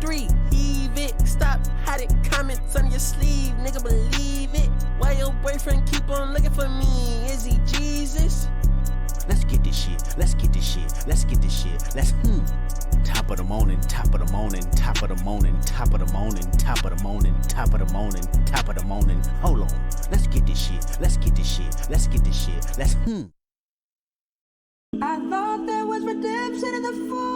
3, heave it. Stop hiding comments on your sleeve, nigga, believe it. Why your boyfriend keep on looking for me? Is he Jesus? Let's get this shit, let's get this shit, let's get this shit, let's Top of the morning, top of the morning, top of the morning, top of the morning, top of the morning, top of the morning, top of the morning. Hold on, let's get this shit, let's get this shit, let's get this shit, let's I thought there was redemption in the forest.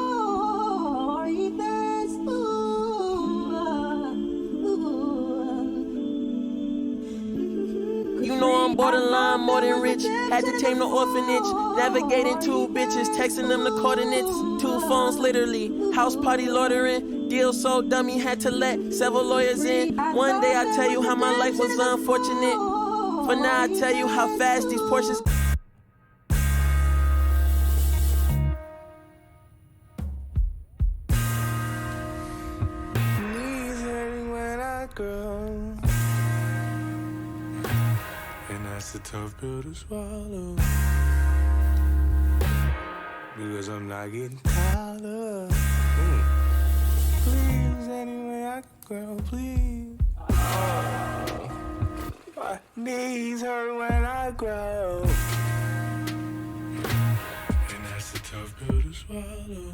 You know I'm borderline more than rich. Had to tame the orphanage. Navigating 2 bitches, texting them the coordinates. 2 phones literally. House party loitering. Deal so dummy, had to let several lawyers in. One day I tell you how my life was unfortunate. For now I tell you how fast these Porsches. Knees hurting when I grow, and that's a tough pill to swallow, because I'm not getting taller. Please, anyway I can grow, please. My knees hurt when I grow, and that's a tough pill to swallow,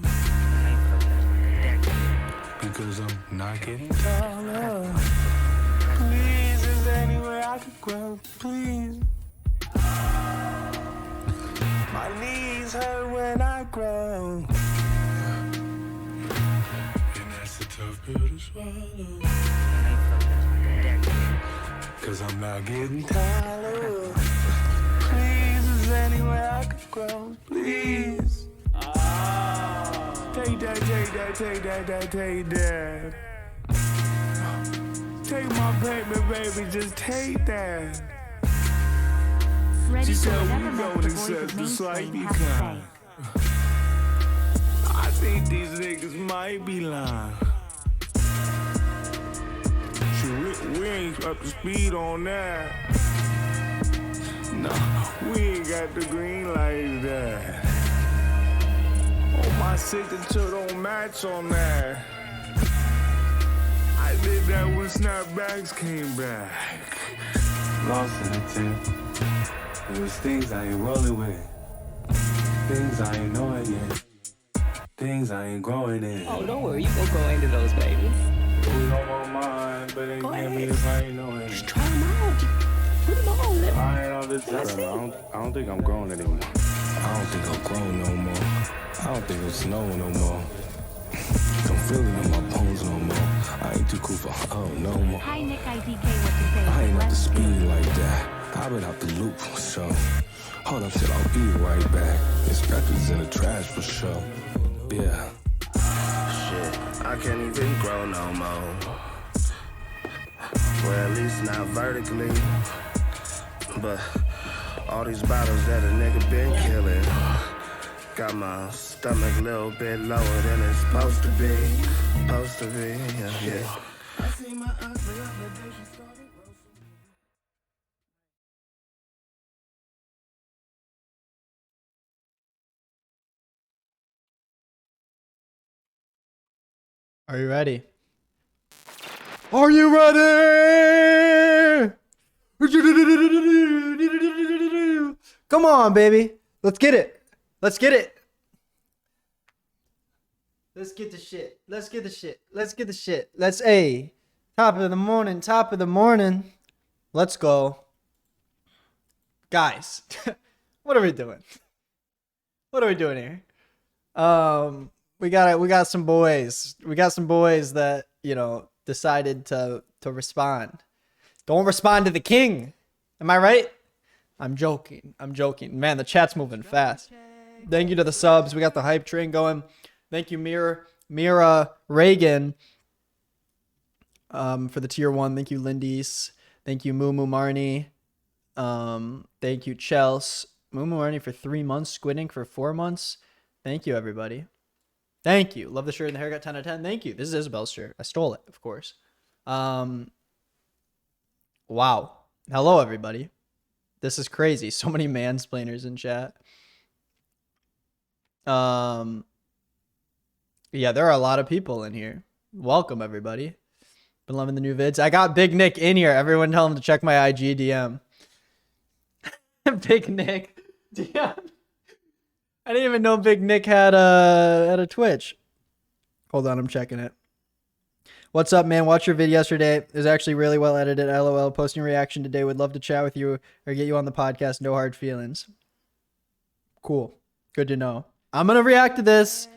because I'm not getting taller. Please, is there any way I could grow, please? My knees hurt when I grow, and that's a tough pill to swallow, because I'm not getting taller. Please, is there any way I could grow, please? Take that, take that, take that, take that. Take my baby, baby, just take that. She said we go to set the slight decline. I think these niggas might be lying. Shit, we ain't up to speed on that. No, we ain't got the green like that. Oh, my signature don't match on that. I did that when snapbacks came back. Lost in the tip. It was things I ain't rolling with. Things I ain't knowing yet. Things I ain't growing in. Oh, don't worry, you gonna grow into those babies. Who's on my mind, but they give me if I ain't knowing. Just try them out. Put them on. I ain't all the time. I don't think I'm growing anymore. I don't think I'm growing no more. I don't think it's snowing no more. Don't feel it in my bones no more. I ain't too cool for no more. Hi, Nick IDK, what to say? I ain't up to speed like that. I've been out the loop for sure. Hold up, shit, I'll be right back. This record's in the trash for sure. Yeah. Shit, I can't even grow no more. Well, at least not vertically. But all these bottles that a nigga been killing got my stomach a little bit lower than it's supposed to be. Supposed to be, yeah. I see my aunt the other day, she started. Are you ready? Are you ready? Come on, baby. Let's get it. Let's get it. Let's get the shit. Let's get the shit. Let's get the shit. Let's top of the morning. Top of the morning. Let's go. Guys, what are we doing? What are we doing here? We got some boys. We got some boys that, you know, decided to respond. Don't respond to the king. Am I right? I'm joking. I'm joking. Man, the chat's moving fast. Thank you to the subs. We got the hype train going. Thank you, Mira Reagan, for the tier 1. Thank you, Lindy's. Thank you, Moo Marnie. Thank you, Chels. Moo Marnie for 3 months. Squidding for 4 months. Thank you, everybody. Thank you. Love the shirt and the haircut. 10 out of 10. Thank you. This is Isabel's shirt. I stole it, of course. Wow. Hello, everybody. This is crazy. So many mansplainers in chat. Yeah, there are a lot of people in here. Welcome everybody. Been loving the new vids. I got Big Nick in here. Everyone tell him to check my IG DM. Big Nick DM. I didn't even know Big Nick had a Twitch. Hold on, I'm checking it. What's up, man? Watched your vid yesterday. It was actually really well edited. LOL. Posting reaction today. Would love to chat with you or get you on the podcast. No hard feelings. Cool. Good to know. I'm gonna react to this,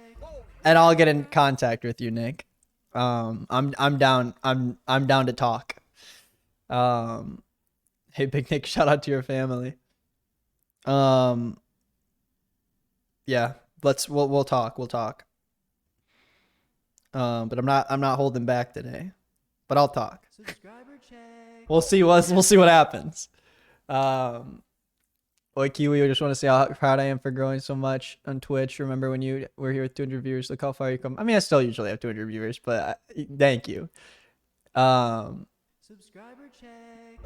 and I'll get in contact with you, Nick. I'm down. I'm down to talk. Hey, Big Nick. Shout out to your family. Yeah. We'll talk. We'll talk. But I'm not holding back today. But I'll talk. We'll see what happens. Oi Kiwi, I just want to say how proud I am for growing so much on Twitch. Remember when you were here with 200 viewers? Look how far you come. I mean, I still usually have 200 viewers, but thank you. Subscriber check.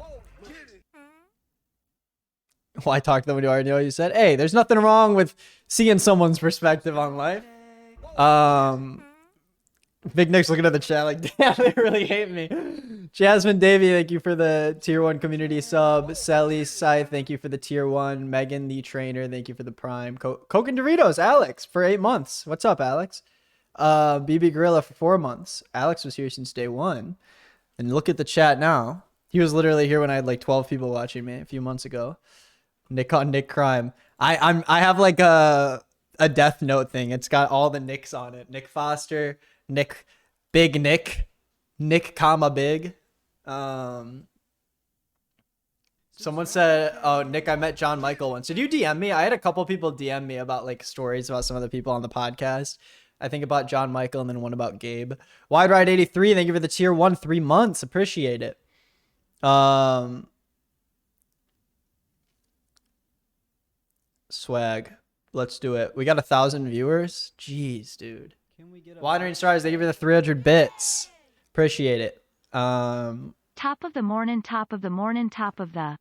Well, I talked to them when you already know what you said. Hey, there's nothing wrong with seeing someone's perspective on life. Big Nick's looking at the chat like, damn, they really hate me. Jasmine Davey, thank you for the tier 1 community sub. Sally Scythe, thank you for the tier 1. Megan the trainer, thank you for the prime. Coke and Doritos, Alex, for 8 months. What's up, Alex? BB Gorilla for 4 months. Alex was here since day 1. And look at the chat now. He was literally here when I had like 12 people watching me a few months ago. Nick on Nick Crime. I have like a Death Note thing. It's got all the Nicks on it. Nick Foster, Nick, Big Nick, Nick comma Big. Someone said, oh, Nick, I met John Michael once. Did you DM me? I had a couple people DM me about like stories about some of the people on the podcast. I think about John Michael and then one about Gabe. Wide Ride 83, thank you for the tier 1, 3 months. Appreciate it. Swag. Let's do it. We got 1,000 viewers. Jeez, dude. Wide Range Stars, they give you the 300 bits. Appreciate it. Top of the morning, top of the morning, top of the.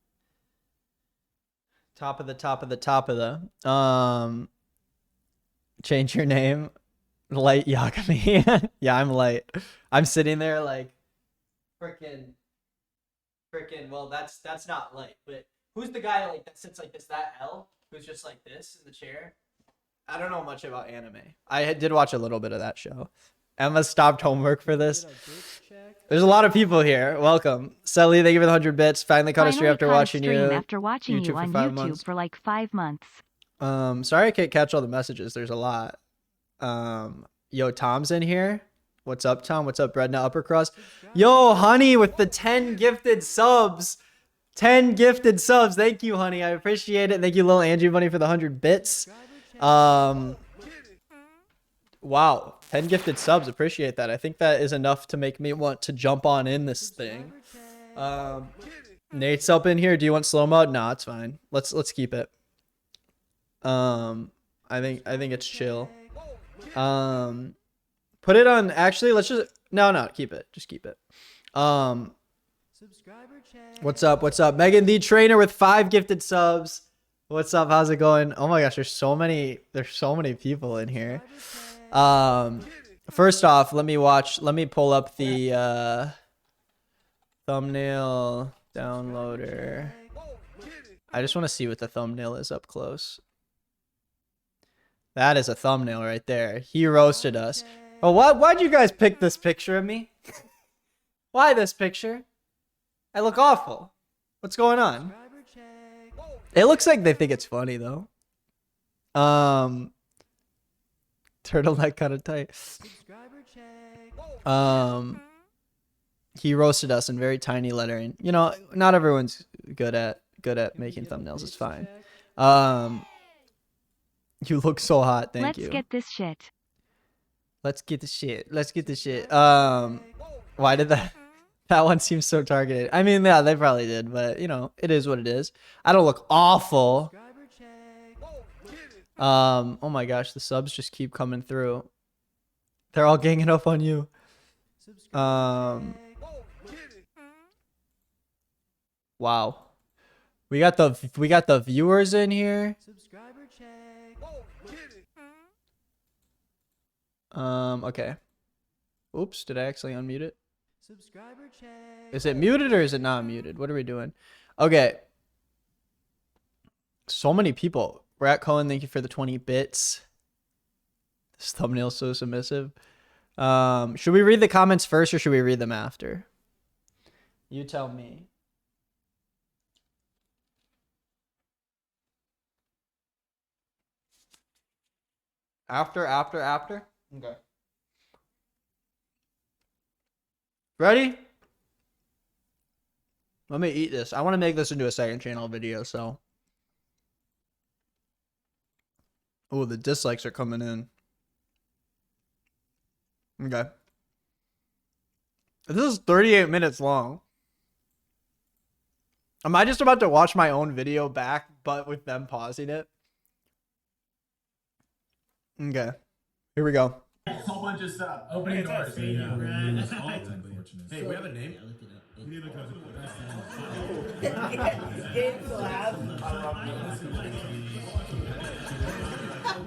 Top of the top of the top of the. Change your name. Light Yakami. Yeah, I'm light. I'm sitting there like freaking. Well, that's not light, but who's the guy like that sits like this? That L who's just like this in the chair. I don't know much about anime. I did watch a little bit of that show. Emma stopped homework for this. There's a lot of people here. Welcome. Sally, thank you for the 100 bits. Finally caught a stream after watching you. After watching you on YouTube for like 5 months. Sorry I can't catch all the messages. There's a lot. Yo, Tom's in here. What's up, Tom? What's up, Bredna Upper Crust? Yo, Honey with the 10 gifted subs. 10 gifted subs. Thank you, Honey. I appreciate it. Thank you, Lil Angie Bunny, for the 100 bits. Wow. 10 gifted subs. Appreciate that. I think that is enough to make me want to jump on in this thing. Nate's up in here. Do you want slow mode? Nah, it's fine. Let's keep it. I think it's chill. Put it on. Actually, let's just no, keep it. Just keep it. What's up? What's up? Megan the trainer with 5 gifted subs. What's up? How's it going? Oh my gosh, there's so many people in here. First off, let me pull up the thumbnail downloader. I just want to see what the thumbnail is up close. That is a thumbnail right there. He roasted us. Oh, why'd you guys pick this picture of me? Why this picture? I look awful. What's going on? It looks like they think it's funny though. Turtleneck kind of tight. He roasted us in very tiny lettering. You know, not everyone's good at making thumbnails. It's fine. You look so hot. Thank you. Let's get this shit. Let's get the shit. Let's get the shit. Why did that one seem so targeted? I mean, yeah, they probably did, but you know, it is what it is. I don't look awful. Oh my gosh, the subs just keep coming through. They're all ganging up on you. Wow. We got the viewers in here. Okay. Oops, did I actually unmute it? Is it muted or is it not muted? What are we doing? Okay. So many people. Brat Cohen, thank you for the 20 bits. This thumbnail's so submissive. Should we read the comments first or should we read them after? You tell me. After? Okay. Ready? Let me eat this. I want to make this into a second channel video, so. Oh, the dislikes are coming in. Okay. This is 38 minutes long. Am I just about to watch my own video back, but with them pausing it? Okay. Here we go. A whole bunch of stuff. Opening doors. Hey, we have a name?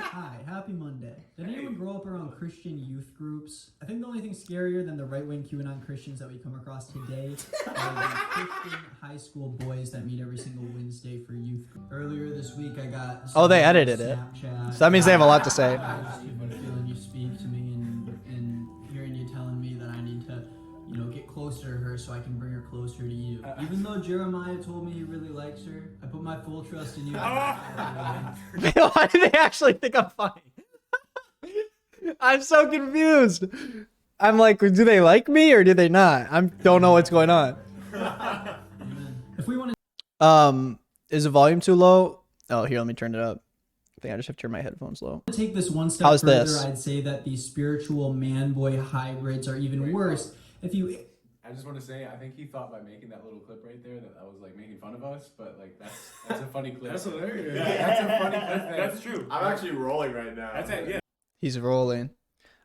Hi, happy Monday. Did anyone grow up around Christian youth groups? I think the only thing scarier than the right-wing QAnon Christians that we come across today are the Christian high school boys that meet every single Wednesday for youth group. Earlier this week, I got Oh, they edited it. Snapchat. So that means they have a lot to say. I just been feeling you speak to me and hearing you telling me that I need to, you know, get closer to her so I can bring her closer to you. Even though Jeremiah told me he really likes her, I put my full trust in you. Why do they actually think I'm funny? I'm so confused. I'm like, do they like me or do they not? I don't know what's going on. If we want to Is the volume too low? Oh, here, let me turn it up. I think I just have to turn my headphones low. take this one step How's further, this? I'd say that these spiritual man-boy hybrids are even worse. If you I just want to say, I think he thought by making that little clip right there that I was like making fun of us, but like that's a funny clip. That's hilarious. Yeah, that's a funny clip. That's true. I'm actually rolling right now. That's it. Yeah. He's rolling.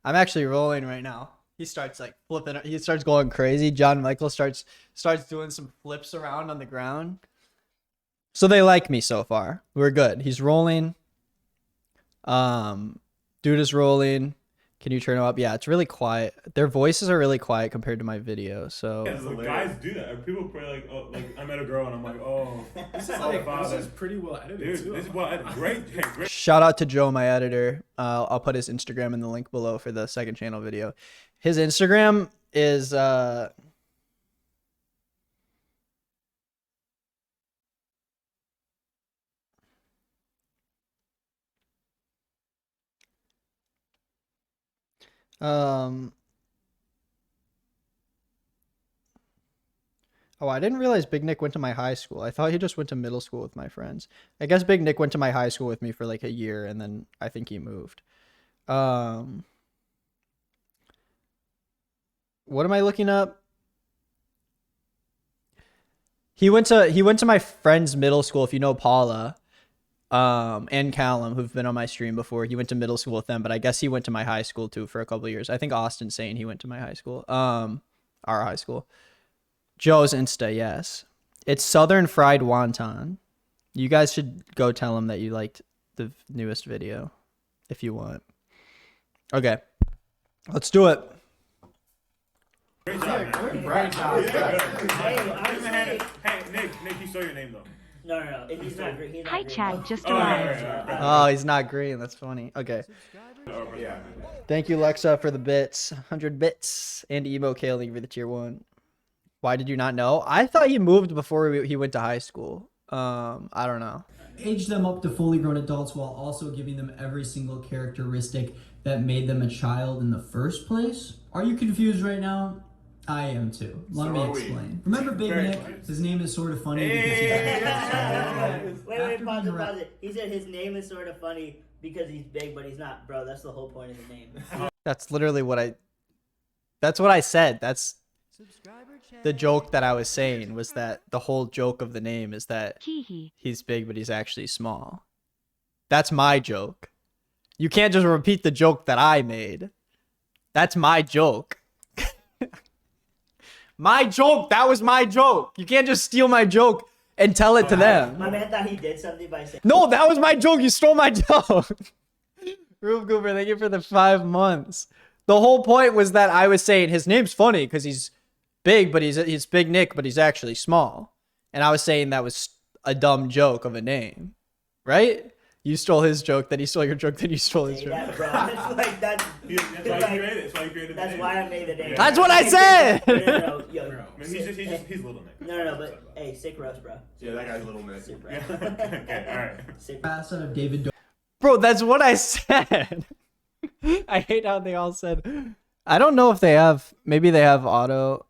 I'm actually rolling right now. He starts like flipping. He starts going crazy. John Michael starts doing some flips around on the ground. So they like me so far. We're good. He's rolling. Dude is rolling. Can you turn him up? Yeah, it's really quiet. Their voices are really quiet compared to my video. So yeah, so guys do that. People pray like, oh, like I met a girl and I'm like, oh, this is pretty well edited. Dude, this is well edited. Great, hey, great. shout out to Joe, my editor. I'll put his Instagram in the link below for the second channel video. His Instagram is Oh, I didn't realize Big Nick went to my high school. I thought he just went to middle school with my friends. I guess Big Nick went to my high school with me for like a year and then I think he moved. What am I looking up? He went to my friend's middle school, if you know Paula, and Callum, who've been on my stream before. He went to middle school with them, but I guess he went to my high school too for a couple of years. I think Austin's saying he went to my high school. Our high school. Joe's Insta, yes. It's Southern Fried Wonton. You guys should go tell him that you liked the newest video if you want. Okay. Let's do it. Great job. Great job. Hey, Nick, you saw your name though. No. He's not green. Hi, Chad. Just arrived. Oh, he's not green. That's funny. Okay. Thank you, Lexa, for the bits. 100 bits. And Emo Kale for the tier 1. Why did you not know? I thought he moved before he went to high school. I don't know. age them up to fully grown adults while also giving them every single characteristic that made them a child in the first place? Are you confused right now? I am too. Let me explain. Remember Big Nick? His name is sort of funny because he's Wait, pause it. He said his name is sort of funny because he's big, but he's not. Bro, that's the whole point of the name. That's literally what I said. That's the joke that I was saying, was that the whole joke of the name is that he's big, but he's actually small. That's my joke. You can't just repeat the joke that I made. That's my joke. My joke. That was my joke. You can't just steal my joke and tell it to them. My man thought he did something by saying. No, that was my joke. You stole my joke. Roof Goober, thank you for the 5 months. The whole point was that I was saying his name's funny because he's big, but he's Big Nick, but he's actually small. And I was saying that was a dumb joke of a name, right? You stole his joke, then he stole your joke, then you stole his joke. That, bro. That's like that's. That's why you created it. That's why you created That's the why name. I made the name. That's what I said. No, yo, Bro, I mean, he's little Nick. No, but hey, sick roast, bro. Yeah, that guy's little Nick. Sick Yeah. roast. Okay, all right. Sick Pass out of David Bro, that's what I said. I hate how they all said. I don't know if they have. Maybe they have auto.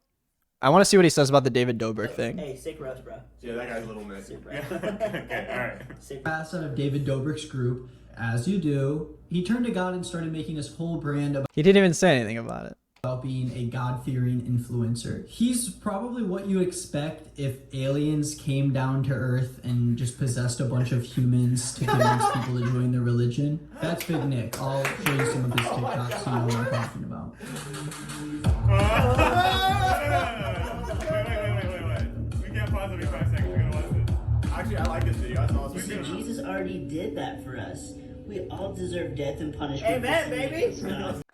I want to see what he says about the David Dobrik thing. Hey, sick roast, bro. Yeah, that guy's little Nick. Sick Yeah. roast. Okay, all right. Sick. Pass out of David Dobrik's group, as you do. He turned to God and started making his whole brand He didn't even say anything about it. about being a God-fearing influencer. He's probably what you expect if aliens came down to Earth and just possessed a bunch of humans to convince people to join their religion. That's Big Nick. I'll show you some of his TikToks so you know what I'm talking about. Wait. We can't pause every 5 seconds. We're gonna watch this. Actually, I like this video. I saw this video. Jesus already did that for us. We all deserve death and punishment. Amen, baby.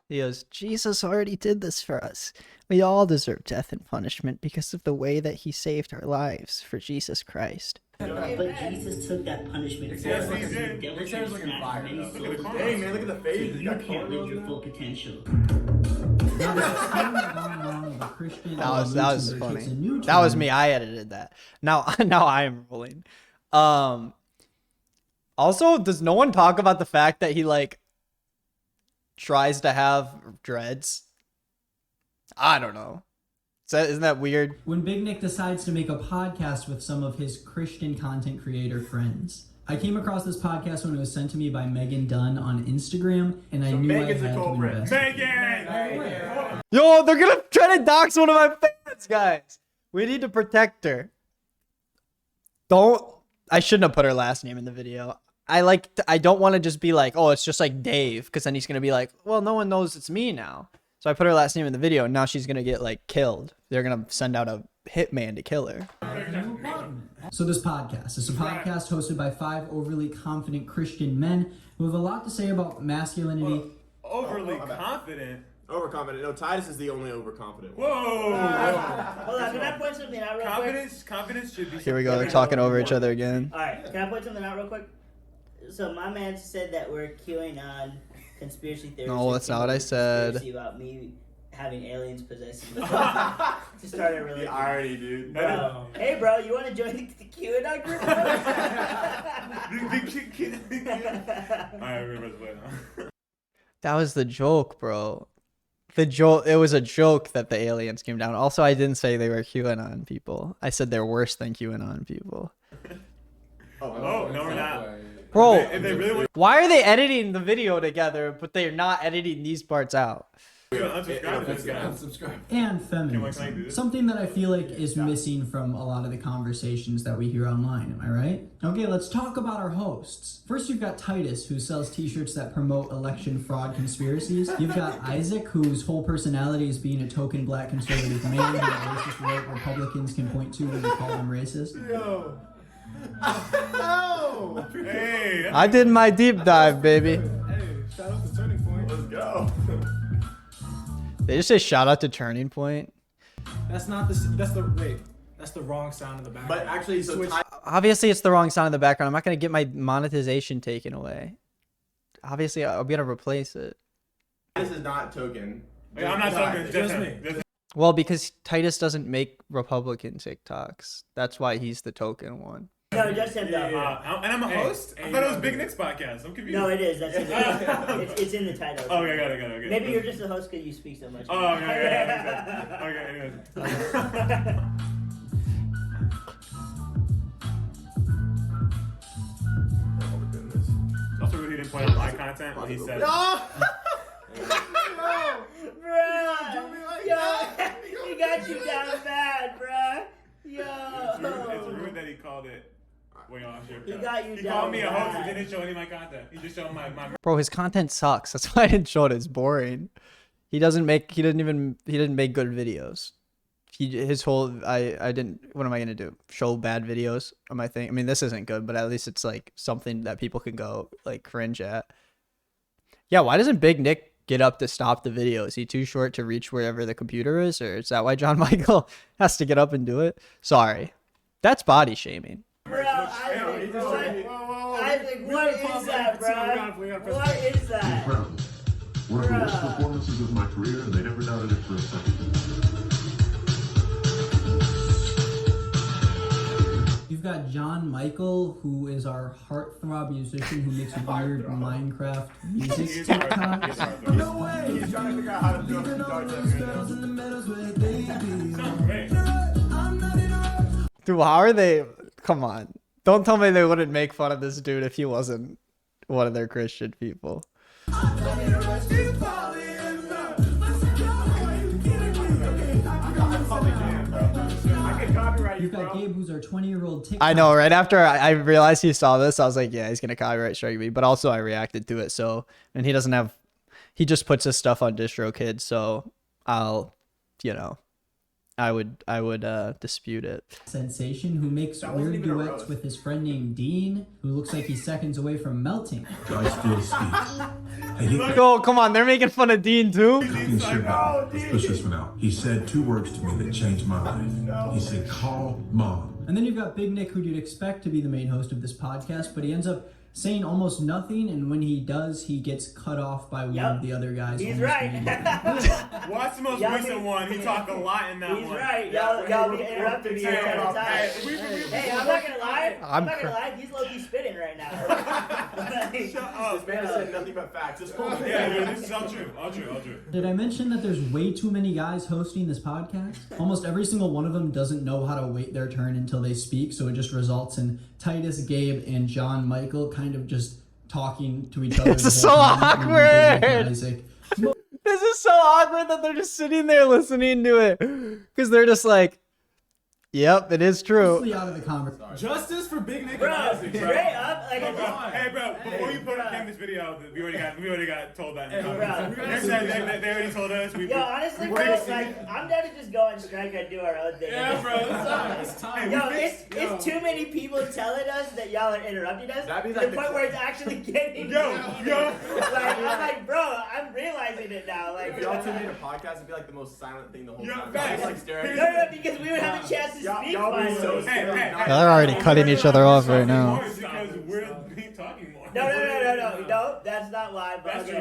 He goes, Jesus already did this for us. We all deserve death and punishment because of the way that he saved our lives for Jesus Christ. But Jesus took that punishment for Yes, us. he did. The devil Nick tried to looking snatch fire, many though. Look at the souls corners. Hey, man, look at the face. so He's you got can't reach cornrows your now. full potential. That was funny. That was me. I edited that. Now I am rolling. Also, does no one talk about the fact that he like tries to have dreads? I don't know. Isn't that weird? When Big Nick decides to make a podcast with some of his Christian content creator friends. I came across this podcast when it was sent to me by Megan Dunn on Instagram, and I knew I had to invest. Megan! Yo, they're gonna try to dox one of my fans, guys. We need to protect her. I shouldn't have put her last name in the video. I don't want to just be like, oh, it's just like Dave, because then he's gonna be like, well, no one knows it's me now. So I put her last name in the video, and now she's gonna get like killed. They're gonna send out a hitman to kill her. So this podcast is a podcast hosted by 5 overly confident Christian men who have a lot to say about masculinity. Overly confident? Overconfident. No, Titus is the only overconfident. Whoa! Hold on, can I point something out real quick? Confidence should be. Here we go. They're talking over each other again. Alright, can I point something out real quick? So my man said that we're queuing on conspiracy theories. No, that's not what I said. Conspiracy about me having aliens possessing me. To start a religion. The irony, dude. Bro. Hey, bro, you want to join the QAnon group? I remember this now. That was the joke, bro. It was a joke that the aliens came down. Also, I didn't say they were QAnon people. I said they're worse than QAnon people. Oh, no, we're not. Bro, If they really want why are they editing the video together, but they're not editing these parts out? to unsubscribe to this guy. And feminism. Something that I feel like is missing from a lot of the conversations that we hear online, am I right? Okay, let's talk about our hosts. First, you've got Titus, who sells t-shirts that promote election fraud conspiracies. You've got Isaac, whose whole personality is being a token black conservative man who racist white Republicans can point to when they call them racist. Yo. No. Hey. I did my deep dive, baby. Hey, shout out to Turning Point. Let's go. They just say shout out to Turning Point. That's the wrong sound in the background. But actually, so Obviously, it's the wrong sound in the background. I'm not gonna get my monetization taken away. Obviously, I'll be able to replace it. This is not token. Yeah, I'm not talking. It's just me. Well, because Titus doesn't make Republican TikToks. That's why he's the token one. No, just him though. And I'm a host? I thought it was Big Nick's podcast. I'm confused. No, it is. That's it's in the title. Oh, okay, got it. Maybe you're just a host because you speak so much. Oh, okay, anyways. Also, really didn't point out my content when he said. No! Bruh! He got you down bad, bruh! It's rude that he called it way off your He got you He down called me a host bad. and didn't show any of my content. He just showed my Bro, his content sucks. That's why I didn't show it. It's boring. He didn't make good videos. What am I gonna do? Show bad videos on my thing? I mean, this isn't good, but at least it's like something that people can go like cringe at. Yeah, why doesn't Big Nick get up to stop the video? Is he too short to reach wherever the computer is, or is that why John Michael has to get up and do it? Sorry, that's body shaming. Bro, Isaac, what is that, bro? What is that? One of the worst performances of my career, and they never doubted it for a second. You've got John Michael, who is our heartthrob musician who makes weird Minecraft music TikToks. No way! He's trying to figure out how to do it. Dude, how are they? Come on. Don't tell me they wouldn't make fun of this dude if he wasn't one of their Christian people. You've got Gabe, who's our 20-year-old TikTok. I know, right after I realized he saw this, I was like, yeah, he's going to copyright strike me. But also I reacted to it. So, and he doesn't have, he just puts his stuff on DistroKid. So I'll, you know, I would dispute it. Sensation, who makes weird duets with his friend named Dean, who looks like he's seconds away from melting. Oh, come on. They're making fun of Dean too. Let's push this one out. He said 2 words to me that changed my life. He said, call mom. And then you've got Big Nick, who you'd expect to be the main host of this podcast, but he ends up saying almost nothing, and when he does, he gets cut off by one of the other guys. He's right. Watch the most recent one. He talked a lot in that one. He's right. Y'all be interrupting me every time. Hey, I'm not gonna lie. I'm not gonna lie. He's low-key spitting right now. Shut up. This man has said nothing but facts. Just hold it. Yeah, this is all true. All true. All true. Did I mention that there's way too many guys hosting this podcast? Almost every single one of them doesn't know how to wait their turn until they speak, so it just results in Titus, Gabe, and John Michael kind of just talking to each other. This is so awkward. This is so awkward that they're just sitting there listening to it because they're just like, yep, it is true. Out of the conversation. Justice for Big Nick Bro, and Isaac, bro. straight up, like, hey, bro, before you put in this video, we already got told that. Hey, They already told us. Yo, honestly, bro, like, I'm down to just go on strike and do our own thing. Yeah, bro, it's time. Yo, it's too many people telling us that y'all are interrupting us. That'd be to like the point where it's actually getting Yo. Like, I'm like, bro, I'm realizing it now. Like, If y'all two made a podcast, it'd be like the most silent thing the whole time. facts. Like staring. No, because we would have a chance to speak. Y'all be so scared. They're already cutting each other off right now. Because we're talking more. No, that's not why. But That's true.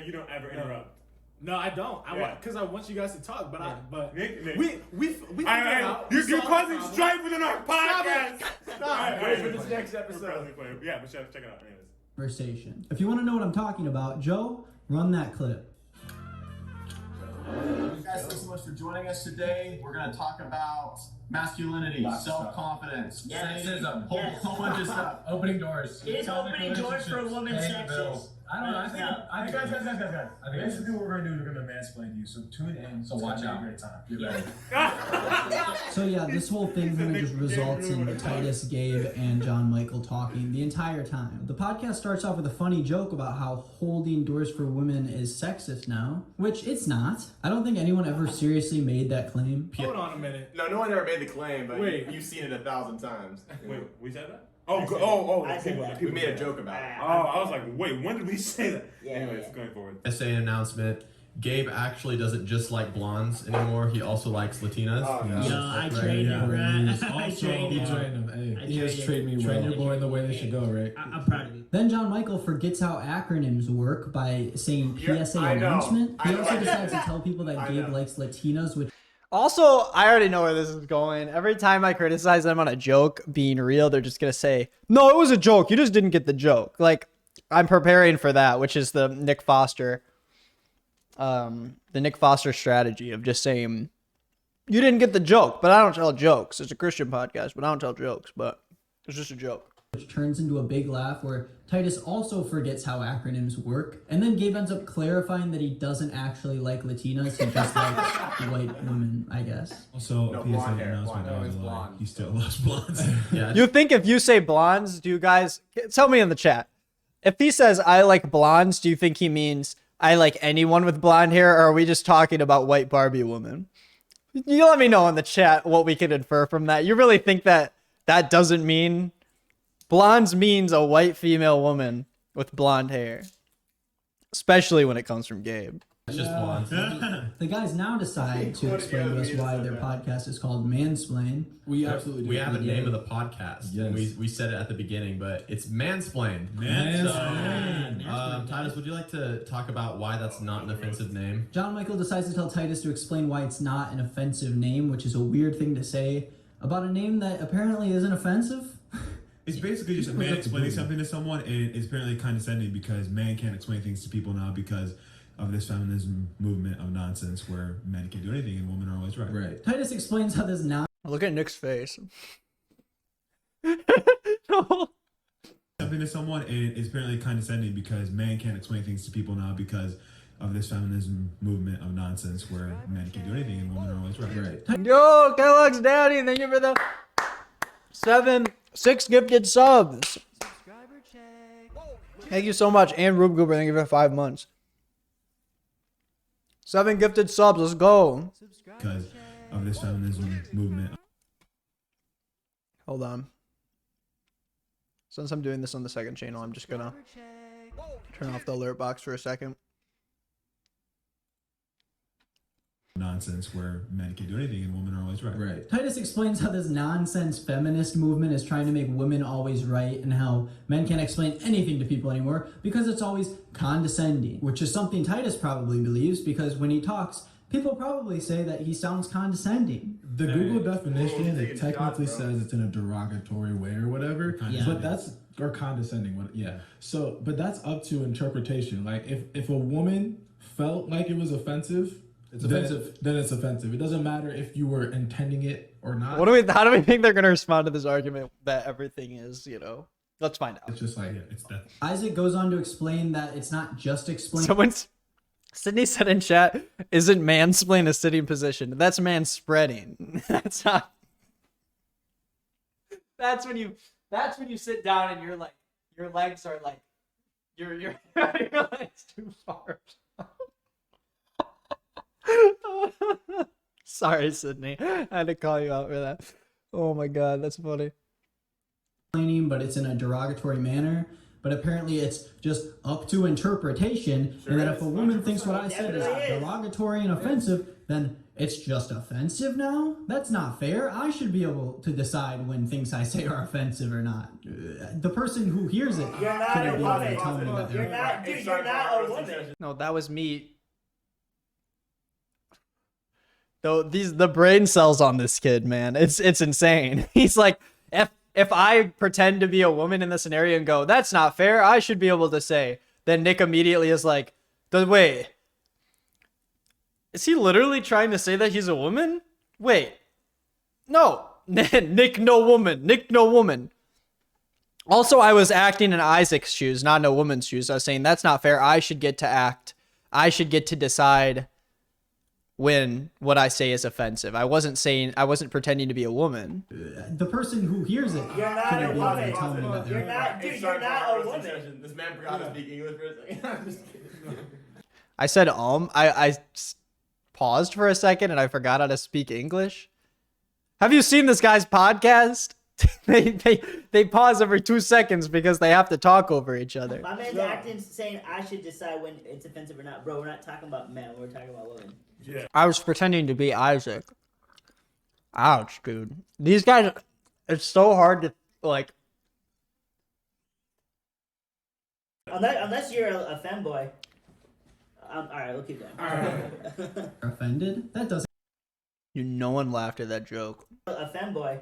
You don't ever interrupt. No, I don't. Because I want you guys to talk, but Nick. we figured out. You're causing strife within our podcast. Stop. Wait for this next episode. Yeah, but check it out. Anyways. Conversation. If you want to know what I'm talking about, Joe, run that clip. Thank you guys so much for joining us today. We're going to talk about masculinity, self-confidence, sexism, whole bunch of stuff. Opening doors. It is opening doors for women's sexes. I don't know. I think guys. I think basically what we're gonna do is we're gonna mansplain you. So tune in. So watch out. Great time. Get ready. So yeah, this whole thing really just results in Titus, Gabe, and John Michael talking the entire time. The podcast starts off with a funny joke about how holding doors for women is sexist now, which it's not. I don't think anyone ever seriously made that claim. Hold on a minute. No one ever made the claim, but Wait. you've seen it 1,000 times. Wait, we said that? I said that. We made a joke about it. Oh, I was like, wait, when did we say that? Yeah, Anyways, going forward. SA announcement. Gabe actually doesn't just like blondes anymore. He also likes Latinas. Yo, I trained him, bro. I trained him. Hey, he has trained me well. Train your boy in the way they should go, right? I'm proud of you. Then John Michael forgets how acronyms work by saying PSA announcement. He also decides to tell people that Gabe likes Latinas, which Also, I already know where this is going. Every time I criticize them on a joke being real, they're just going to say, no, it was a joke. You just didn't get the joke. Like, I'm preparing for that, which is the Nick Foster strategy of just saying, you didn't get the joke, but I don't tell jokes. It's a Christian podcast, but I don't tell jokes, but it's just a joke. Which turns into a big laugh where Titus also forgets how acronyms work. And then Gabe ends up clarifying that he doesn't actually like Latinas. He just likes white women, I guess. Also, PSA announcement that was a lie. He still loves blondes. Yeah. You think if you say blondes, do you guys... Tell me in the chat. If he says, I like blondes, do you think he means I like anyone with blonde hair, or are we just talking about white Barbie woman? You let me know in the chat what we can infer from that. You really think that that doesn't mean... Blondes means a white female woman with blonde hair. especially when it comes from Gabe. It's just blondes. The guys now decide to explain to us why their podcast is called Mansplain. We absolutely do. We have a name of the podcast. Yes. We said it at the beginning, but it's Mansplain. Mansplain. Titus, would you like to talk about why that's not an offensive name? John Michael decides to tell Titus to explain why it's not an offensive name, which is a weird thing to say about a name that apparently isn't offensive. It's basically just a man explaining something to someone, and it's apparently condescending because man can't explain things to people now because of this feminism movement of nonsense where men can't do anything and women are always right. Right. Titus explains how this now. Look at Nick's face. Something to someone, and it's apparently condescending because man can't explain things to people now because of this feminism movement of nonsense where men can't do anything and women are always right. Yo, Kellogg's Daddy, thank you for the 6 gifted subs. Thank you so much. And Rube Goober, thank you for 5 months. 7 gifted subs, let's go. Because of this feminism movement. Hold on. Since I'm doing this on the second channel, I'm just gonna turn off the alert box for a second. Nonsense where men can do anything and women are always right. Titus explains how this nonsense feminist movement is trying to make women always right and how men can't explain anything to people anymore because it's always condescending, which is something Titus probably believes because when he talks, people probably say that he sounds condescending. The Google definition, it technically says it's in a derogatory way or whatever, but that's, or condescending, So, but that's up to interpretation. Like if a woman felt like it was offensive, it's offensive. Then it's offensive. It doesn't matter if you were intending it or not. How do we think they're gonna respond to this argument that everything is, you know? Let's find out. It's just like it's that. Isaac goes on to explain that it's not just explaining. Sydney said in chat, isn't mansplain a sitting position? That's man spreading. That's not. That's when you sit down and you're like, your legs are like, your legs too far. Sorry, Sydney. I had to call you out for that. Oh my god, that's funny. But it's in a derogatory manner. But apparently it's just up to interpretation. And that if a woman thinks what I said is derogatory and offensive, then it's just offensive now? That's not fair. I should be able to decide when things I say are offensive or not. The person who hears it shouldn't be able to tell me that they're You're not a woman. No, that was me. Though the brain cells on this kid, man, it's insane. He's like, if I pretend to be a woman in the scenario and go, that's not fair, I should be able to say. Then Nick immediately is like, wait, is he literally trying to say that he's a woman? Wait, no, Nick, no woman, Nick, no woman. Also, I was acting in Isaac's shoes, not in a woman's shoes. I was saying that's not fair. I should get to act. I should get to decide when what I say is offensive. I wasn't pretending to be a woman. The person who hears it shouldn't be able to tell me that You're not a woman. This man forgot to speak English for a second. I'm just kidding. I said I paused for a second and I forgot how to speak English. Have you seen this guy's podcast? they pause every 2 seconds because they have to talk over each other. My man's acting saying I should decide when it's offensive or not. Bro, we're not talking about men, we're talking about women. Yeah. I was pretending to be Isaac. Ouch, dude. These guys, it's so hard to, like... Unless you're a femboy. Alright, we'll keep going. Alright. Offended? That doesn't... No one laughed at that joke. A femboy.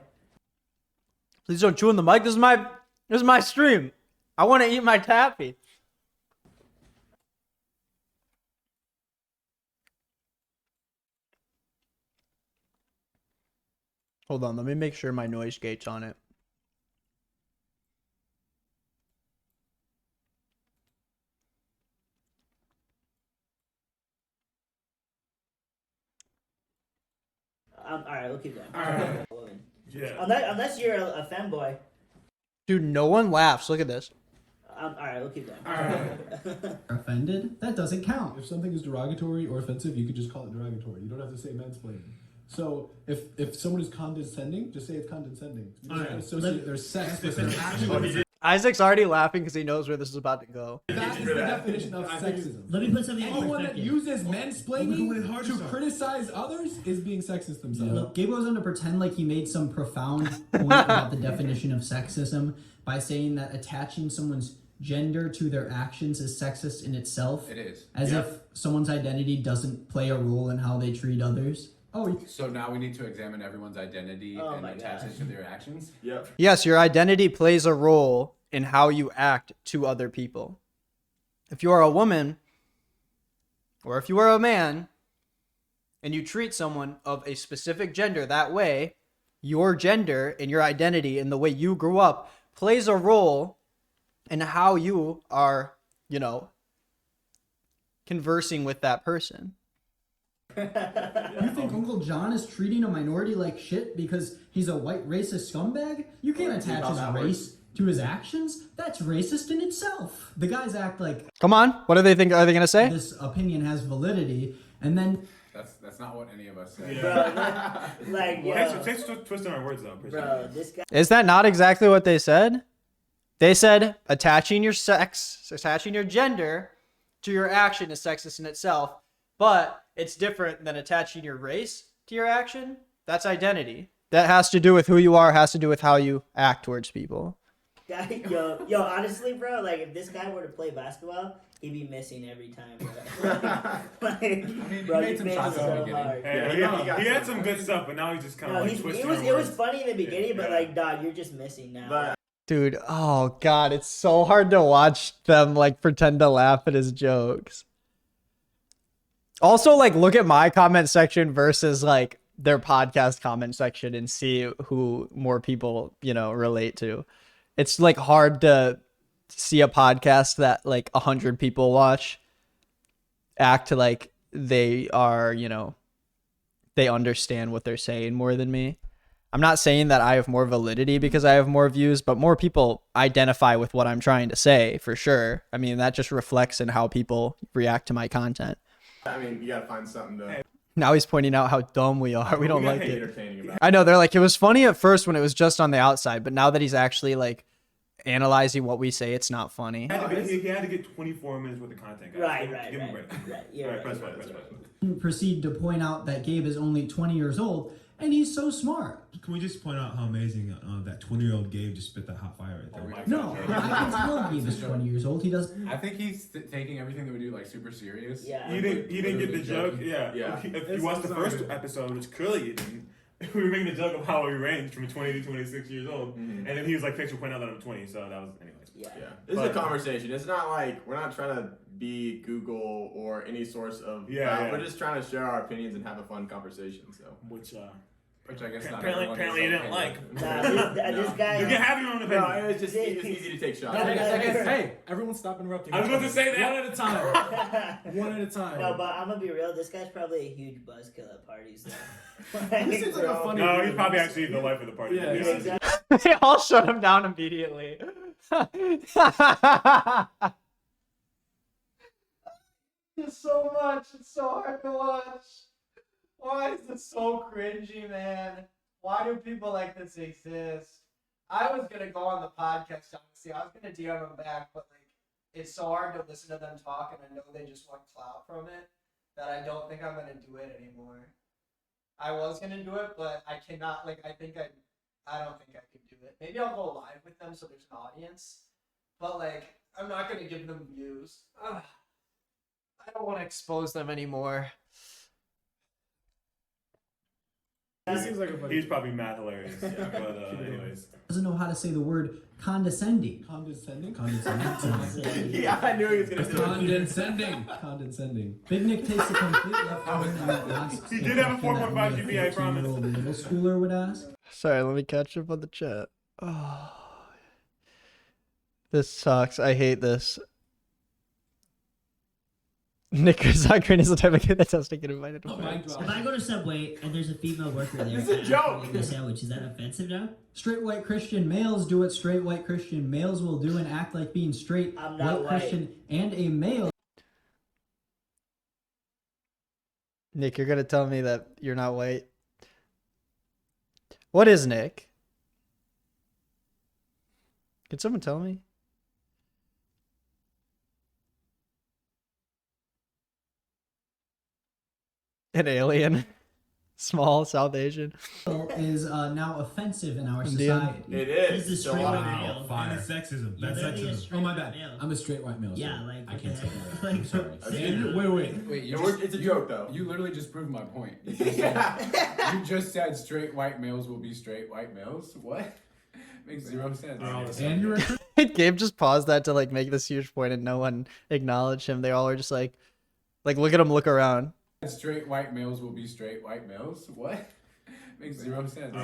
Please don't chew on the mic. This is my stream. I want to eat my taffy. Hold on, let me make sure my noise gate's on it. Alright, we'll keep going. Alright. Yeah. Unless you're a femboy. Dude, no one laughs. Look at this. Alright, we'll keep going. Alright. Offended? That doesn't count. If something is derogatory or offensive, you could just call it derogatory. You don't have to say mansplaining. So if someone is condescending, just say it's condescending. You don't associate their sex with their actual. Isaac's already laughing because he knows where this is about to go. That is the definition of sexism. Let me put something in Anyone that perspective. uses mansplaining to criticize others is being sexist themselves. Look, Gabe goes on to pretend like he made some profound point about the definition of sexism by saying that attaching someone's gender to their actions is sexist in itself. It is. As if someone's identity doesn't play a role in how they treat others. So now we need to examine everyone's identity and attach it to their actions? Yep. Yes, your identity plays a role in how you act to other people. If you are a woman, or if you are a man, and you treat someone of a specific gender that way, your gender and your identity and the way you grew up plays a role in how you are, you know, conversing with that person. You think Uncle John is treating a minority like shit because he's a white racist scumbag? You can't attach his race to his actions. That's racist in itself. The guys act like, Come on, what do they think? Are they gonna say? This opinion has validity, and then That's not what any of us say. Bro, like, Thanks for twisting our words though. Bro, this guy. Is that not exactly what they said? They said attaching your sex, attaching your gender to your action is sexist in itself, but it's different than attaching your race to your action. That's identity. That has to do with who you are, has to do with how you act towards people. Yo, honestly, bro, like if this guy were to play basketball, he'd be missing every time, bro. Bro, he made some shots so in the beginning. hard. He had some good stuff, but now he's just kind of like twisting. It was funny in the beginning, but like, dog, you're just missing now. Dude, oh god, it's so hard to watch them like pretend to laugh at his jokes. Also, like, look at my comment section versus like their podcast comment section and see who more people, you know, relate to. It's like hard to see a podcast that like 100 people watch act like they are, you know, they understand what they're saying more than me. I'm not saying that I have more validity because I have more views, but more people identify with what I'm trying to say for sure. I mean, that just reflects in how people react to my content. I mean, you gotta find something to. Now he's pointing out how dumb we are. We don't like it. Entertaining about I know, they're like, it was funny at first when it was just on the outside, but now that he's actually like analyzing what we say, it's not funny. He had to get 24 minutes worth of content, guys. Right. Give him a break. Press play. proceed to point out that Gabe is only 20 years old and he's so smart. Can we just point out how amazing that 20-year-old Gabe just spit that hot fire right there? No, I can tell Gabe is 20 years old. He does. I think he's taking everything that we do like super serious. Yeah. You didn't get the joke. Yeah. Yeah. If you watched the first episode, which clearly you didn't, we were making the joke of how we ranged from 20 to 26 years old, and then he was like, "Thanks for pointing out that I'm 20." So that was, anyways. Yeah. This is a conversation. It's not like we're not trying to be Google or any source of. We're just trying to share our opinions and have a fun conversation. So Which I guess not apparently you didn't like. This guy. You can have your own opinion. no, it's just easy to take shots. Hey, everyone stop interrupting. I was about to say that. One at a time. One at a time. No, but I'm gonna be real. This guy's probably a huge buzzkill at parties. This seems like a funny. No, he's probably actually the life of the party. Yeah, exactly. They all shut him down immediately. It's so much. It's so hard to watch. Why is this so cringy, man? Why do people like this exist? I was gonna go on the podcast, honestly. I was gonna DM them back, but like, it's so hard to listen to them talk, and I know they just want clout from it, that I don't think I'm gonna do it anymore. I was gonna do it, but I cannot. Like, I don't think I could do it. Maybe I'll go live with them so there's an audience, but like, I'm not gonna give them views. Ugh. I don't want to expose them anymore. He's probably mad hilarious. Yeah, but anyways. Doesn't know how to say the word condescending. Condescending? Condescending. Yeah, I knew he was gonna say Condescending. Condescending. Big Nick takes a complete left turn and asks He did have a 4.5 GPA, I promise. a middle schooler would ask. Sorry, let me catch up on the chat. Oh, this sucks. I hate this. Nickisnotgreen is the type of kid that doesn't get invited to fights. If I go to Subway and there's a female worker there, It's a joke. a sandwich, is that offensive now? Straight white Christian males do what straight white Christian males will do and act like being straight I'm not white Christian and a male. Nick, you're gonna tell me that you're not white? What is Nick? Can someone tell me? An alien. Small South Asian. Is now offensive in our Indian. society. It is. He's a straight Wow. white male. And it's sexism. You're That's literally a sexism. straight Oh my white bad. male. I'm a straight white male. Yeah, so like I can't say that. like, I'm sorry. Wait. It's a joke though. You literally just proved my point. You just said straight white males will be straight white males. What? Makes zero sense. And you're Gabe just paused that to like make this huge point and no one acknowledged him. They all were just like look at him look around. Straight white males will be straight white males. What? Makes zero sense.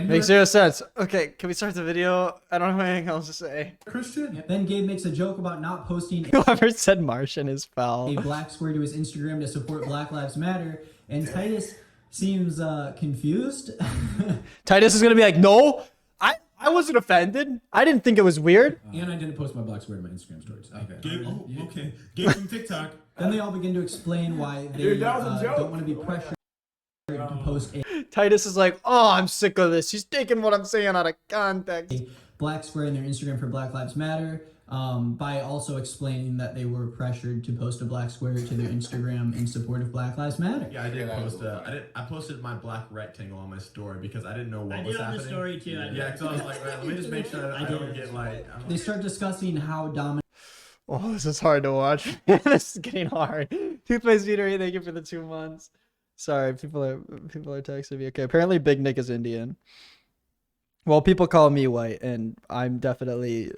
Makes zero sense. Okay, can we start the video? I don't have anything else to say. Christian. Then Gabe makes a joke about not posting Whoever said Martian is foul. a black square to his Instagram to support Black Lives Matter, and Titus seems confused. Titus is gonna be like, no, I wasn't offended. I didn't think it was weird. And I didn't post my black square to my Instagram stories. Okay. Gabe, okay. Gabe from TikTok. Then they all begin to explain why they don't want to be pressured to post a Titus is like, oh, I'm sick of this. He's taking what I'm saying out of context. black square in their Instagram for Black Lives Matter, by also explaining that they were pressured to post a black square to their Instagram in support of Black Lives Matter. Yeah, I did post I posted my black rectangle on my story because I didn't know what was happening. the story too. Yeah, because I was like, let me just make sure that I don't get like. They start discussing how dominant. Oh, this is hard to watch. This is getting hard. Toothpaste Eatery, thank you for the 2 months. Sorry, people are texting me. Okay, apparently Big Nick is Indian. Well, people call me white, and I'm definitely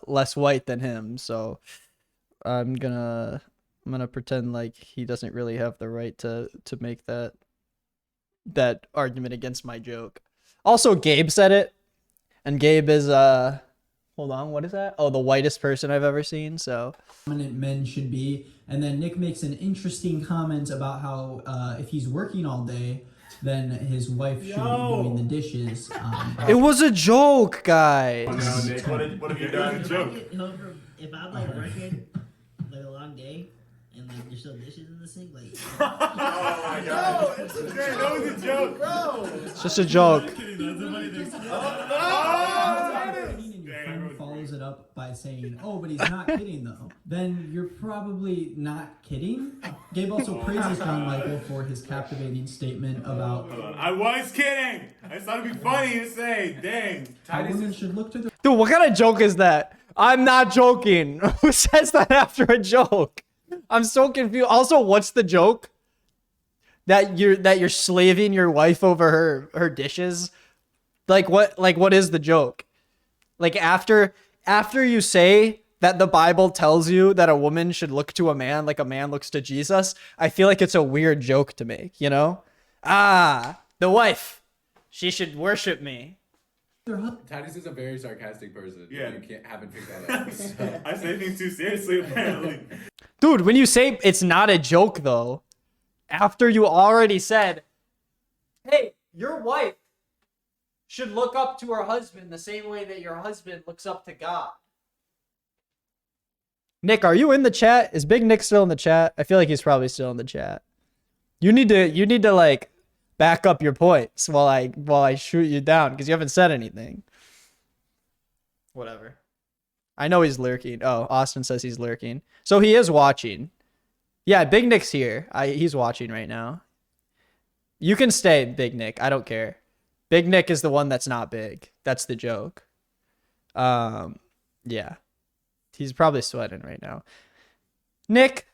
less white than him. So I'm gonna pretend like he doesn't really have the right to make that argument against my joke. Also, Gabe said it, and Gabe is hold on, what is that? Oh, the whitest person I've ever seen. So dominant men should be. And then Nick makes an interesting comment about how if he's working all day, then his wife should be doing the dishes. it was a joke, guys. No, Nick, what have you done? If I'm like working like a long day and like there's still dishes in the sink, like Oh my god. No, it's a great. That was a joke, bro. It's just a joke. Friend follows it up by saying, "Oh, but he's not kidding though." Then you're probably not kidding. Gabe also praises John Michael for his captivating statement about. I was kidding. I just thought it'd be funny to say. Dang. How women should look to their. Dude, what kind of joke is that? I'm not joking. Who says that after a joke? I'm so confused. Also, what's the joke? That you're slaving your wife over her dishes? Like what is the joke? Like after you say that the Bible tells you that a woman should look to a man like a man looks to Jesus, I feel like it's a weird joke to make, you know? The wife, she should worship me. Titus is a very sarcastic person. Yeah. You haven't picked that up. So. I say things too seriously, apparently. Dude, when you say it's not a joke though, after you already said, hey, your wife should look up to her husband the same way that your husband looks up to God. Nick, are you in the chat? Is Big Nick still in the chat? I feel like he's probably still in the chat. You need to like back up your points while I shoot you down because you haven't said anything. Whatever. I know he's lurking. Oh, Austin says he's lurking. So he is watching. Yeah, Big Nick's here. He's watching right now. You can stay, Big Nick. I don't care. Big Nick is the one that's not big. That's the joke. Yeah. He's probably sweating right now. Nick,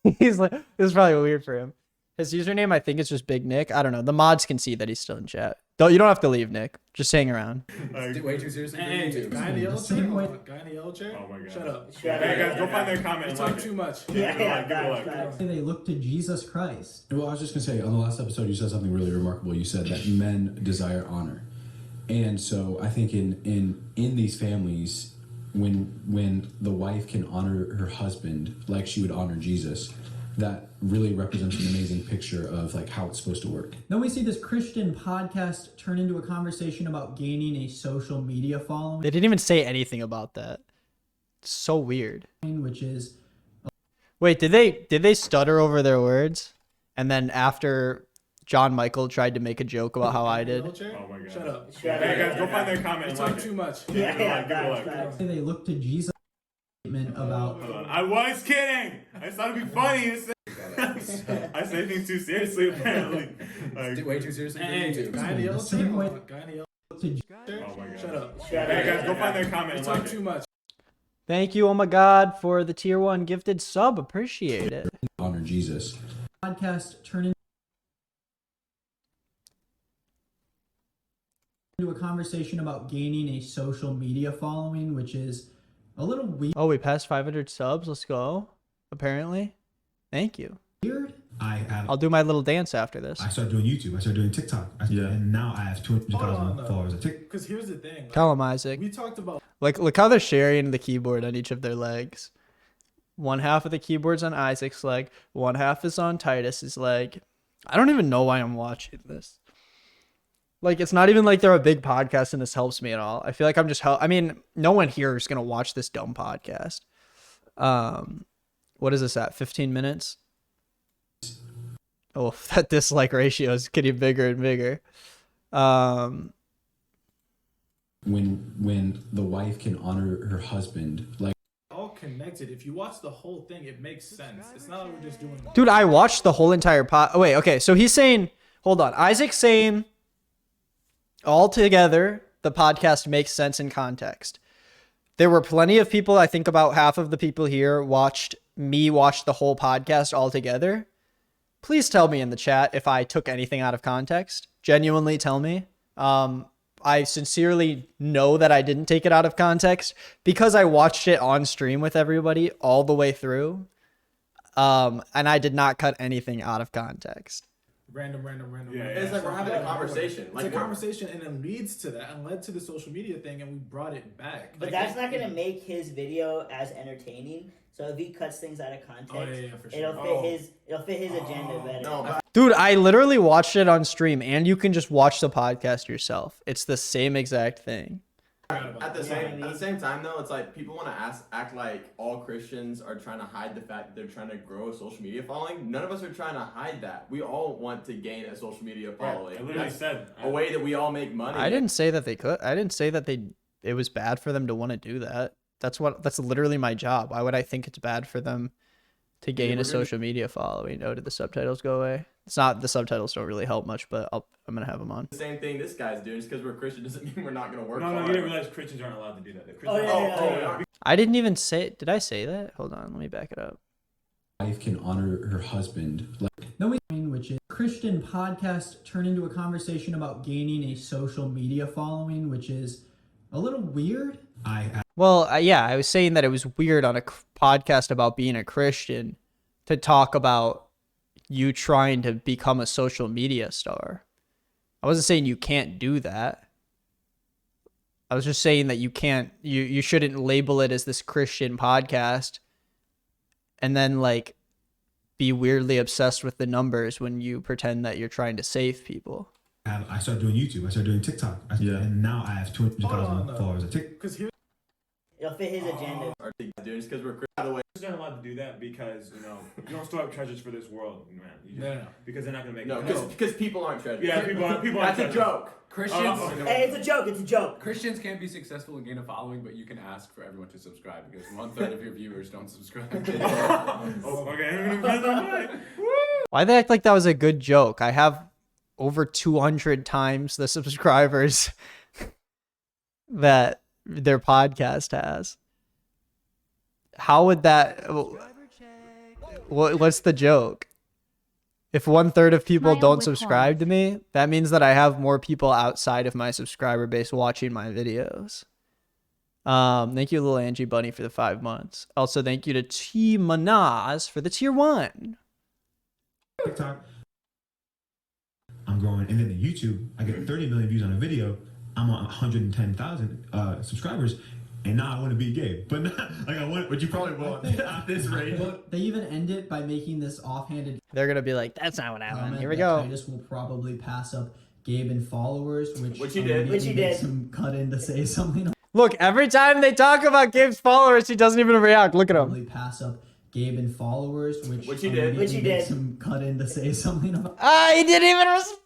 he's like, this is probably weird for him. His username, I think, is just Big Nick. I don't know. The mods can see that he's still in chat. You don't have to leave, Nick. Just hang around. Way too seriously. Hey, guy in the yellow chair? Guy in the yellow chair? Oh my god. Shut up. Hey guys, go find their comment. You talk too much. They look to Jesus Christ. Well, I was just gonna say, on the last episode, you said something really remarkable. You said that men desire honor, and so I think in these families, when the wife can honor her husband like she would honor Jesus, that really represents an amazing picture of like how it's supposed to work. Then we see this Christian podcast turn into a conversation about gaining a social media following. They didn't even say anything about that. It's so weird. Which is, wait, did they stutter over their words? And then after John Michael tried to make a joke about how I did. Oh my god. Shut up. Hey guys, go find their comment. You and talk like too it. much. They look to Jesus statement about. Hold on. I was kidding. I just thought it'd be funny. I say things too seriously apparently. Like, Way too seriously. Hey, Guy in the yellow same way. Guy in the yellow. oh my god. Shut up. Hey guys, go find their comment. You and talk like it. too much. Thank you, oh my god, for the tier 1 gifted sub. Appreciate it. Honor Jesus. Podcast turn into a conversation about gaining a social media following, which is a little weird. Oh, we passed 500 subs. Let's go. Apparently. Thank you. I'll do my little dance after this. I started doing YouTube. I started doing TikTok. And now I have 200,000 followers on TikTok. Because here's the thing. Like, Tell him, Isaac. we talked about. Like, look how they're sharing the keyboard on each of their legs. One half of the keyboard's on Isaac's leg. One half is on Titus's leg. I don't even know why I'm watching this. Like, it's not even like they're a big podcast and this helps me at all. I feel like I'm just I mean, no one here is going to watch this dumb podcast. What is this at? 15 minutes? Oh, that dislike ratio is getting bigger and bigger. When the wife can honor her husband, like All connected. If you watch the whole thing, it makes sense. It's not like we're just doing. Dude, I watched the whole entire pod. Oh, wait, okay. So he's saying, hold on. Isaac's saying, altogether, the podcast makes sense in context. There were plenty of people, I think about half of the people here watched the whole podcast altogether. Please tell me in the chat if I took anything out of context. Genuinely tell me. I sincerely know that I didn't take it out of context because I watched it on stream with everybody all the way through. And I did not cut anything out of context. Random. Yeah, it's like we're having a conversation. It's Like a conversation, and it leads to that, and led to the social media thing, and we brought it back. But that's not gonna make his video as entertaining. So if he cuts things out of context, for sure. it'll fit his agenda better. No, Dude, I literally watched it on stream, and you can just watch the podcast yourself. It's the same exact thing. At the same time though, it's like people want to act like all Christians are trying to hide the fact that they're trying to grow a social media following. None of us are trying to hide that. We all want to gain a social media following. I literally said a way that we all make money. I didn't say that they could. I didn't say that it was bad for them to want to do that. That's literally my job. Why would I think it's bad for them to gain a social media following? Oh, did the subtitles go away? It's not, the subtitles don't really help much, but I'm going to have them on. The same thing this guy's doing. Just because we're Christian doesn't mean we're not going to work No, hard. you didn't realize Christians aren't allowed to do that. Yeah. I didn't even say, did I say that? Hold on, let me back it up. wife can honor her husband. Which is Christian podcast turn into a conversation about gaining a social media following, which is a little weird. Yeah, I was saying that it was weird on a podcast about being a Christian to talk about you trying to become a social media star. I wasn't saying you can't do that. I was just saying that you shouldn't label it as this Christian podcast and then like be weirdly obsessed with the numbers when you pretend that you're trying to save people. I started doing YouTube. I started doing TikTok. And now I have 200,000 followers on TikTok. It'll fit his agenda. Just because we're By the way, Christians aren't allowed to do that because you don't store up treasures for this world, man. No. Because they're not gonna make no, it. because people aren't treasures. Yeah, people aren't. That's a joke. Christians. Hey, it's a joke. It's a joke. Christians can't be successful and gain a following, but you can ask for everyone to subscribe because 1/3 of your viewers don't subscribe. Okay. Why they act like that was a good joke? I have over 200 times the subscribers that their podcast has. How would that... What's the joke? If 1/3 of people don't subscribe to me, that means that I have more people outside of my subscriber base watching my videos. Thank you, little Angie Bunny, for the 5 months. Also, thank you to T Manaz for the tier 1. TikTok, I'm growing, and then the YouTube, I get 30 million views on a video. I'm on 110,000 subscribers, and now I want to be gay. But not, like I want, but you probably will at this rate. They even end it by making this offhanded. They're gonna be like, "That's not what happened." Here we that go. Titus will probably pass up Gabe and followers, which he did. Which he did. Makes him cut in to say something. Look, every time they talk about Gabe's followers, he doesn't even react. Look at him. Probably pass up Gabe and followers, which he did. Which he did. makes him cut in to say something about. He didn't even respond.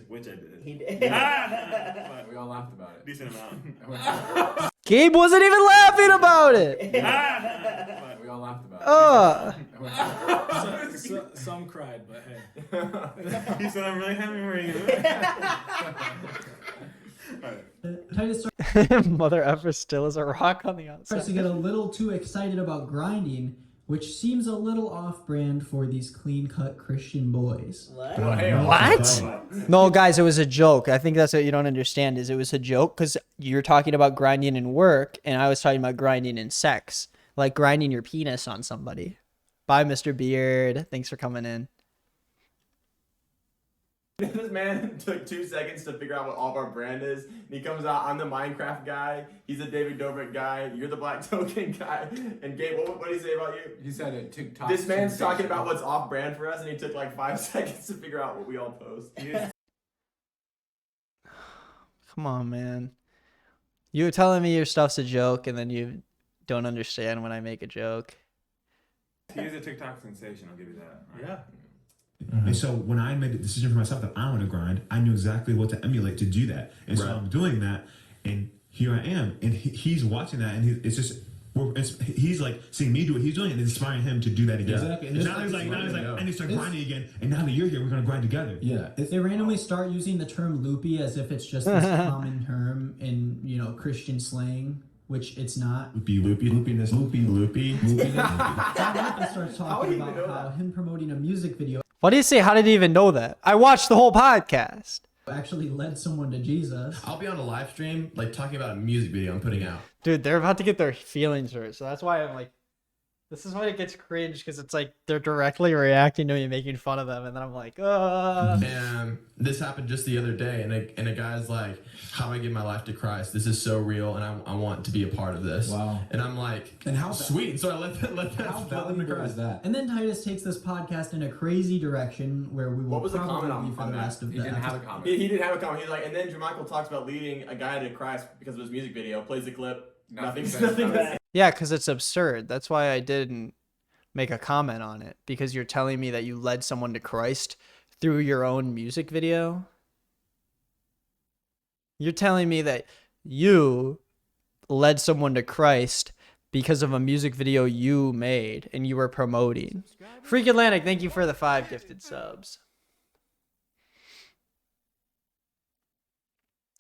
Which I did. He did. But We all laughed about it. decent amount. Gabe wasn't even laughing about it. But we all laughed about it. Some cried, but hey. He said, "I'm really happy for you." Titus Mother effer still is a rock on the starts to outside. get a little too excited about grinding, which seems a little off-brand for these clean-cut Christian boys. What? What? No, guys, it was a joke. I think that's what you don't understand is it was a joke because you're talking about grinding in work and I was talking about grinding in sex, like grinding your penis on somebody. Bye, Mr. Beard. Thanks for coming in. This man took 2 seconds to figure out what all of our brand is. And he comes out, I'm the Minecraft guy. He's the David Dobrik guy. You're the Black Token guy. And Gabe, what did he say about you? He said it. TikTok. This man's talking about what's off brand for us, and he took like 5 seconds to figure out what we all post. Come on, man. You were telling me your stuff's a joke and then you don't understand when I make a joke. He is a TikTok sensation, I'll give you that. Yeah. And so when I made the decision for myself that I want to grind, I knew exactly what to emulate to do that. And so I'm doing that, and here I am. And he's watching that, and it's just, he's like seeing me do what he's doing and inspiring him to do that again. Exactly. And now he's like, I need to start grinding again. And now that you're here, we're going to grind together. Yeah. They randomly start using the term loopy as if it's just this common term in, Christian slang, which it's not. Loopiness. Jonathan starts talking about how him promoting a music video Why do you say, how did he even know that? I watched the whole podcast. actually led someone to Jesus. I'll be on a live stream, like talking about a music video I'm putting out. Dude, they're about to get their feelings hurt. So that's why I'm like, this is why it gets cringe, because it's like they're directly reacting to me making fun of them. And then I'm like, And this happened just the other day. And a guy's like, how do I give my life to Christ? This is so real. And I want to be a part of this. Wow. And I'm like, and how sweet. So I let that how valuable is that? And then Titus takes this podcast in a crazy direction where we will What was the probably comment be for on the that? rest of He the didn't have a episode. comment. He didn't have a comment. He's like, and then Jermichael talks about leading a guy to Christ because of his music video. Plays the clip. Nothing. yeah, because it's absurd. That's why I didn't make a comment on it, because you're telling me that you led someone to Christ through your own music video. You're telling me that you led someone to Christ because of a music video you made and you were promoting. Freak Atlantic, thank you for the 5 gifted subs.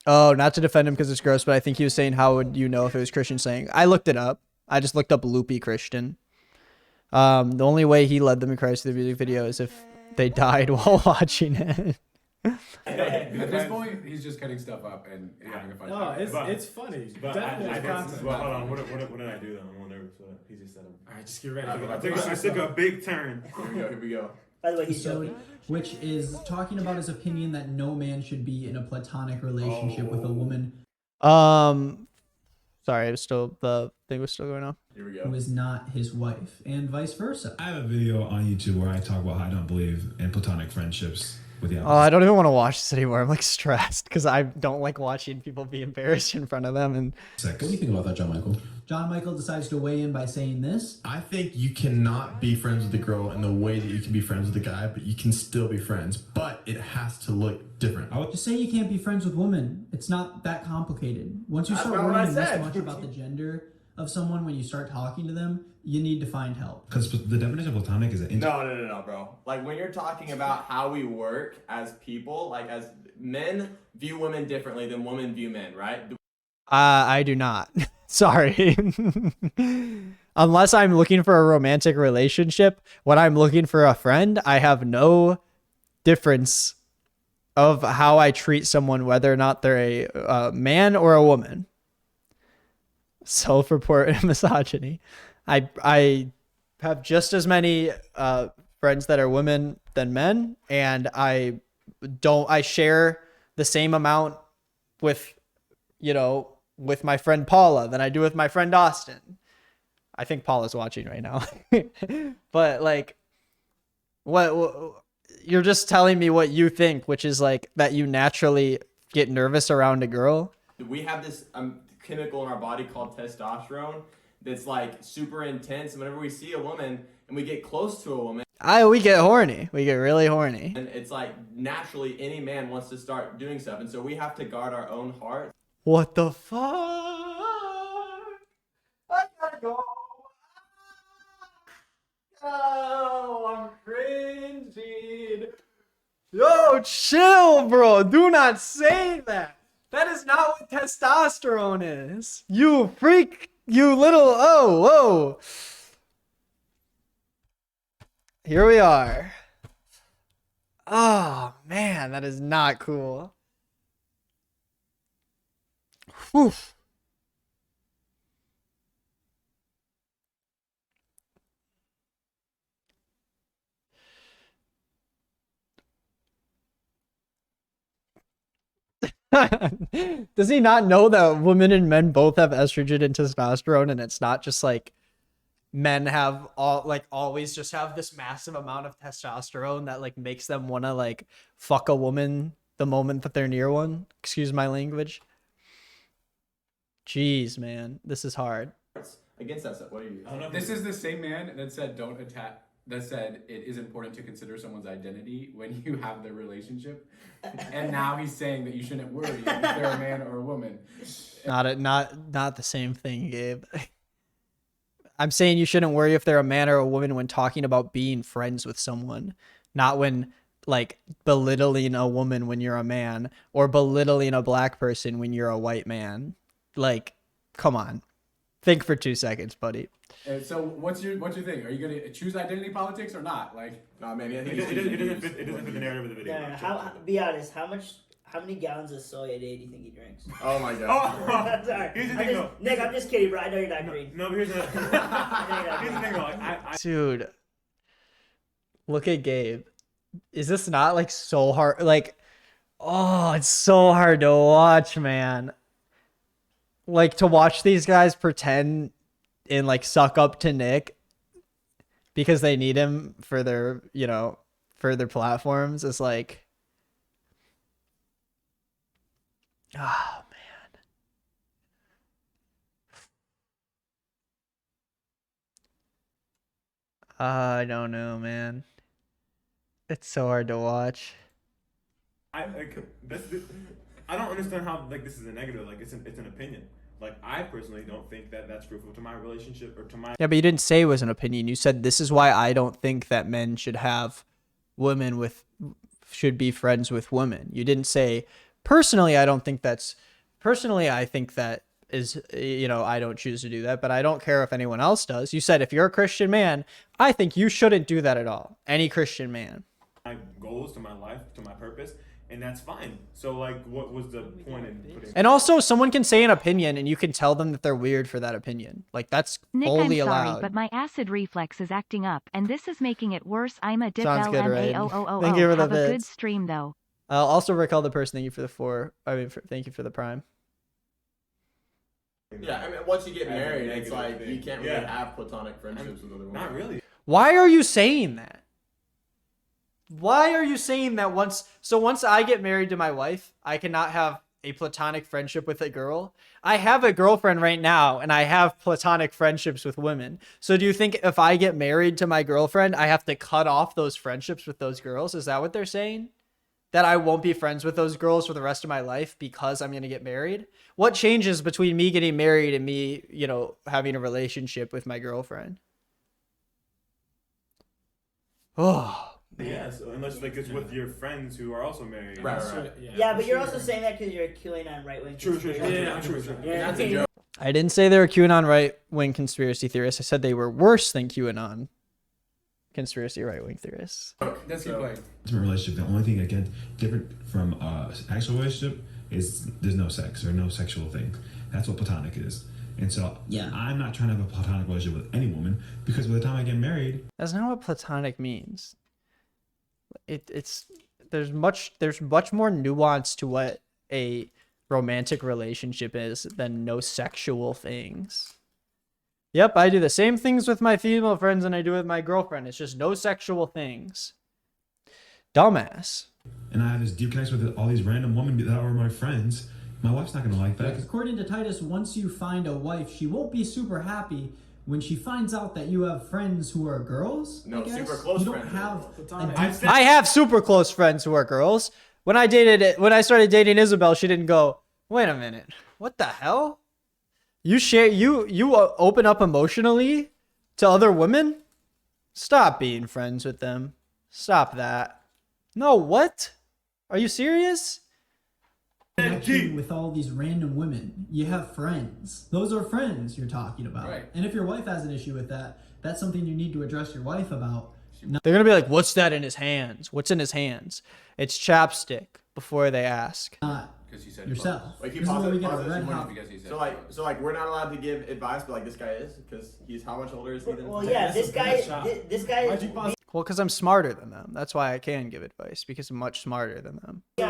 Oh, not to defend him because it's gross, but I think he was saying, how would you know if it was Christian saying? I looked it up. I just looked up loopy Christian. The only way he led them to Christ through the music video is if they died while watching it. At this point, he's just cutting stuff up and having a fun time. It's funny. But Definitely content. hold on, what did I do though? I'm a little nervous. He just said him. Alright, just get ready. I took a big turn. Here we go. By the way, he's episode, joking. which is talking about his opinion that no man should be in a platonic relationship with a woman Sorry, the thing was still going on. Here we who is not his wife, and vice versa. I have a video on YouTube where I talk about how I don't believe in platonic friendships with the Oh, I don't even want to watch this anymore. I'm like stressed because I don't like watching people be embarrassed in front of them. And What do you think about that, John Michael? John Michael decides to weigh in by saying this. I think you cannot be friends with a girl in the way that you can be friends with a guy, but you can still be friends. But it has to look different. Just say you can't be friends with women. It's not that complicated. Once you That's start not what I learning this said. much about the gender of someone, when you start talking to them, you need to find help. Because the definition of platonic is an No, bro. Like when you're talking about how we work as people, like as men view women differently than women view men, right? I do not. Sorry. Unless I'm looking for a romantic relationship, when I'm looking for a friend, I have no difference of how I treat someone, whether or not they're a man or a woman. Self-report and misogyny. I have just as many friends that are women than men, and I share the same amount with, with my friend Paula than I do with my friend Austin. I think Paula's watching right now. But like, what you're just telling me what you think, which is like that you naturally get nervous around a girl. We have this chemical in our body called testosterone that's like super intense. And whenever we see a woman and we get close to a woman, We get horny. We get really horny. and it's like naturally any man wants to start doing stuff. And so we have to guard our own heart. What the fuck? I gotta go. Oh, I'm cringing. Yo, chill, bro. Do not say that. That is not what testosterone is. You freak. You little. Oh, whoa. Here we are. Oh, man. That is not cool. Whew. Does he not know that women and men both have estrogen and testosterone, and it's not just like men have always just have this massive amount of testosterone that like makes them want to like fuck a woman the moment that they're near one? Excuse my language. Jeez, man, this is hard. Against that stuff, what do you use? I don't know. This is the same man that said don't attack. That said it is important to consider someone's identity when you have their relationship, and now he's saying that you shouldn't worry if they're a man or a woman. Not the same thing, Gabe. I'm saying you shouldn't worry if they're a man or a woman when talking about being friends with someone, not when like belittling a woman when you're a man or belittling a black person when you're a white man. Like, come on. Think for 2 seconds, buddy. So what's your thing? Are you gonna choose identity politics or not? Like, nah, man, it doesn't fit the narrative of the video. No. Be honest. How many gallons of soy a day do you think he drinks? Oh my god. Sorry. Here's the thing, though. Nick, I'm just kidding, bro. I know you're not green. No, but here's the thing, though. Dude, look at Gabe. Is this not like so hard? Like, oh, it's so hard to watch, man. Like, to watch these guys pretend and like suck up to Nick because they need him for their, for their platforms is like, oh man. I don't know, man. It's so hard to watch. I don't understand how like this is a negative. Like it's an opinion. Like I personally don't think that that's fruitful to my relationship or to my. Yeah, but you didn't say it was an opinion. You said this is why I don't think that men should be friends with women. You didn't say personally. I think that is, I don't choose to do that, but I don't care if anyone else does. You said if you're a Christian man, I think you shouldn't do that at all. Any Christian man. My goals, to my life, to my purpose. And that's fine. So, like, what was the point in putting... And also, someone can say an opinion, and you can tell them that they're weird for that opinion. Like, that's Nick, fully I'm sorry, allowed. but my acid reflex is acting up, and this is making it worse. I'm a dip Sounds good, right? LMAOOO. Thank you for the Have a good bits. stream, though. Also, recall the person. Thank you for the thank you for the prime. Yeah, I mean, once you get married, it's like you can't really have platonic friendships with other women. Not really. Why are you saying that? Why are you saying that once I get married to my wife, I cannot have a platonic friendship with a girl? I have a girlfriend right now, and I have platonic friendships with women. So do you think if I get married to my girlfriend, I have to cut off those friendships with those girls? Is that what they're saying? That I won't be friends with those girls for the rest of my life because I'm going to get married? What changes between me getting married and me, having a relationship with my girlfriend? Oh. Yeah, so unless like it's with your friends who are also married. Right. Yeah, but you're also saying that because you're a QAnon right wing. True. Yeah, That's a joke. I didn't say they were QAnon right-wing conspiracy theorists. I said they were worse than QAnon conspiracy right-wing theorists. Let's keep playing. Intimate relationship, the only thing again different from actual relationship is there's no sex or no sexual thing. That's what platonic is. And so I'm not trying to have a platonic relationship with any woman because by the time I get married, that's not what platonic means. There's much more nuance to what a romantic relationship is than no sexual things. Yep, I do the same things with my female friends than I do with my girlfriend. It's just no sexual things. Dumbass. and I have this deep connection with all these random women that are my friends, my wife's not gonna like that. According to Titus, once you find a wife, she won't be super happy when she finds out that you have friends who are girls. No, I guess. super close You don't friends. have. I have super close friends who are girls. When I started dating Isabel, she didn't go, wait a minute, what the hell? You open up emotionally to other women? Stop being friends with them. Stop that. No, what? Are you serious? Connection with all these random women. You have friends. Those are friends you're talking about. Right. And if your wife has an issue with that, that's something you need to address your wife about. They're going to be like, what's that in his hands? What's in his hands? It's chapstick before they ask. Because you said yourself. Like, This is where we get a red hot. So like we're not allowed to give advice, but like this guy is, because he's how much older is he than? Well, yeah, this guy. Well, because I'm smarter than them. That's why I can give advice, because I'm much smarter than them. Be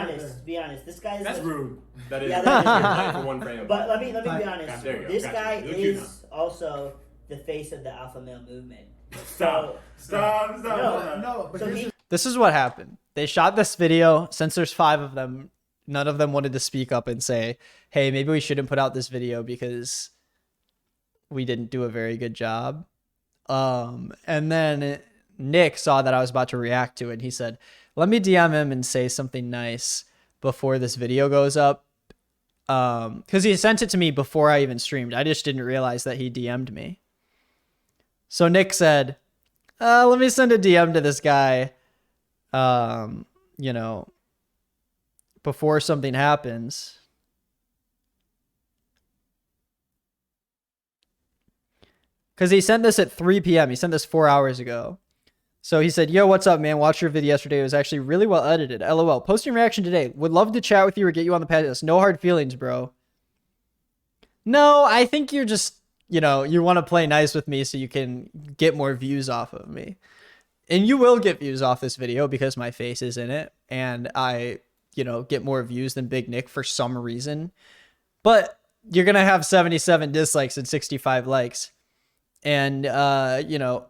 honest. This guy is. That's rude. That is. Yeah, that for one frame. But let me be honest. There you go, This gotcha. guy Look you is also the face of the alpha male movement. Stop. No. But So he, This is what happened. They shot this video. Since there's 5 of them, none of them wanted to speak up and say, hey, maybe we shouldn't put out this video because we didn't do a very good job. And then Nick saw that I was about to react to it. And he said, let me DM him and say something nice before this video goes up. Because he sent it to me before I even streamed. I just didn't realize that he DM'd me. So Nick said, let me send a DM to this guy, you know, before something happens. Because he sent this at 3 p.m. He sent this 4 hours ago. So he said, yo, what's up, man? Watched your video yesterday. It was actually really well edited. LOL. Posting reaction today. Would love to chat with you or get you on the podcast. No hard feelings, bro. No, I think you're just, you know, you want to play nice with me so you can get more views off of me. And you will get views off this video because my face is in it. And I, you know, get more views than Big Nick for some reason. But you're going to have 77 dislikes and 65 likes. And, you know,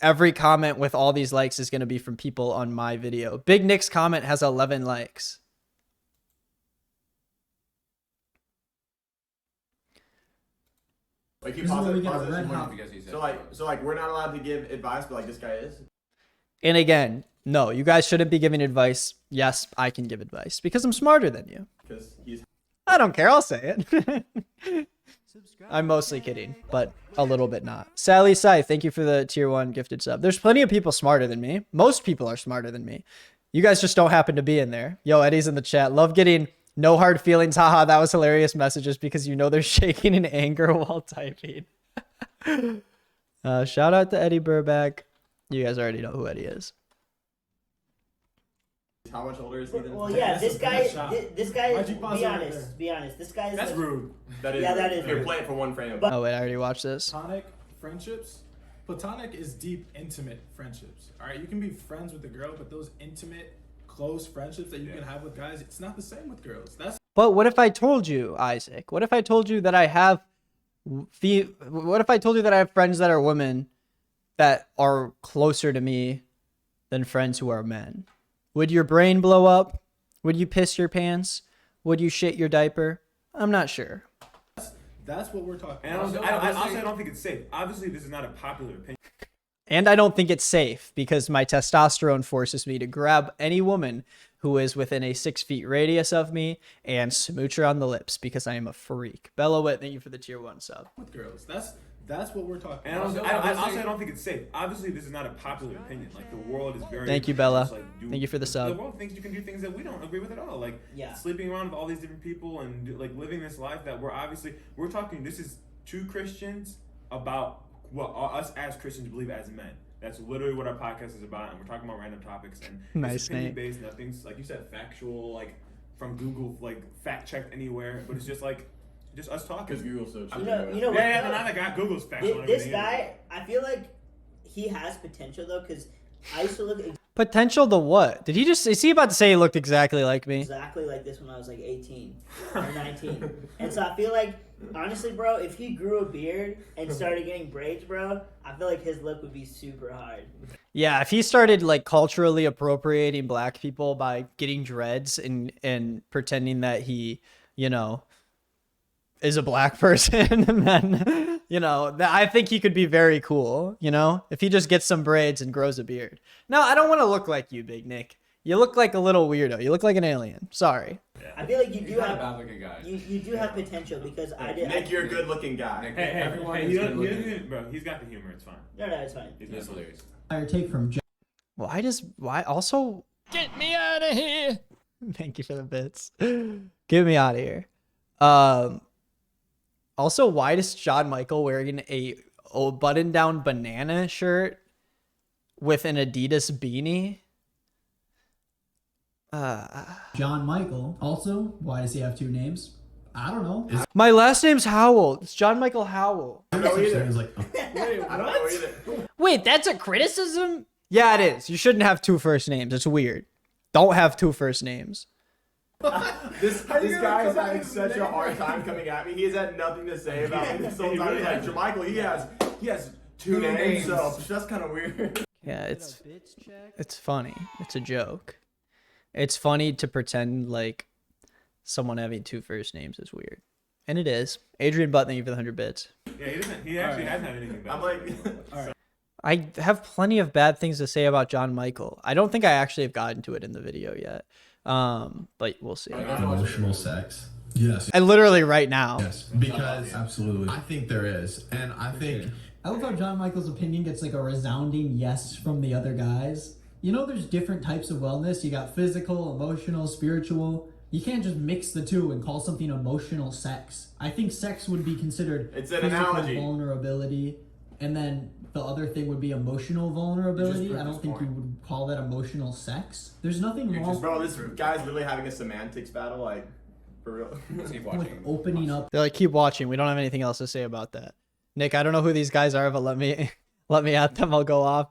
every comment with all these likes is going to be from people on my video. Big Nick's comment has 11 likes. Like, so like we're not allowed to give advice, but like this guy is. And again, no, you guys shouldn't be giving advice. Yes, I can give advice because I'm smarter than you. Because he's. I don't care. I'll say it. I'm mostly kidding, but a little bit not. Sally Sai, thank you for the tier 1 gifted sub. There's plenty of people smarter than me. Most people are smarter than me. You guys just don't happen to be in there. Yo, Eddie's in the chat. Love getting no hard feelings. Haha, that was hilarious messages because you know they're shaking in anger while typing. Shout out to Eddie Burback. You guys already know who Eddie is. How much older is he than? well, yeah, this guy. Be honest. This guy is. That's rude. That is. Yeah, that is You're rude. playing for one frame. Oh wait, I already watched this. Platonic friendships. Platonic is deep, intimate friendships. All right, you can be friends with a girl, but those intimate, close friendships that you can have with guys, it's not the same with girls. But what if I told you, Isaac? What if I told you that I have what if I told you that I have friends that are women that are closer to me than friends who are men? Would your brain blow up? Would you piss your pants? Would you shit your diaper? I'm not sure. That's what we're talking about. And I don't think it's safe. Obviously, this is not a popular opinion. And I don't think it's safe because my testosterone forces me to grab any woman who is within a 6 feet radius of me and smooch her on the lips because I am a freak. Bella Witt, thank you for the tier 1 sub. With girls, that's what we're talking about. And I don't think it's safe. Obviously, this is not a popular opinion. Like, the world is very. Thank you, Bella. Like, thank you for the sub. The world thinks you can do things that we don't agree with at all. Like, sleeping around with all these different people and like living this life that we're talking. This is 2 Christians about what us as Christians believe as men. That's literally what our podcast is about, and we're talking about random topics and nice it's opinion based. Nothing's like you said factual, like from Google, like fact checked anywhere. But it's just like. Just us talking. Because Google's so cheap. You know what? Yeah, now that guy Google's factual. This guy, I feel like he has potential though, because I used to look potential to what? Did he just? Is he about to say he looked exactly like me? exactly like this when I was like 18 or 19, and so I feel like honestly, bro, if he grew a beard and started getting braids, bro, I feel like his look would be super hard. Yeah, if he started like culturally appropriating black people by getting dreads and pretending that he, you know, is a black person, and then, you know, I think he could be very cool, you know, if he just gets some braids and grows a beard. No, I don't want to look like you, Big Nick. You look like a little weirdo. You look like an alien. Sorry. I feel like you do have bad looking guy. You do have potential because I did. Nick, you're a good looking guy. Bro, he's got the humor. It's fine. No, it's fine. It's hilarious. Fire take from John. Why also get me out of here. Thank you for the bits. Get me out of here. Also, why is John Michael wearing a button down banana shirt with an Adidas beanie? John Michael. Also, why does he have two names? I don't know. My last name's Howell. It's John Michael Howell. I don't know either. Wait, I don't know either. Wait, that's a criticism? Yeah, it is. You shouldn't have two first names. It's weird. Don't have two first names. This guy is having such a hard time coming at me. He has had nothing to say about me this whole time. He's like, Jermichael, he has two names, so that's kind of weird. Yeah, it's funny. It's a joke. It's funny to pretend like someone having two first names is weird. And it is. Adrian Butt, thank you for the 100 bits. Yeah, he actually hasn't had anything bad. I'm like... I have plenty of bad things to say about John Michael. I don't think I actually have gotten to it in the video yet. But we'll see. Emotional sex. Yes. And literally right now. Yes. Because absolutely. I think there is. And I think... I love how John Michael's opinion gets like a resounding yes from the other guys. You know, there's different types of wellness. You got physical, emotional, spiritual. You can't just mix the two and call something emotional sex. I think sex would be considered It's an physical analogy. vulnerability, and then the other thing would be emotional vulnerability. I don't think you would call that emotional sex. There's nothing wrong Bro, this guy's literally having a semantics battle, like, for real. with opening up. They're like, keep watching. We don't have anything else to say about that. Nick, I don't know who these guys are, but let me at them. I'll go off.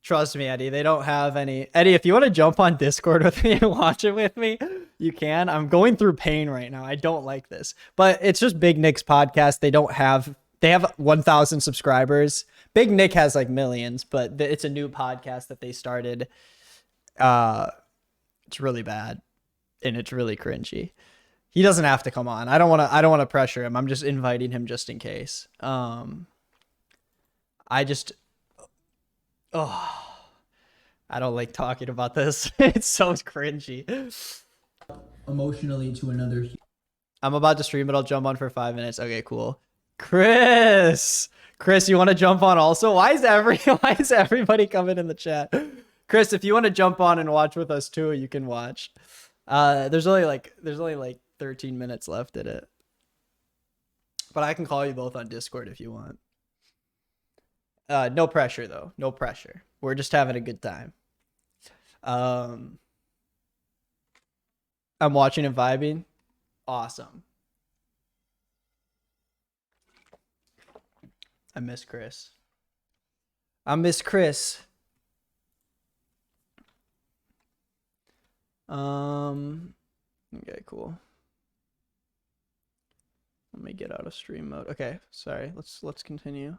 Trust me, Eddie. They don't have any. Eddie, if you want to jump on Discord with me and watch it with me, you can. I'm going through pain right now. I don't like this, but it's just Big Nick's podcast. They have 1,000 subscribers. Big Nick has like millions, but it's a new podcast that they started. It's really bad, and it's really cringy. He doesn't have to come on. I don't want to pressure him. I'm just inviting him just in case. I don't like talking about this. It's so cringy. Emotionally to another. I'm about to stream, but I'll jump on for 5 minutes. Okay, cool. Chris, you want to jump on also? Why is everybody coming in the chat? Chris, if you want to jump on and watch with us too, you can watch. There's only like 13 minutes left in it. But I can call you both on Discord if you want. No pressure though. No pressure. We're just having a good time. I'm watching and vibing. Awesome. I miss Chris. Okay, cool. Let me get out of stream mode. Okay, sorry. Let's continue.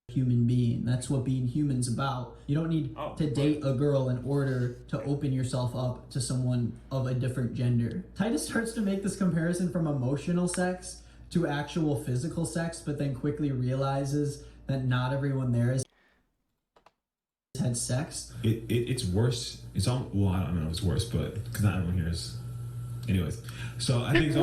Human being. That's what being human's about. You don't need to date a girl in order to open yourself up to someone of a different gender. Titus starts to make this comparison from emotional sex to actual physical sex, but then quickly realizes that not everyone there has had sex. It's worse. It's all, well, I don't know if it's worse, but because not everyone here is. Anyways, so I think so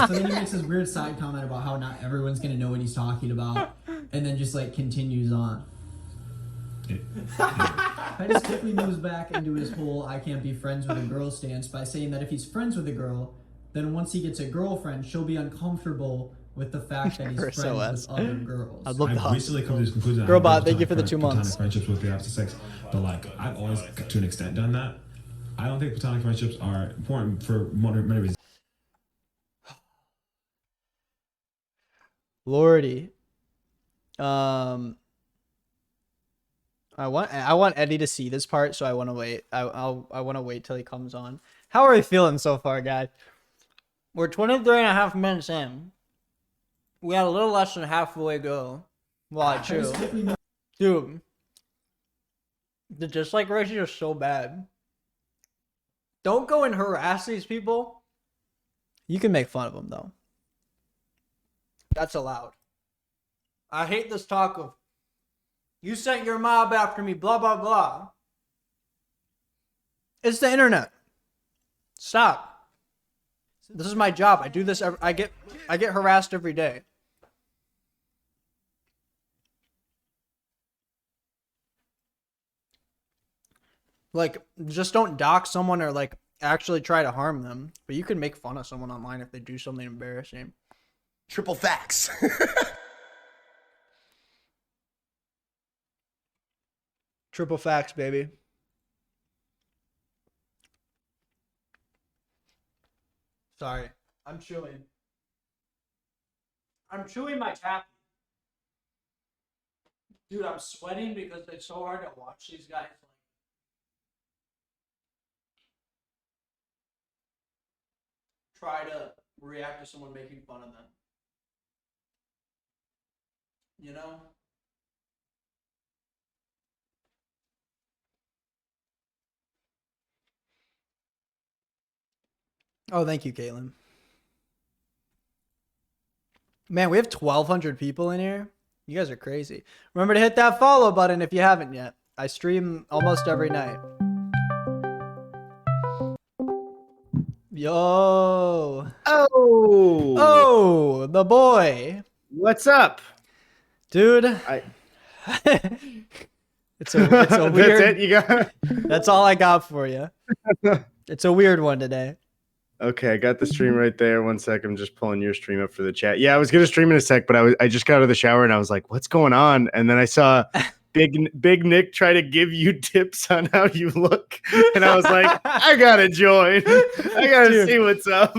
then he makes this weird side comment about how not everyone's gonna know what he's talking about, and then just like continues on. Titus quickly moves back into his whole "I can't be friends with a girl" stance by saying that if he's friends with a girl, then once he gets a girlfriend, she'll be uncomfortable with the fact that he's friends with other girls. I've recently come to this conclusion. Girlbot, thank you for the 2 months. Friendships with the opposite sex, but like I've always, to an extent, done that. I don't think platonic friendships are important for many reasons. Lordy. I want Eddie to see this part, so I want to wait. I want to wait till he comes on. How are we feeling so far, guys? We're 23 and a half minutes in. We got a little less than halfway go. Well, true. Dude, the dislike ratio is so bad. Don't go and harass these people. You can make fun of them, though. That's allowed. I hate this talk of, you sent your mob after me, blah, blah, blah. It's the internet. Stop. This is my job. I do this. I get harassed every day. Like, just don't dox someone or like actually try to harm them. But you can make fun of someone online if they do something embarrassing. Triple facts. Triple facts, baby. Sorry, I'm chewing. I'm chewing my taffy. Dude, I'm sweating because it's so hard to watch these guys. Try to react to someone making fun of them. You know? Oh, thank you, Caitlin. Man, we have 1,200 people in here. You guys are crazy. Remember to hit that follow button if you haven't yet. I stream almost every night. Yo. Oh, the boy. What's up? Dude. It's a weird. That's it? You got That's all I got for you. It's a weird one today. Okay, I got the stream right there. 1 sec, I'm just pulling your stream up for the chat. Yeah, I was gonna stream in a sec, but I just got out of the shower and I was like, what's going on? And then I saw Big Nick try to give you tips on how you look. And I was like, I gotta join. I gotta see what's up.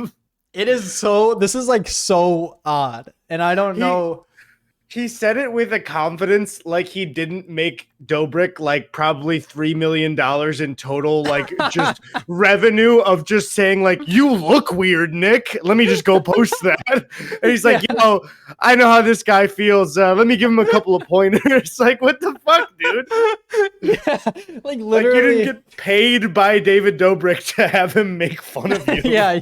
It is so, this is like so odd. And I don't know. He said it with a confidence like he didn't make Dobrik like probably $3 million in total, like just revenue of just saying like, you look weird, Nick. Let me just go post that. And he's like, yo, I know how this guy feels. Let me give him a couple of pointers. Like, what the fuck, dude? Yeah, like literally. Like you didn't get paid by David Dobrik to have him make fun of you. Yeah.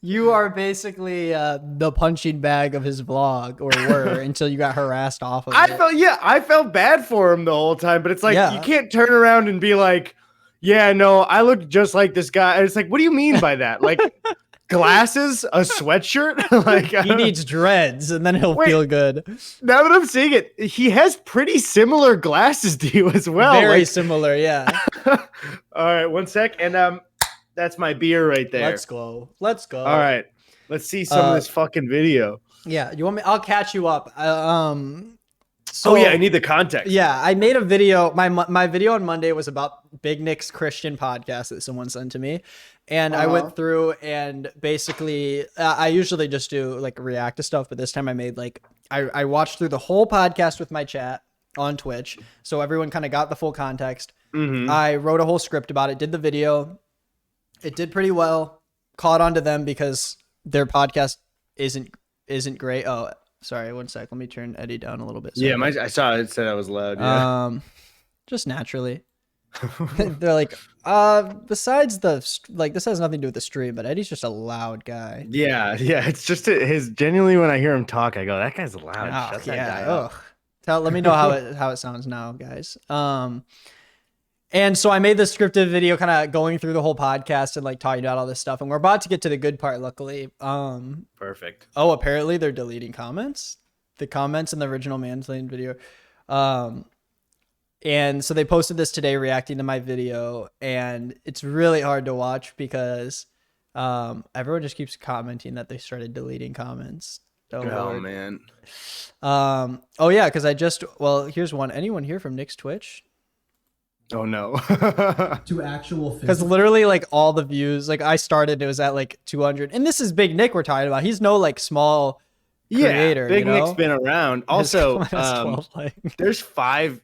You are basically the punching bag of his vlog, or were, until you got harassed off of it. I felt bad for him the whole time, but it's like, you can't turn around and be like, yeah, no, I look just like this guy. And it's like, what do you mean by that? Like glasses, a sweatshirt? Like he needs dreads and then he'll feel good. Now that I'm seeing it, he has pretty similar glasses to you as well. Very similar, yeah. All right, 1 sec. And that's my beer right there. Let's go. Let's go. All right. Let's see some of this fucking video. Yeah. You want me? I'll catch you up. So, I need the context. Yeah. I made a video. My video on Monday was about Big Nick's Christian podcast that someone sent to me. And I went through and basically, I usually just do like react to stuff. But this time I made like, I watched through the whole podcast with my chat on Twitch. So everyone kind of got the full context. Mm-hmm. I wrote a whole script about it, did the video. It did pretty well. Caught on to them because their podcast isn't great. Oh, sorry. 1 sec. Let me turn Eddie down a little bit. Sorry. Yeah, I saw it said I was loud. Yeah. Just naturally. They're like, besides this has nothing to do with the stream, but Eddie's just a loud guy. Yeah. It's just his genuinely when I hear him talk, I go, that guy's loud. Oh, Shut that guy up. Let me know how it sounds now, guys. And so I made this scripted video kind of going through the whole podcast and like talking about all this stuff. And we're about to get to the good part, luckily. Perfect. Oh, apparently they're deleting comments. The comments in the original MANSPLAIN video. And so they posted this today reacting to my video. And it's really hard to watch because everyone just keeps commenting that they started deleting comments. Oh man. Oh yeah, because here's one. Anyone here from Nick's Twitch? Oh no. To actual because literally like all the views, like I started, it was at like 200, and this is Big Nick we're talking about. He's no like small creator. Big you know? Nick's been around. Also, there's 5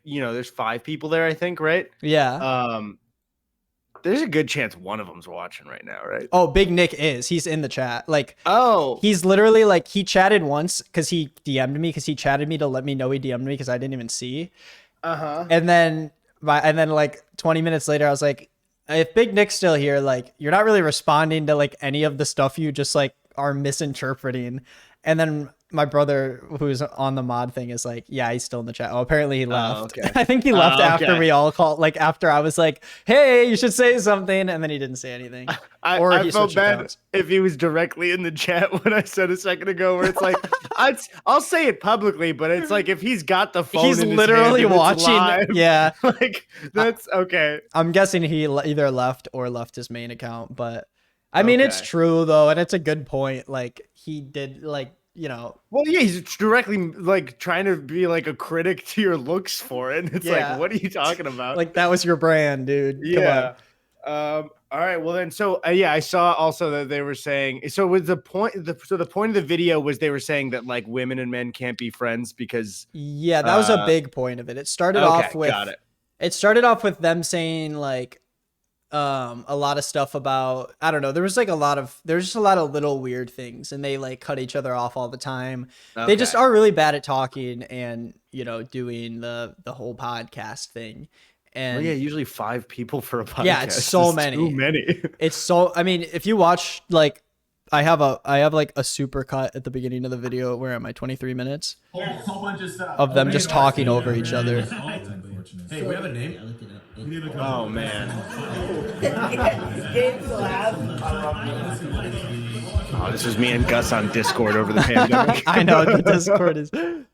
people there, I think, right? Yeah. There's a good chance one of them's watching right now, right? Oh, Big Nick is. He's in the chat. Like, oh, he's literally like, he chatted once because he DM'd me because he chatted me to let me know he DM'd me because I didn't even see. And then like 20 minutes later, I was like, if Big Nick's still here, like, you're not really responding to like any of the stuff you just like are misinterpreting. And then my brother, who's on the mod thing, is like, yeah, he's still in the chat. Oh, apparently he left. Okay. I think he left after we all called, like after I was like, hey, you should say something. And then he didn't say anything. I felt bad if he was directly in the chat when I said a second ago, where it's like, I'll say it publicly, but it's like if he's got the phone, he's in his literally hand and it's watching. live, Yeah, like that's okay. I'm guessing he either left or left his main account, but I mean, it's true though, and it's a good point. Like he did, like, you know. Well, yeah, he's directly like trying to be like a critic to your looks for it. It's like, what are you talking about? Like that was your brand, dude. Yeah. All right. Well, then, so yeah, I saw also that they were saying. So was the point? So the point of the video was they were saying that like women and men can't be friends because. Yeah, that was a big point of it. It started off with. Got it. It started off with them saying like, a lot of stuff about, I don't know. There's just a lot of little weird things, and they like cut each other off all the time. They just are really bad at talking and, you know, doing the whole podcast thing. And well, yeah, usually 5 people for a podcast. yeah, it's so many. Too many. It's so, I mean, if you watch, like, I have like a super cut at the beginning of the video. Where am I? 23 minutes Whole bunch of stuff. of them just talking over each other. Hey, we have a name. Oh man. Oh, this is me and Gus on Discord over the pandemic. I know the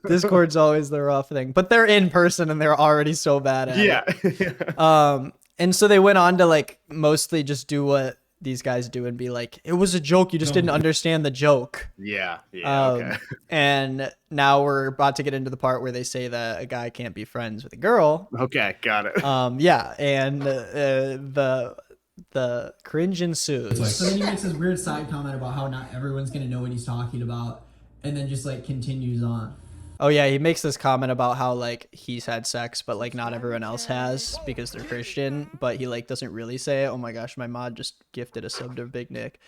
Discord's always the rough thing, but they're in person and they're already so bad at it. And so they went on to like mostly just do what these guys do and be like, it was a joke, you just didn't understand the joke. Yeah. Okay. And now we're about to get into the part where they say that a guy can't be friends with a girl. Okay, got it. Yeah, and the cringe ensues. So then he makes this weird side comment about how not everyone's gonna know what he's talking about, and then just like continues on. Oh yeah, he makes this comment about how like he's had sex, but like not everyone else has because they're Christian, but he like doesn't really say it. Oh my gosh, my mod just gifted a sub to Big Nick.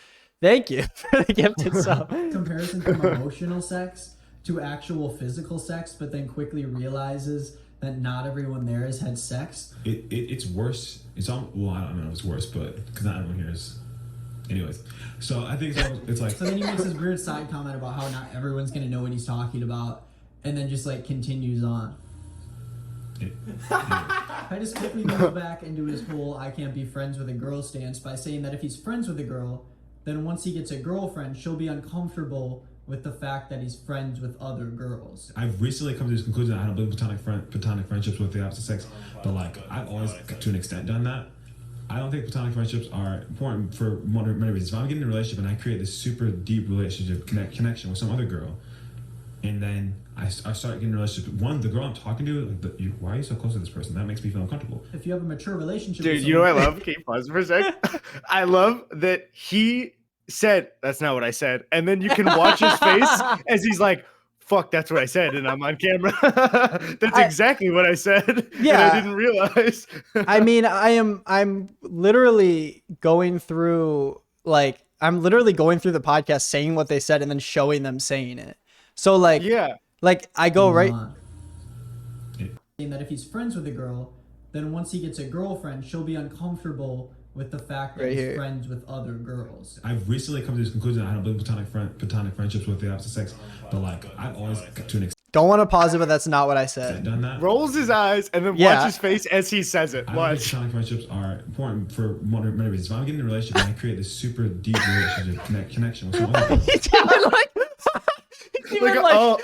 Thank you for the gifted sub. Comparison from emotional sex to actual physical sex, but then quickly realizes that not everyone there has had sex. It's worse. It's all, well, I don't know if it's worse, but because not everyone here is. Anyways, so I think it's like. So then he makes this weird side comment about how not everyone's gonna know what he's talking about, and then just like continues on. I just quickly go back into his whole I can't be friends with a girl stance by saying that if he's friends with a girl, then once he gets a girlfriend, she'll be uncomfortable with the fact that he's friends with other girls. I've recently come to this conclusion that I don't believe platonic friendships with the opposite sex, but like I've always to an extent done that. I don't think platonic friendships are important for many reasons. If I'm getting in a relationship and I create this super deep relationship connection with some other girl, and then I start getting in a relationship. One, the girl I'm talking to, like, why are you so close to this person? That makes me feel uncomfortable. If you have a mature relationship, dude, you know what I love? Can you pause for a sec? I love that he said, "That's not what I said," and then you can watch his face as he's like, "Fuck, that's what I said," and I'm on camera. That's exactly what I said. Yeah, and I didn't realize. I mean, I'm literally going through the podcast saying what they said and then showing them saying it. So like, yeah, like I go right. Saying that if he's friends with a girl, then once he gets a girlfriend, she'll be uncomfortable with the fact that he's friends with other girls. I've recently come to this conclusion that I don't believe platonic friendships with the opposite sex, but like I've always to an extent. Don't want to pause it, but that's not what I said. Done that. Rolls his eyes and then watch his face as he says it. I don't think platonic friendships are important for many reasons. If I'm getting in a relationship and I create this super deep relationship connection with some other girl.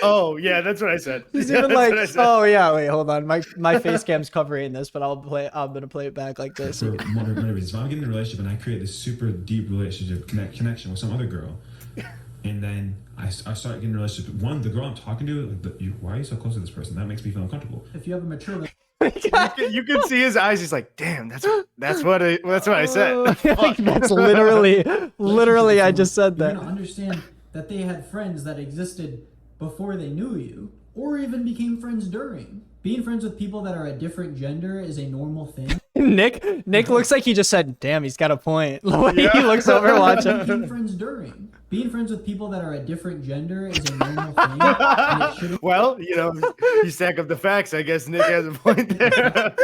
Oh, yeah, that's what I said. He's even like, oh yeah, wait, hold on, my face cam's covering this, but I'm gonna play it back like this. For many reasons. If I'm getting in a relationship and I create this super deep relationship connection with some other girl, and then I start getting in a relationship. One, the girl I'm talking to, like, why are you so close to this person? That makes me feel uncomfortable. If you have a mature. You can see his eyes. He's like, "Damn, that's what I said." Like, that's literally, I just said that. You're gonna understand that they had friends that existed before they knew you, or even became friends during. Being friends with people that are a different gender is a normal thing. Nick looks like he just said, "Damn, he's got a point." When he looks over watching. Being friends during. Being friends with people that are a different gender is a normal thing. And it shouldn't. Well, you know, you stack up the facts. I guess Nick has a point there.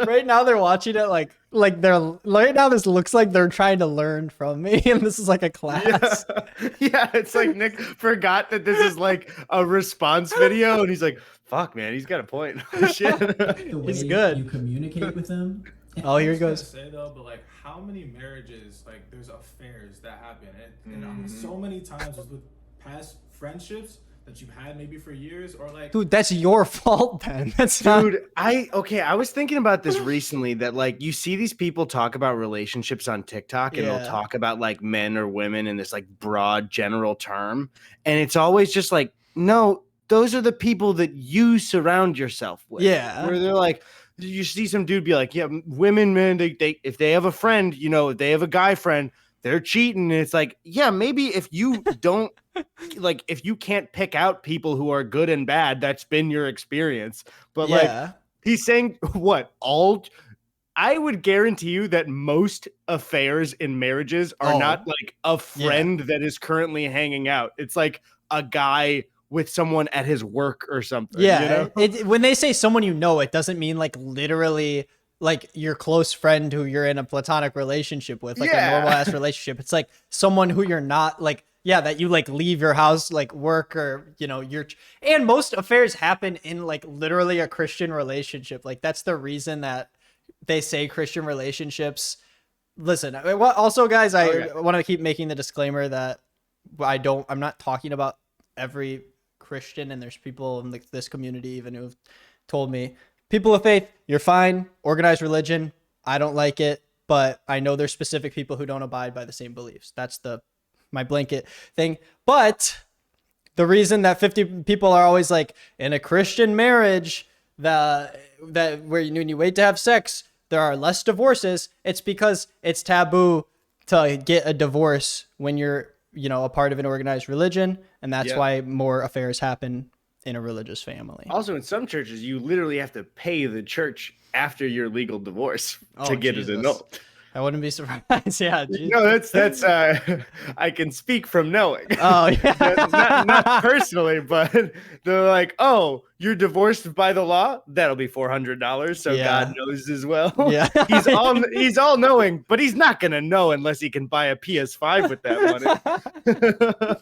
Right now they're watching it like right now this looks like they're trying to learn from me, and this is like a class. Yeah, it's like Nick forgot that this is like a response video, and he's like, "Fuck, man, he's got a point." Shit, he's good. You communicate with them. Oh, here he goes. Say though, but like, how many marriages, like, there's affairs that happen, and so many times with past friendships that you've had maybe for years, or like, Dude, that's your fault then. That's Dude, I was thinking about this recently, that like you see these people talk about relationships on TikTok, and they'll talk about like men or women in this like broad general term, and it's always just like, no, those are the people that you surround yourself with. Yeah. Where they're like, you see some dude be like, yeah, women, man, they if they have a friend, you know, if they have a guy friend, they're cheating. And it's like, yeah, maybe if you don't like, if you can't pick out people who are good and bad, that's been your experience. But like, he's saying what I would guarantee you that most affairs in marriages are not like a friend that is currently hanging out. It's like a guy with someone at his work or something. Yeah. You know? When they say someone you know, it doesn't mean like literally like your close friend who you're in a platonic relationship with, like a normal ass relationship. It's like someone who you're not like, that you like leave your house, like work, or, you know, and most affairs happen in like literally a Christian relationship. Like that's the reason that they say Christian relationships. Listen, also guys, I want to keep making the disclaimer that I'm not talking about every Christian, and there's people in this community even who've told me, people of faith, you're fine. Organized religion, I don't like it, but I know there's specific people who don't abide by the same beliefs. That's my blanket thing. But the reason that 50 people are always like, in a Christian marriage, that where when you wait to have sex, there are less divorces. It's because it's taboo to get a divorce when you're, you know, a part of an organized religion, and that's why more affairs happen in a religious family. Also, in some churches, you literally have to pay the church after your legal divorce to get it annulled. I wouldn't be surprised. Yeah. No, that's I can speak from knowing. Oh, yeah. not personally, but they're like, oh, you're divorced by the law? That'll be $400. So God knows as well. Yeah. he's all knowing, but he's not gonna know unless he can buy a PS5 with that money.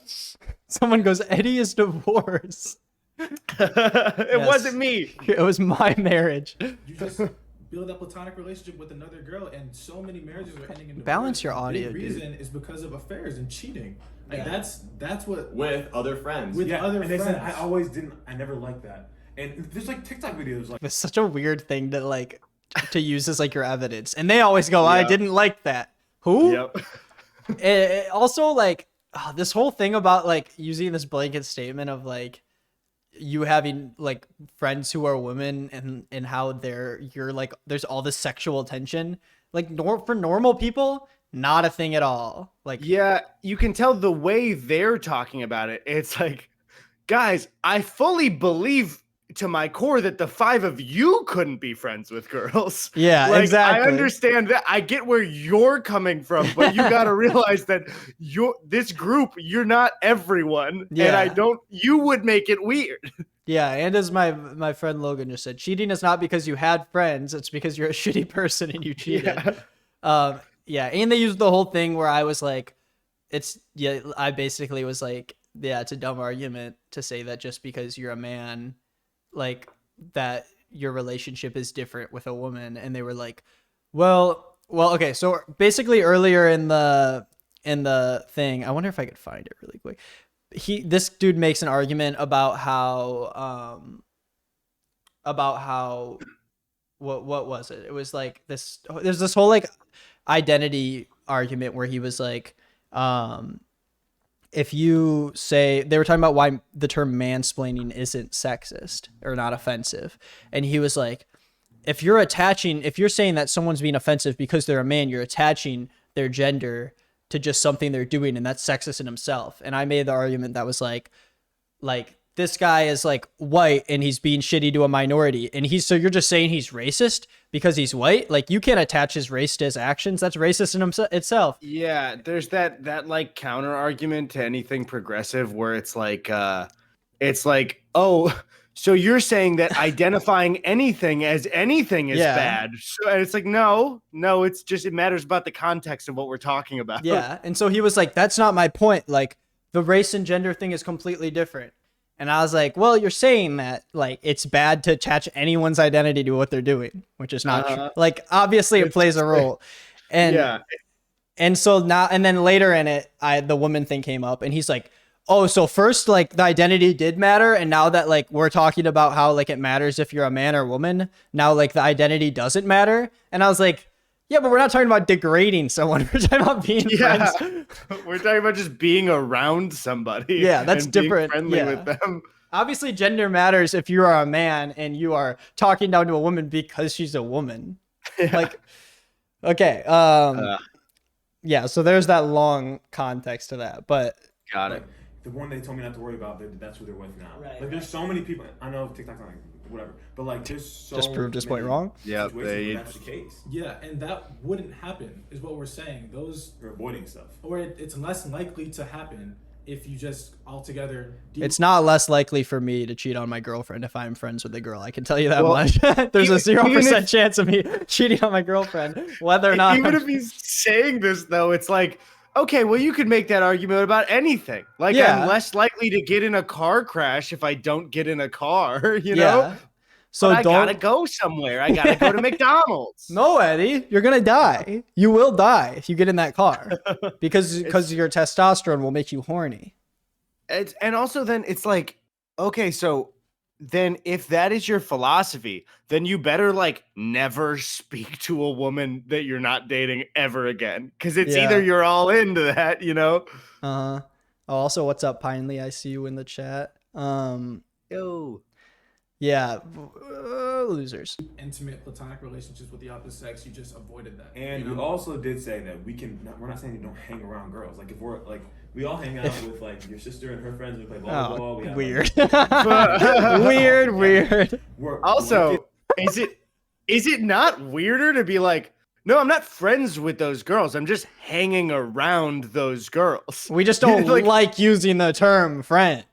Someone goes, Eddie is divorced. It wasn't me. It was my marriage. You just build a platonic relationship with another girl, and so many marriages are ending in divorce. Balance your audio, The reason is because of affairs and cheating. Like that's what with other friends. With other and friends. they said I never liked that. And there's like TikTok videos like it's such a weird thing to like to use as like your evidence, and they always go, I didn't like that. Who? Yep. It also like this whole thing about like using this blanket statement of like you having like friends who are women, and how you're like there's all this sexual tension, like for normal people, not a thing at all. Like, yeah, you can tell the way they're talking about it. It's like, guys, I fully believe to my core that the 5 of you couldn't be friends with girls. Yeah, like, exactly. I understand that. I get where you're coming from, but you got to realize that this group, you're not everyone. Yeah. And you would make it weird. Yeah, and as my friend Logan just said, cheating is not because you had friends, it's because you're a shitty person and you cheated. And they used the whole thing where I was like, I basically was like, it's a dumb argument to say that just because you're a man, like that your relationship is different with a woman. And they were like, well, okay. So basically earlier in the thing, I wonder if I could find it really quick. This dude makes an argument about how what was it? It was like there's this whole like identity argument where he was like, if you say, they were talking about why the term mansplaining isn't sexist or not offensive. And he was like, if you're saying that someone's being offensive because they're a man, you're attaching their gender to just something they're doing, and that's sexist in himself. And I made the argument that was like this guy is like white and he's being shitty to a minority, and so you're just saying he's racist because he's white? Like, you can't attach his race to his actions. That's racist in itself. Yeah, there's that like counter argument to anything progressive where it's like, oh, so you're saying that identifying anything as anything is bad. So, and it's like, no, it's just, it matters about the context of what we're talking about. Yeah. And so he was like, that's not my point. Like, the race and gender thing is completely different. And I was like, well, you're saying that like it's bad to attach anyone's identity to what they're doing, which is not true. Like, obviously it plays a role. And and so now, and then later in it, the woman thing came up, and he's like, oh, so first, like, the identity did matter, and now that, like, we're talking about how, like, it matters if you're a man or woman, now, like, the identity doesn't matter. And I was like, yeah, but we're not talking about degrading someone. We're talking about being friends. We're talking about just being around somebody. Yeah, that's and being different. friendly with them. Obviously, gender matters if you are a man and you are talking down to a woman because she's a woman. Like, okay. Yeah, so there's that long context to that, but... Got it. The one they told me not to worry about, that's who they're with now. Right, like, there's so many people. I know TikTok's not like whatever, but like, there's so just proved this point wrong. Yeah, that's the case. Yeah, and that wouldn't happen, is what we're saying. Those are avoiding stuff, or it's less likely to happen if you just altogether. It's not less likely for me to cheat on my girlfriend if I'm friends with a girl. I can tell you that much. There's a 0% chance of me cheating on my girlfriend, whether or not. Even if he's saying this, though, it's like, okay, well, you could make that argument about anything. Like, I'm less likely to get in a car crash if I don't get in a car, you know? So I gotta go somewhere. I gotta go to McDonald's. No, Eddie, you're gonna die. You will die if you get in that car because your testosterone will make you horny. And also then it's like, okay, so then if that is your philosophy, then you better like never speak to a woman that you're not dating ever again. Cause it's either you're all into that, you know? Also, what's up, Pinely? I see you in the chat. Yo. Yeah, losers. Intimate platonic relationships with the opposite sex, you just avoided that. And you also did say that we're not saying you don't hang around girls. Like, if we're like, we all hang out with like your sister and her friends. We play volleyball. Oh, weird. Weird. Also, is it not weirder to be like, no, I'm not friends with those girls. I'm just hanging around those girls. We just don't like using the term friend.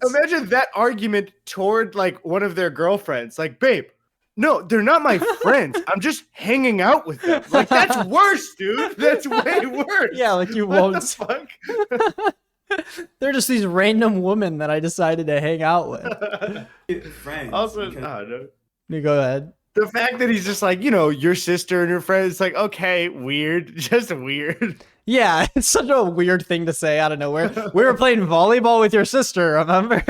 Imagine that argument toward like one of their girlfriends. Like, babe, no, they're not my friends. I'm just hanging out with them. Like, that's worse, dude. That's way worse. Yeah, like you what won't. The fuck? They're just these random women that I decided to hang out with. Friends. Also, no. You go ahead. The fact that he's just like, you know, your sister and your friend, it's like, okay, weird, just weird. Yeah, it's such a weird thing to say out of nowhere. We were playing volleyball with your sister, remember?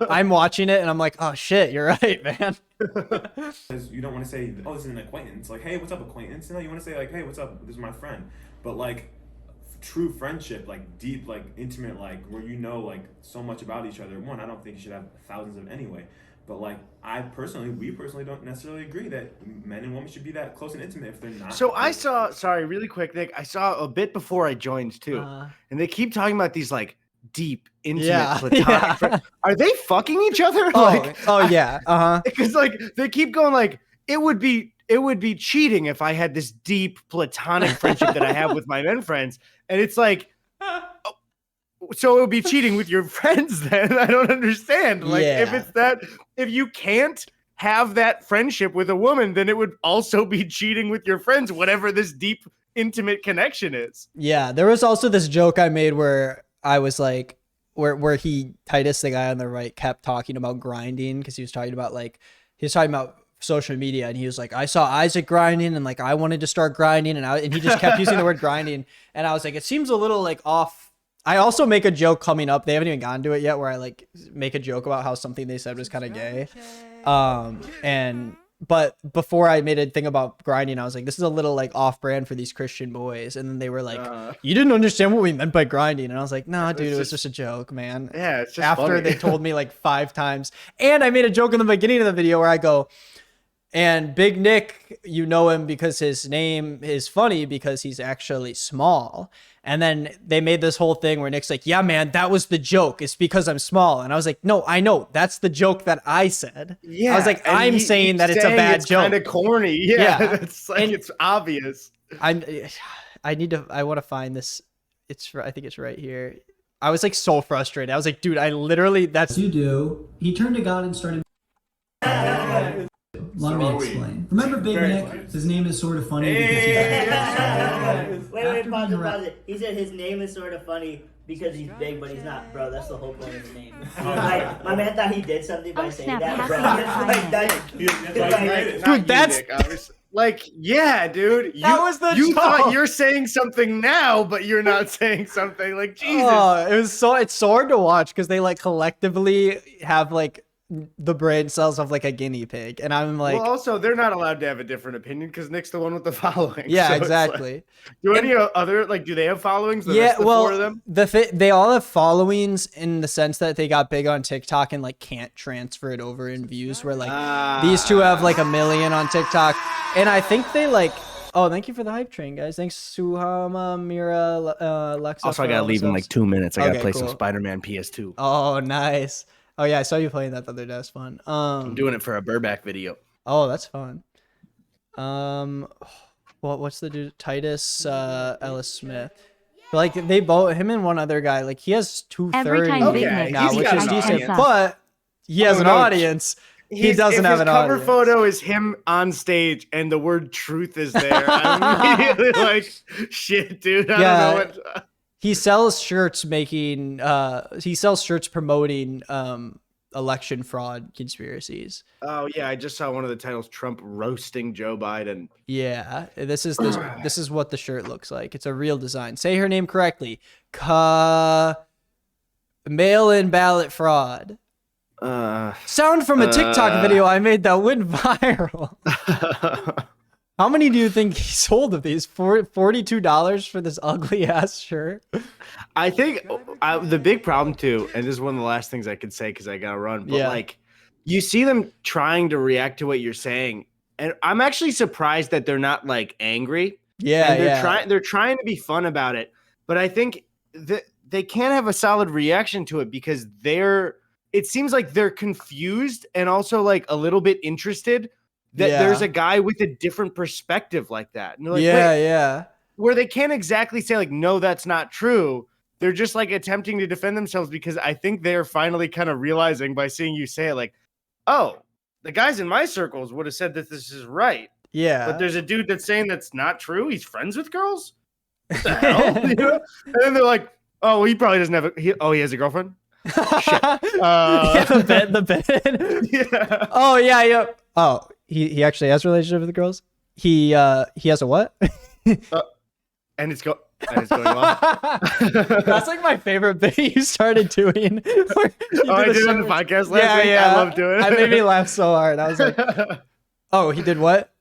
I'm watching it and I'm like, oh shit, you're right, man. Because you don't want to say, oh, this is an acquaintance. Like, hey, what's up, acquaintance? No, you want to say like, hey, what's up? This is my friend. But like, true friendship, like deep, like intimate, like where you know like so much about each other. One, I don't think you should have thousands of anyway. But like, we personally don't necessarily agree that men and women should be that close and intimate if they're not. So I saw, sorry, really quick, Nick, I saw a bit before I joined too. And they keep talking about these like deep, intimate, platonic friends. Are they fucking each other? Yeah. Because like, they keep going like, it would be cheating if I had this deep platonic friendship that I have with my men friends. And it's like, so it would be cheating with your friends then? I don't understand. Like, if you can't have that friendship with a woman, then it would also be cheating with your friends, whatever this deep, intimate connection is. Yeah, there was also this joke I made where I was like, where Titus, the guy on the right, kept talking about grinding because he was talking about social media, and he was like, I saw Isaac grinding and like I wanted to start grinding, and he just kept using the word grinding, and I was like, it seems a little like off. I also make a joke coming up. They haven't even gotten to it yet, where I like make a joke about how something they said was kind of gay. But before I made a thing about grinding, I was like, this is a little like off brand for these Christian boys. And then they were like, you didn't understand what we meant by grinding. And I was like, nah, dude, it was just a joke, man. Yeah, it's just after funny. they told me like 5 times. And I made a joke in the beginning of the video where I go, and Big Nick, you know him because his name is funny because he's actually small. And then they made this whole thing where Nick's like, yeah, man, that was the joke. It's because I'm small. And I was like, no, I know. That's the joke that I said. Yeah. I was like, I'm saying that it's a bad joke. Kind of corny. Yeah. It's like, it's obvious. I want to find this. I think it's right here. I was like so frustrated. I was like, dude, I literally, that's. You do. He turned to God and started. Let me explain. Remember Big Nick? His name is sort of funny because he's Wait, pause it. He said his name is sort of funny because he's big, but he's not. Bro, that's the whole point of his name. Like, my man thought he did something by saying that, bro. Dude, that's... Like, yeah, dude. That was the You joke. thought you're saying something now, but you're not saying something. Like, Jesus. Oh, it's so hard to watch because they like collectively have like the brain cells of like a guinea pig, and I'm like, well, also they're not allowed to have a different opinion because Nick's the one with the following. yeah, so it's exactly. Like, do any other do they have followings? Yeah, well, four of them? they all have followings in the sense that they got big on TikTok and like can't transfer it over in views. Where like these two have like 1 million on TikTok, and I think they like. Oh, thank you for the hype train, guys. Thanks, Suhama, Mira, Lexa. Also, I gotta leave in like 2 minutes. I gotta play some Spider-Man PS2. Oh, nice. Oh yeah, I saw you playing that the other day. That's fun. I'm doing it for a Burback video. Oh, that's fun. What's the dude? Titus Ellis Smith. Like they both, him and one other guy. Like he has 230 now, which is decent. But he has an audience. He doesn't have an audience. His cover photo is him on stage and the word truth is there. I'm immediately like, shit, dude. I don't know what. He sells shirts promoting election fraud conspiracies. Oh yeah, I just saw one of the titles, Trump roasting Joe Biden. Yeah, this is what the shirt looks like. It's a real design. Say her name correctly. Mail-in ballot fraud. Sound from a TikTok video I made that went viral. How many do you think he sold of these? $42 for this ugly ass shirt? I think the big problem too, and this is one of the last things I could say because I gotta run. But like, you see them trying to react to what you're saying, and I'm actually surprised that they're not like angry. Yeah, and they're trying to be fun about it, but I think that they can't have a solid reaction to it because it seems like they're confused and also like a little bit interested that there's a guy with a different perspective like that. And they're like, where they can't exactly say like, no, that's not true. They're just like attempting to defend themselves because I think they're finally kind of realizing by seeing you say it like, oh, the guys in my circles would have said that this is right. Yeah. But there's a dude that's saying that's not true. He's friends with girls? What the hell? You know? And then they're like, oh, he probably doesn't have he has a girlfriend? Shit. The bed. Yeah. Oh, yeah. Oh, he actually has a relationship with the girls? He has a what? And it's going well. That's like my favorite thing you started doing. I did it on the podcast last week. Yeah. I love doing it. It made me laugh so hard. I was like, oh, he did what?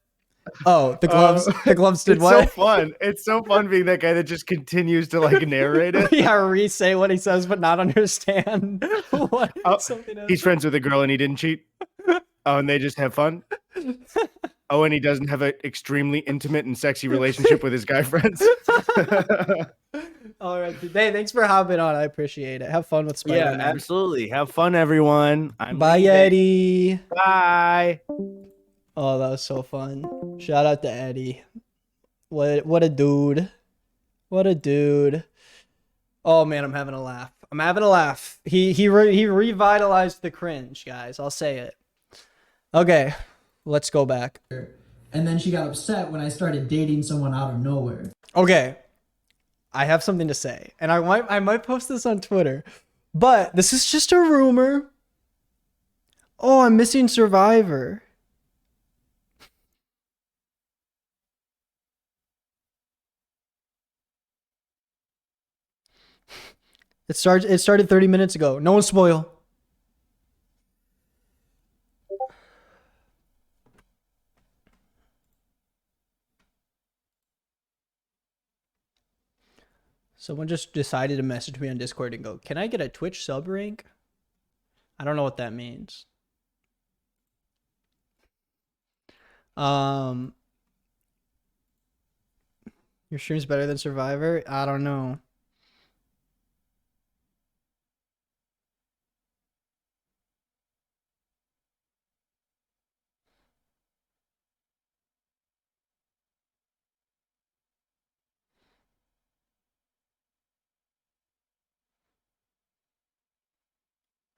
Oh, the gloves. The gloves did what? It's so fun. It's so fun being that guy that just continues to like narrate it. Yeah, re-say what he says but not understand what something else. He's friends with a girl and he didn't cheat. Oh, and they just have fun. Oh, and he doesn't have an extremely intimate and sexy relationship with his guy friends. All right, hey, thanks for hopping on. I appreciate it. Have fun with Spider-Man. Yeah, absolutely. Have fun, everyone. Bye, Eddie. Bye. Oh, that was so fun. Shout out to Eddie. What a dude. What a dude. Oh man, I'm having a laugh. He revitalized the cringe, guys. I'll say it. Okay, let's go back. And then she got upset when I started dating someone out of nowhere. Okay, I have something to say, and I might post this on Twitter, but this is just a rumor. Oh, I'm missing Survivor. It started 30 minutes ago. No one spoil. Someone just decided to message me on Discord and go, "Can I get a Twitch sub rank?" I don't know what that means. Your stream's better than Survivor? I don't know.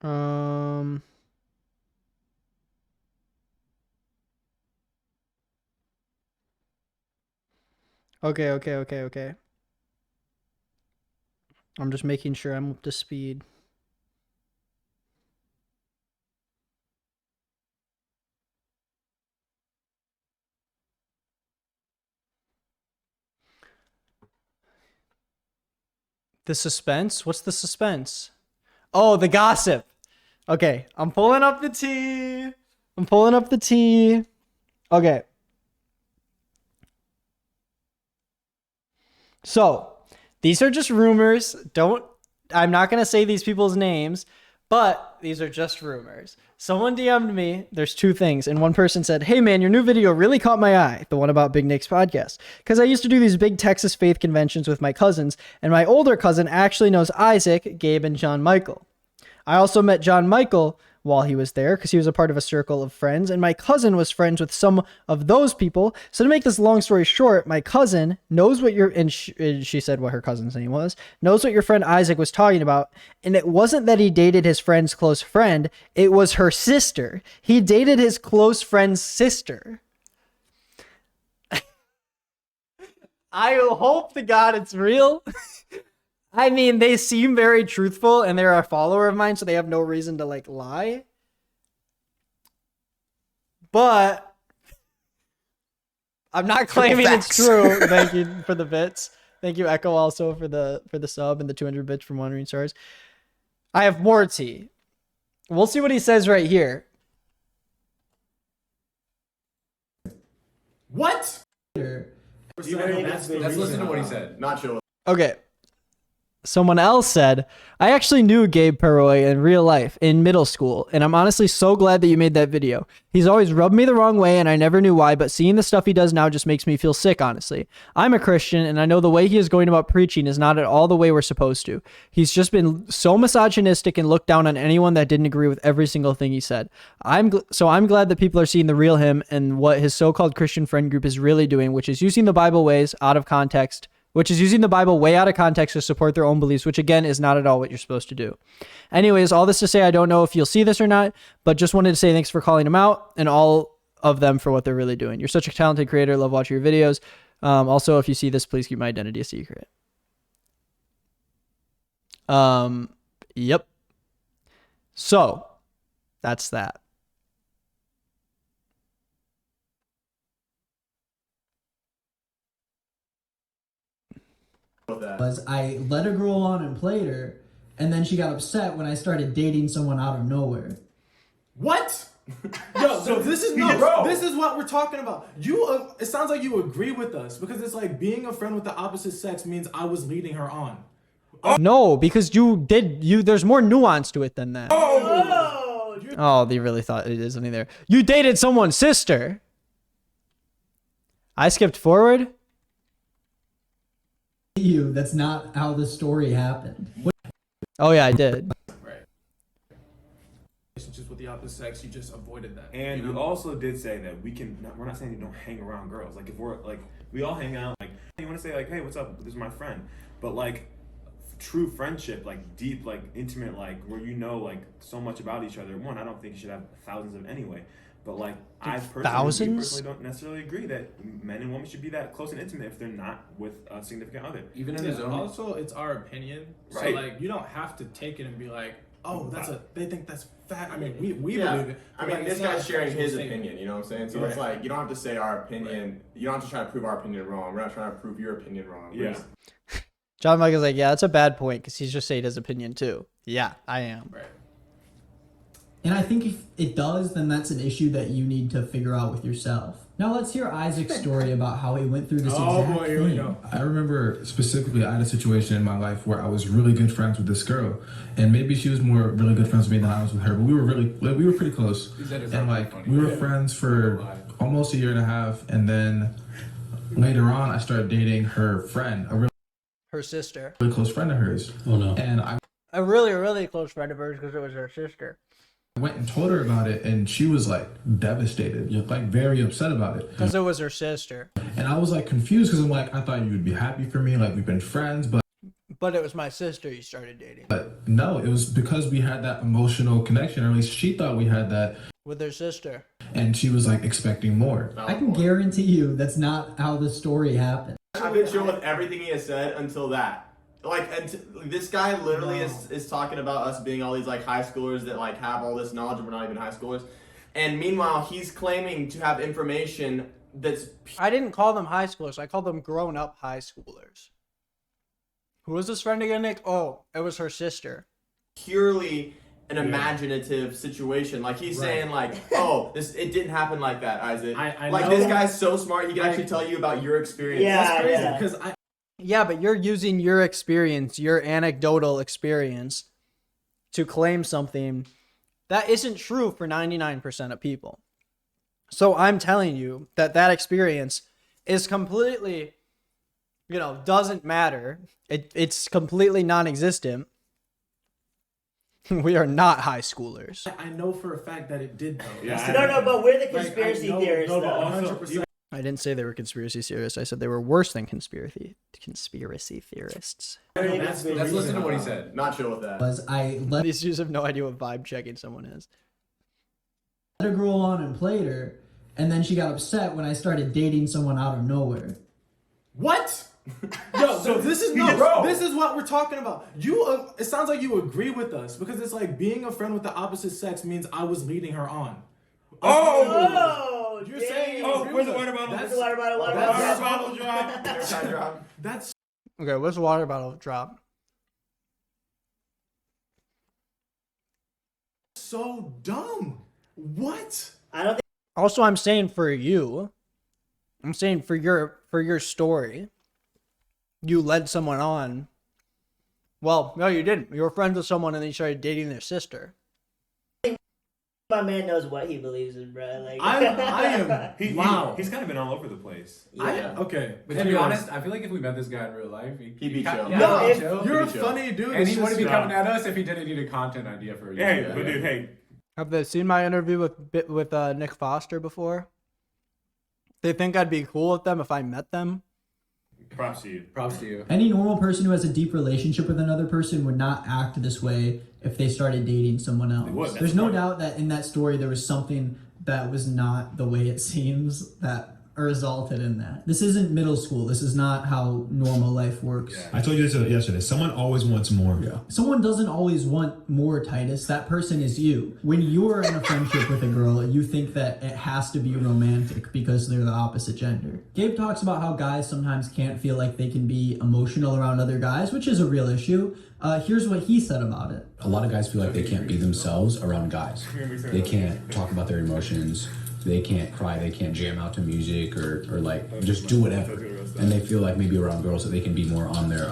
Um. Okay. I'm just making sure I'm up to speed. The suspense? What's the suspense? Oh, the gossip. Okay, I'm pulling up the tea. Okay. So, these are just rumors. I'm not going to say these people's names, but these are just rumors. Someone DM'd me. There's two things. And one person said, hey man, your new video really caught my eye. The one about Big Nick's podcast. Because I used to do these big Texas faith conventions with my cousins. And my older cousin actually knows Isaac, Gabe, and John Michael. I also met John Michael while he was there because he was a part of a circle of friends, and my cousin was friends with some of those people. So to make this long story short, my cousin knows what she said what her cousin's name was, knows what your friend Isaac was talking about, and it wasn't that he dated his friend's close friend, it was her sister. He dated his close friend's sister. I hope to God it's real. I mean, they seem very truthful and they're a follower of mine, so they have no reason to like lie. But I'm not claiming it's true. Thank you for the bits. Thank you, Echo, also for the sub and the 200 bits from Wandering Stars. I have more tea. We'll see what he says right here. What? Let's listen to what he said. Not chill. Okay. Someone else said, I actually knew Gabe Peroy in real life in middle school, and I'm honestly so glad that you made that video. He's always rubbed me the wrong way, and I never knew why, but seeing the stuff he does now just makes me feel sick, honestly. I'm a Christian, and I know the way he is going about preaching is not at all the way we're supposed to. He's just been so misogynistic and looked down on anyone that didn't agree with every single thing he said. I'm glad that people are seeing the real him and what his so-called Christian friend group is really doing, which is using the Bible way out of context to support their own beliefs, which again is not at all what you're supposed to do. Anyways, all this to say, I don't know if you'll see this or not, but just wanted to say thanks for calling them out and all of them for what they're really doing. You're such a talented creator. Love watching your videos. Also, if you see this, please keep my identity a secret. Yep. So that's that. Was I let a girl on and played her, and then she got upset when I started dating someone out of nowhere. What? Yo, so this is this is what we're talking about. You, it sounds like you agree with us because it's like being a friend with the opposite sex means I was leading her on. No, because there's more nuance to it than that. Oh, they really thought it isn't either. You dated someone's sister. I skipped forward. That's not how the story happened. Oh yeah, I did. Right. Relationships with the opposite sex, you just avoided that. And you also did say that we're not saying you don't hang around girls. Like if we're like, we all hang out. Like you want to say like, hey, what's up? This is my friend. But like true friendship, like deep, like intimate, like where you know like so much about each other. One, I don't think you should have thousands of anyway. But like I personally don't necessarily agree that men and women should be that close and intimate if they're not with a significant other. Even in the zone. Also, it's our opinion. Right. So like you don't have to take it and be like, oh, they think that's fat. I mean, we believe it. I mean, this guy's sharing his opinion. You know what I'm saying? So it's like you don't have to say our opinion. Right. You don't have to try to prove our opinion wrong. We're not trying to prove your opinion wrong. Yeah. John Michael's like, yeah, that's a bad point because he's just saying his opinion too. Yeah, I am. Right. And I think if it does, then that's an issue that you need to figure out with yourself. Now let's hear Isaac's story about how he went through this exact here we thing. go. I remember specifically I had a situation in my life where I was really good friends with this girl, and maybe she was more really good friends with me than I was with her, but we were pretty close. And like we were friends for almost a year and a half, and then Later on, I started dating her friend, a Her sister. really close friend of hers. Oh no! And I A really, really close friend of hers because it was her sister. went and told her about it, and she was like devastated, like very upset about it. Because it was her sister. And I was like confused because I'm like, I thought you would be happy for me, like we've been friends, But it was my sister you started dating. but no, it was because we had that emotional connection, or at least she thought we had that, With her sister. and she was like expecting more. I can guarantee you that's not how the story happened. I've been chill with everything he has said until that. Like, this guy literally is talking about us being all these like high schoolers that like have all this knowledge and we're not even high schoolers. And meanwhile, he's claiming to have information that's... I didn't call them high schoolers. I called them grown-up high schoolers. Who was this friend again, Nick? Oh, it was her sister. Purely an imaginative situation. Like he's saying like, oh, it didn't happen like that, Isaac. I like know, this guy's so smart, he can actually tell you about your experience. That's crazy because Yeah, but you're using your experience, your anecdotal experience, to claim something that isn't true for 99% of people. So I'm telling you that that experience is completely, doesn't matter. It's completely non-existent. We are not high schoolers. I know for a fact that it did though. Yeah, no, but we're the conspiracy theorists. No, though. 100%. I didn't say they were conspiracy theorists. I said they were worse than conspiracy theorists. Let's listen to what he said. Not chill with that. These dudes have no idea what vibe checking someone is. Let her grow on and played her, and then she got upset when I started dating someone out of nowhere. What? Yo, so this is this is what we're talking about. You, it sounds like you agree with us because it's like being a friend with the opposite sex means I was leading her on. Oh, you're saying? Where's the water bottle? That's the water bottle. Water bottle drop. That's Okay, what's the water bottle drop? so dumb. What? I don't think. Also, I'm saying for you, I'm saying for your story, you led someone on. Well, no, you didn't. You were friends with someone and then you started dating their sister. My man knows what he believes in, bro. Like I am. Wow. He's kind of been all over the place. Yeah. Okay. But to be honest, I feel like if we met this guy in real life, he'd be chill. No, he'd be chill. you're a He'd be funny chill. dude. And he It's wouldn't be just- coming at us if he didn't need a content idea for you. Hey, but dude, hey. Have they seen my interview with Nick Foster before? They think I'd be cool with them if I met them. Props to you. Props to you. Any normal person who has a deep relationship with another person would not act this way if they started dating someone else. There's no doubt that in that story there was something that was not the way it seems that resulted in that. This isn't middle school. This is not how normal life works. I told you this yesterday. Someone always wants more. Yeah. Someone doesn't always want more, Titus. That person is you. When you're in a friendship with a girl, you think that it has to be romantic because they're the opposite gender. Gabe talks about how guys sometimes can't feel like they can be emotional around other guys, which is a real issue. Here's what he said about it. A lot of guys feel like they can't be themselves around guys. They can't talk about their emotions. They can't cry, they can't jam out to music or like just do whatever. And they feel like maybe around girls that they can be more on their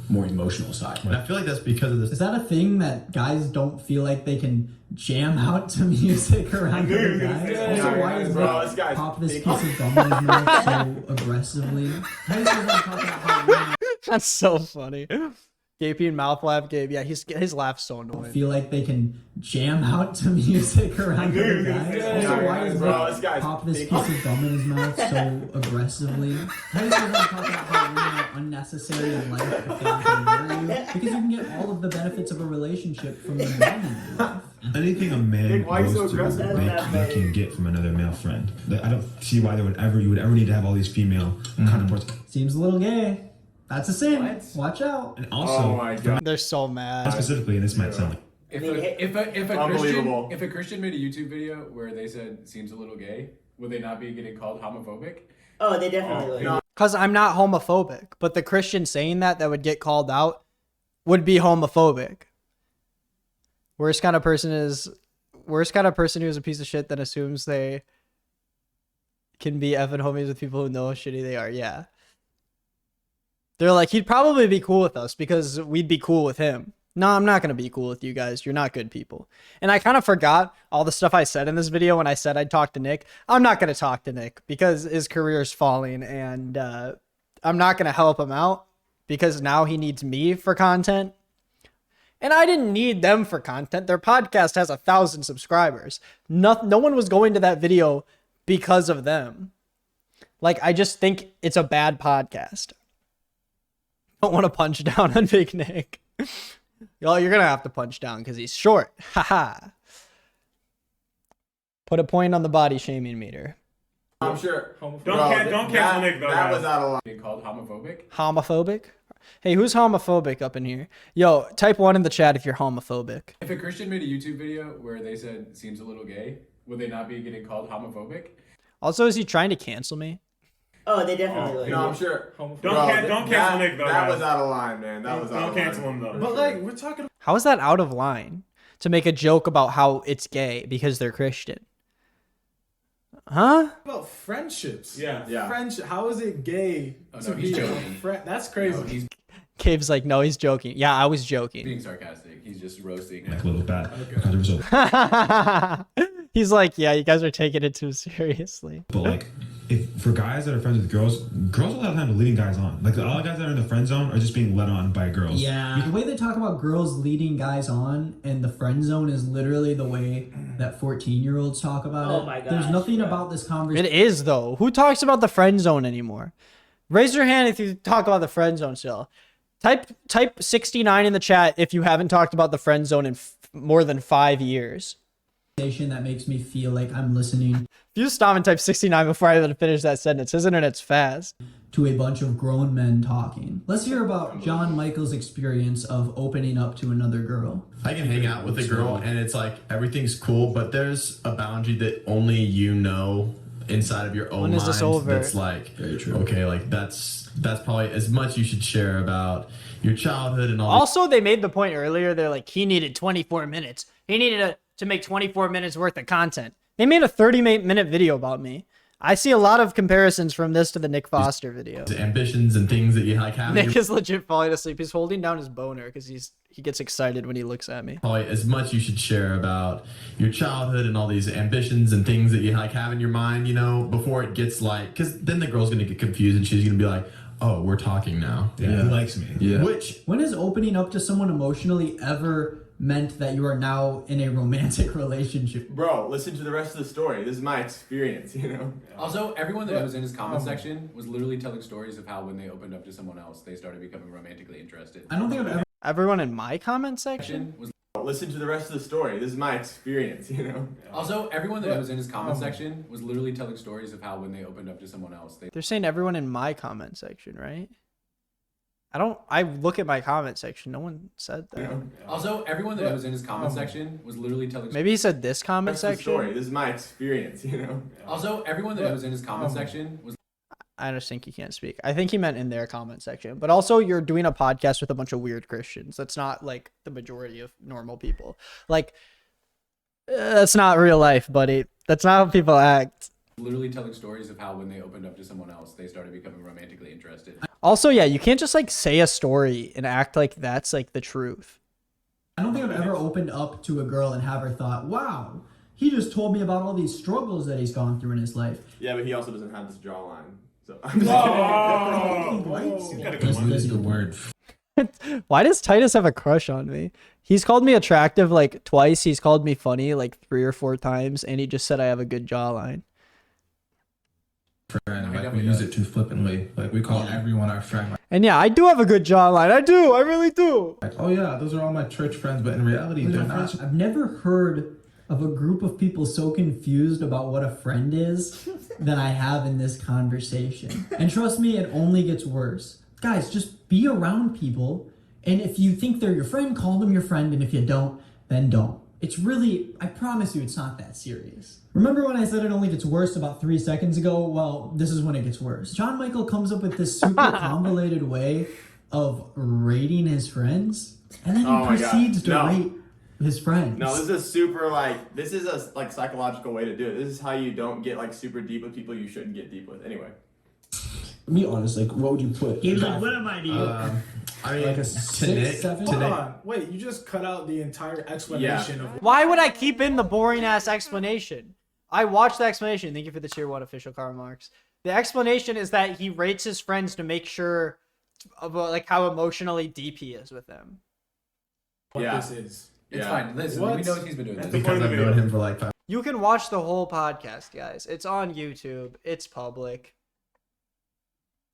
more emotional side. And I feel like that's because of this. Is that a thing that guys don't feel like they can jam out to music around other guys? Also, why does Nick pop this piece of gum in his mouth so aggressively? Titus was like talking about how That's so funny. Gaping mouth laugh, Gabe. Yeah, his laugh's so annoying. feel like they can jam out to music around other guys. Also, why does Nick pop this piece of gum in his mouth so aggressively? Titus was like talking about how women are unnecessary in life if they can marry you, because you can get all of the benefits of a relationship from the man in your life. Anything a man goes to they can get from another male friend. I don't see why you would ever need to have all these female counterparts. Seems a little gay. That's a sin. Watch out. And also, they're so mad. Specifically, and this might sound like If a Christian made a YouTube video where they said seems a little gay, would they not be getting called homophobic? Oh, they definitely would. Because I'm not homophobic, but the Christian saying that would get called out would be homophobic. Worst kind of person who's a piece of shit that assumes they can be effing homies with people who know how shitty they are. Yeah. They're like, he'd probably be cool with us because we'd be cool with him. No, I'm not going to be cool with you guys. You're not good people. And I kind of forgot all the stuff I said in this video when I said I'd talk to Nick. I'm not going to talk to Nick because his career is falling, and I'm not going to help him out because now he needs me for content. And I didn't need them for content. Their podcast has 1,000 subscribers. No one was going to that video because of them. Like, I just think it's a bad podcast. Don't want to punch down on Big Nick. Y'all, you're going to have to punch down because he's short. Haha. Put a point on the body shaming meter. I'm sure. Don't cancel Nick, though. That was out of line. Being called homophobic? Homophobic? Hey, who's homophobic up in here? Yo, type 1 in the chat if you're homophobic. If a Christian made a YouTube video where they said seems a little gay, would they not be getting called homophobic? Also, is he trying to cancel me? Oh, they definitely would. No, I'm sure. Don't cancel Nick, though. That was out of line, man. That was out of line. Don't cancel him, though. But like, we're talking. How is that out of line to make a joke about how it's gay because they're Christian? Huh? About friendships. Yeah. Friendship. How is it gay? Oh, to no, he's be a joking. friend? That's crazy. No, he's Cave's like, no, he's joking. Yeah, I was joking. being sarcastic. He's just roasting. Like a little bad. He's like, yeah, you guys are taking it too seriously. But like, if for guys that are friends with girls a lot of times are leading guys on. Like all the guys that are in the friend zone are just being led on by girls. Yeah. The way they talk about girls leading guys on and the friend zone is literally the way that 14-year-olds talk about it. Oh my gosh, There's nothing about this conversation. It is, though. Who talks about the friend zone anymore? Raise your hand if you talk about the friend zone still. Type 69 in the chat if you haven't talked about the friend zone in more than 5 years. That makes me feel like I'm listening If you stop and type 69 before I even finish that sentence, his internet's fast. to a bunch of grown men talking. Let's hear about John Michael's experience of opening up to another girl. I can hang out with a girl and it's like everything's cool, but there's a boundary that only you know inside of your own When is mind. this over? That's like, okay, like that's probably as much you should share about your childhood and all. Also, they made the point earlier. They're like, he needed 24 minutes. He needed to make 24 minutes worth of content. They made a 30-minute video about me. I see a lot of comparisons from this to the Nick Foster video. Ambitions and things that you like have. Nick is legit falling asleep. He's holding down his boner because he gets excited when he looks at me. Probably as much you should share about your childhood and all these ambitions and things that you like have in your mind, you know, before it gets like, because then the girl's gonna get confused and she's gonna be like, oh, we're talking now. Yeah, who likes me? Yeah. When has opening up to someone emotionally ever meant that you are now in a romantic relationship? Bro, listen to the rest of the story. This is my experience, you know? Also, everyone that was in his comment section was literally telling stories of how when they opened up to someone else, they started becoming romantically interested. I don't think I've ever... Everyone in my comment section? Listen to the rest of the story. This is my experience, you know? Also, everyone that was in his comment section was literally telling stories of how when they opened up to someone else, They're saying everyone in my comment section, right? I look at my comment section. No one said that. Also, everyone that was in his comment section was literally telling. Maybe he said this comment Rest of the section. story. This is my experience, you know? Also, everyone that was in his comment section was. I just think he can't speak. I think he meant in their comment section. But also, you're doing a podcast with a bunch of weird Christians. That's not like the majority of normal people. Like, that's not real life, buddy. That's not how people act. Literally telling stories of how when they opened up to someone else, they started becoming romantically interested. Also, yeah, you can't just like say a story and act like that's like the truth. I don't think I've ever opened up to a girl and have her thought, wow, he just told me about all these struggles that he's gone through in his life. Yeah, but he also doesn't have this jawline. So That's the word. Why does Titus have a crush on me? He's called me attractive like twice. He's called me funny like 3 or 4 times. And he just said I have a good jawline. Friend, like we use it too flippantly. Like we call everyone our friend. And yeah, I do have a good jawline. I do. I really do. Like, oh yeah, those are all my church friends. But in reality, they're not. I've never heard of a group of people so confused about what a friend is than I have in this conversation. And trust me, it only gets worse. Guys, just be around people. And if you think they're your friend, call them your friend. And if you don't, then don't. It's really, I promise you, it's not that serious. Remember when I said it only gets worse about 3 seconds ago? Well, this is when it gets worse. John Michael comes up with this super convoluted way of rating his friends, and then he proceeds to rate his friends. No, this is super this is a psychological way to do it. This is how you don't get like super deep with people you shouldn't get deep with. Anyway. Be honest, like what would you put? He was like, what am I doing? I mean, like a to 6, Nick, 7. Hold on, wait, you just cut out the entire explanation of Why would I keep in the boring ass explanation? I watched the explanation. Thank you for the tier 1 official Karl Marx. The explanation is that he rates his friends to make sure about like how emotionally deep he is with them. what this is. It's fine. Listen, we know he's been doing this. because I've known him for like 5. You can watch the whole podcast, guys. It's on YouTube. It's public.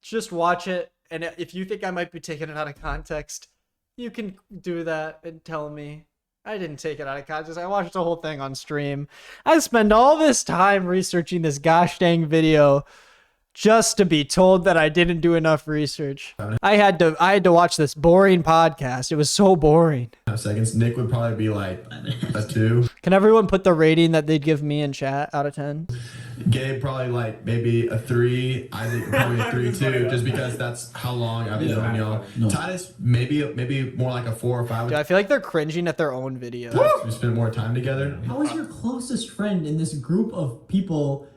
Just watch it. And if you think I might be taking it out of context, you can do that and tell me. I didn't take it out of context. I watched the whole thing on stream. I spend all this time researching this gosh dang video just to be told that I didn't do enough research. I had to watch this boring podcast. It was so boring. Seconds. Nick would probably be like a 2. Can everyone put the rating that they'd give me in chat out of 10? Gabe probably like maybe a 3. I think probably a 3 too, just because that's how long I've been knowing y'all. Titus maybe more like a 4 or 5. Dude, I feel like they're cringing at their own videos. We spend more time together. How is your closest friend in this group of people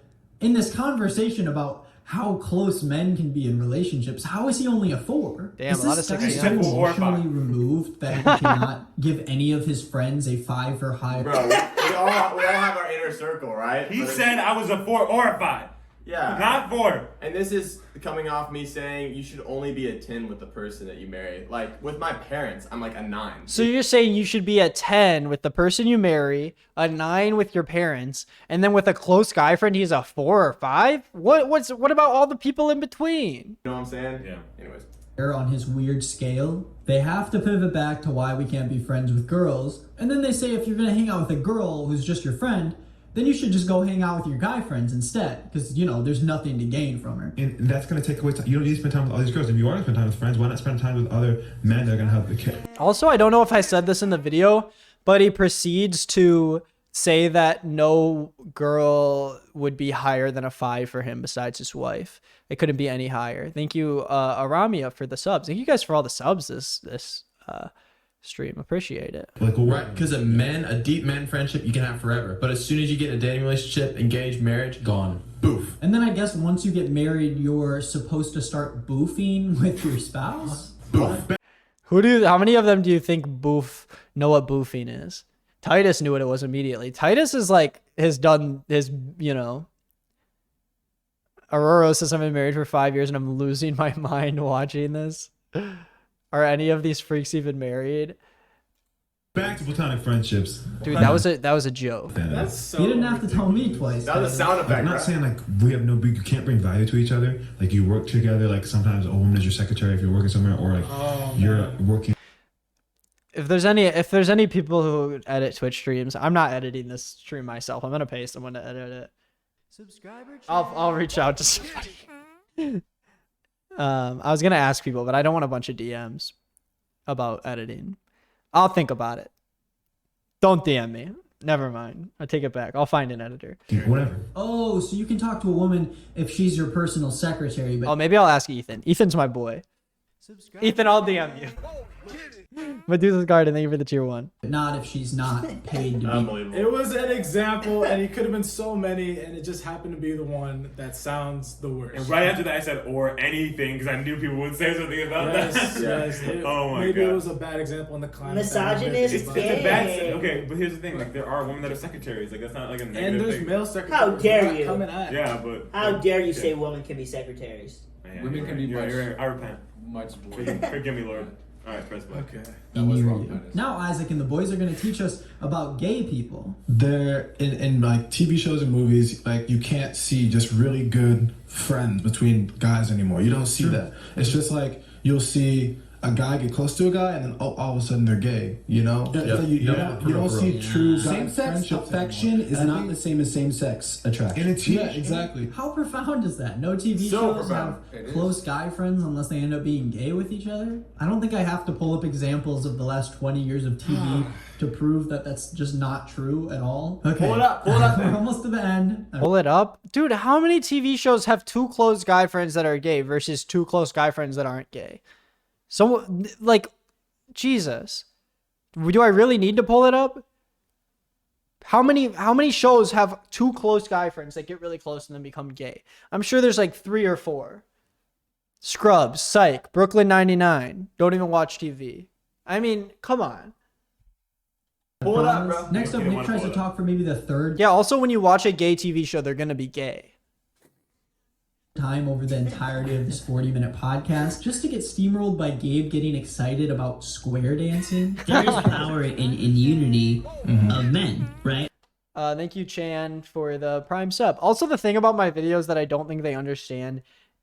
in this conversation about how close men can be in relationships? How is he only a 4? Damn, is a lot of this 6 guy so emotionally removed that he cannot give any of his friends a 5 or higher? Bro, we all have our inner circle, right? He said I was a 4 or a 5. Yeah. Not 4. And this is coming off me saying you should only be a 10 with the person that you marry. Like, with my parents, I'm like a 9. So you're saying you should be a 10 with the person you marry, a 9 with your parents, and then with a close guy friend, he's a 4 or 5? What about all the people in between? You know what I'm saying? Yeah. Anyways. On his weird scale, they have to pivot back to why we can't be friends with girls. And then they say if you're going to hang out with a girl who's just your friend, then you should just go hang out with your guy friends instead, because, you know, there's nothing to gain from her. And that's going to take away time. You don't need to spend time with all these girls. If you want to spend time with friends, why not spend time with other men that are going to help the kid? Also, I don't know if I said this in the video, but he proceeds to say that no girl would be higher than a 5 for him besides his wife. It couldn't be any higher. Thank you, Aramia, for the subs. Thank you guys for all the subs this stream. Appreciate it. Like, well, right, because a deep men friendship you can have forever, but as soon as you get in a dating relationship, engaged, marriage, gone, boof. And then I guess once you get married, you're supposed to start boofing with your spouse. Boof. How many of them do you think know what boofing is? Titus knew what it was immediately. Titus is like has done his, you know. Aurora says I've been married for 5 years and I'm losing my mind watching this. Are any of these freaks even married? Back to platonic friendships. Dude, that was a joke. That's so You didn't have to tell me twice. That was a sound effect. I'm not saying like you can't bring value to each other. Like you work together. Like sometimes a woman is your secretary if you're working somewhere, or like you're working. If there's any people who edit Twitch streams, I'm not editing this stream myself. I'm gonna pay someone to edit it. Subscriber. I'll reach out to somebody. I was gonna ask people, but I don't want a bunch of DMs about editing. I'll think about it. Don't DM me. Never mind. I take it back. I'll find an editor. Whatever. Oh, so you can talk to a woman if she's your personal secretary, but maybe I'll ask Ethan. Ethan's my boy. Ethan, I'll DM you. Medusa's Garden, thank you for the tier 1. not if she's not paid to be. Unbelievable. It was an example, and it could have been so many, and it just happened to be the one that sounds the worst. And right after that, I said or anything because I knew people would say something about that. Yes. Oh my Maybe god. it was a bad example in the climate. Misogynist. It's a bad. Okay, but here's the thing: like there are women that are secretaries. Like that's not like a negative And there's thing. male secretaries. How dare you? Coming at. Yeah, but How dare you say women can be secretaries? Yeah, Women can be you're much- right. I repent. Much more. Forgive me, Lord. All right, press play. Okay. That was wrong, Titus. Now Isaac and the boys are going to teach us about gay people. They're in like TV shows and movies, like you can't see just really good friends between guys anymore. You don't see that. It's just like you'll see a guy get close to a guy and then all of a sudden they're gay, you know? It's like you don't see true Same-sex affection is not the same as same-sex attraction. And it's Yeah, exactly. How profound is that? No TV So shows profound. have close guy friends unless they end up being gay with each other. I don't think I have to pull up examples of the last 20 years of TV to prove that that's just not true at all. Okay. Pull it up. We're almost to the end. Pull it up. Dude, how many TV shows have 2 close guy friends that are gay versus 2 close guy friends that aren't gay? So, like, Jesus. Do I really need to pull it up? How many shows have 2 close guy friends that get really close and then become gay? I'm sure there's like 3 or 4. Scrubs, Psych, Brooklyn 99. Don't even watch TV. I mean, come on. Pull it up, bro. Next up, Nick tries to talk for maybe the third Yeah, also when you watch a gay TV show, they're gonna be gay. time over the entirety of this 40-minute podcast just to get steamrolled by Gabe getting excited about square dancing. There is power in unity of men, right? Thank you, Chan, for the prime sub. Also, the thing about my videos that I don't think they understand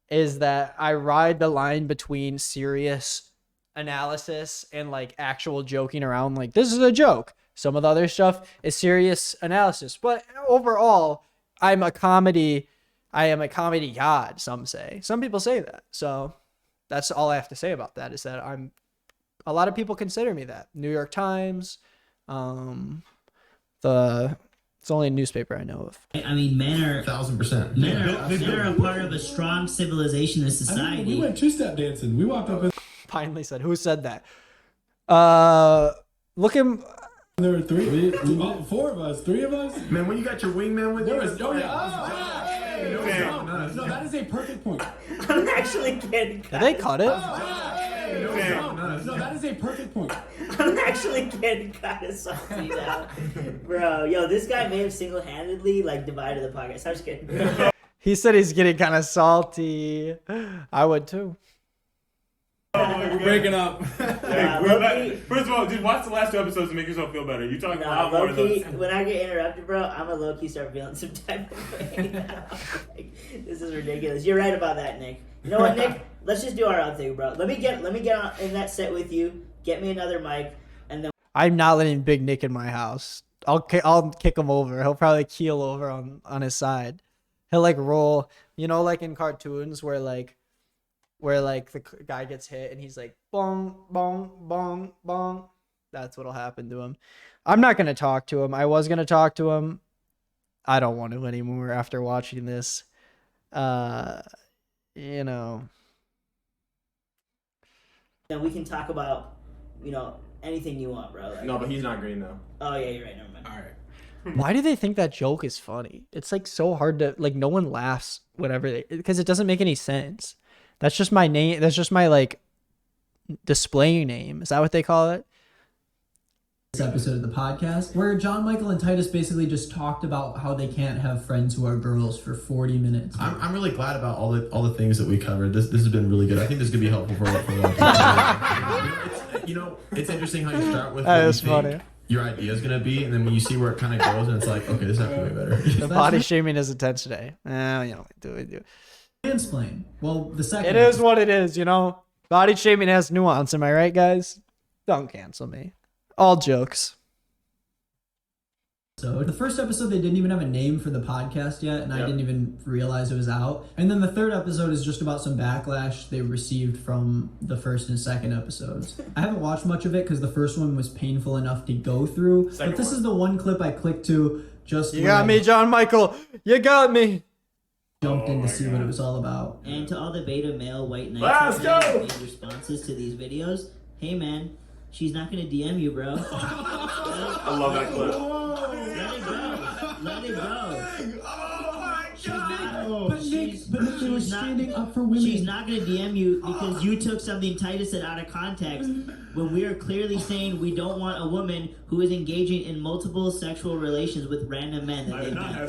is that I ride the line between serious analysis and like actual joking around. Like, this is a joke. Some of the other stuff is serious analysis. But overall, I am a comedy god, some say. Some people say that. So that's all I have to say about that, is that a lot of people consider me that. New York Times, it's only a newspaper I know of. I mean, men are 1000%. Men are a part of a strong civilization and society. I mean, we went two-step dancing. We walked up and Finally said, who said that? Look him. There were three, four of us, three of us. Man, when you got your wingman with you, No, that is a perfect point. I'm actually getting cut. Did they cut it? No, that is a perfect point. I'm actually getting kind of salty now. Bro, yo, this guy may have single-handedly, like, divided the podcast. I'm just kidding. He said he's getting kind of salty. I would too. We're breaking up. Low-key, First of all, just watch the last two episodes to make yourself feel better. You talking a lot more than low-key, those. when I get interrupted, bro, I'm a low-key start feeling some type of way now. Like, this is ridiculous. You're right about that, Nick. You know what, Nick? Let's just do our own thing, bro. Let me get on in that set with you. Get me another mic, and then I'm not letting Big Nick in my house. I'll kick him over. He'll probably keel over on his side. He'll like roll, you know, like in cartoons where the guy gets hit and he's like bong bong bong bong. That's what'll happen to him. I'm not gonna talk to him. I was gonna talk to him. I don't want to anymore after watching this. You know. we can talk about, anything you want, bro. Like, No, but he's not green though. Oh yeah, you're right. Never mind. All right. Why do they think that joke is funny? It's like so hard to like. No one laughs because it doesn't make any sense. That's just my name. That's just my like display name. Is that what they call it? This episode of the podcast where John Michael and Titus basically just talked about how they can't have friends who are girls for 40 minutes. I'm really glad about all the things that we covered. This has been really good. I think this is gonna be helpful for people. It's interesting how you start with That what is you think funny. your idea is gonna be, and then when you see where it kind of goes, and it's like, okay, this is actually way better. The body shaming is intense today. Do it. Mansplain. Well, the second. It is what it is, Body shaming has nuance. Am I right, guys? Don't cancel me. All jokes. So the first episode, they didn't even have a name for the podcast yet, and I didn't even realize it was out. And then the third episode is just about some backlash they received from the first and second episodes. I haven't watched much of it because the first one was painful enough to go through. But this is the one clip I clicked to just. You got me, John Michael. You got me. Jumped in to see what it was all about. And to all the beta male white knights Let's out there go! who made responses to these videos, hey man, she's not gonna DM you, bro. I love that clip. Let it go. But they were standing up for women. She's not gonna DM you because you took something Titus said out of context when we are clearly saying we don't want a woman who is engaging in multiple sexual relations with random men that they've met.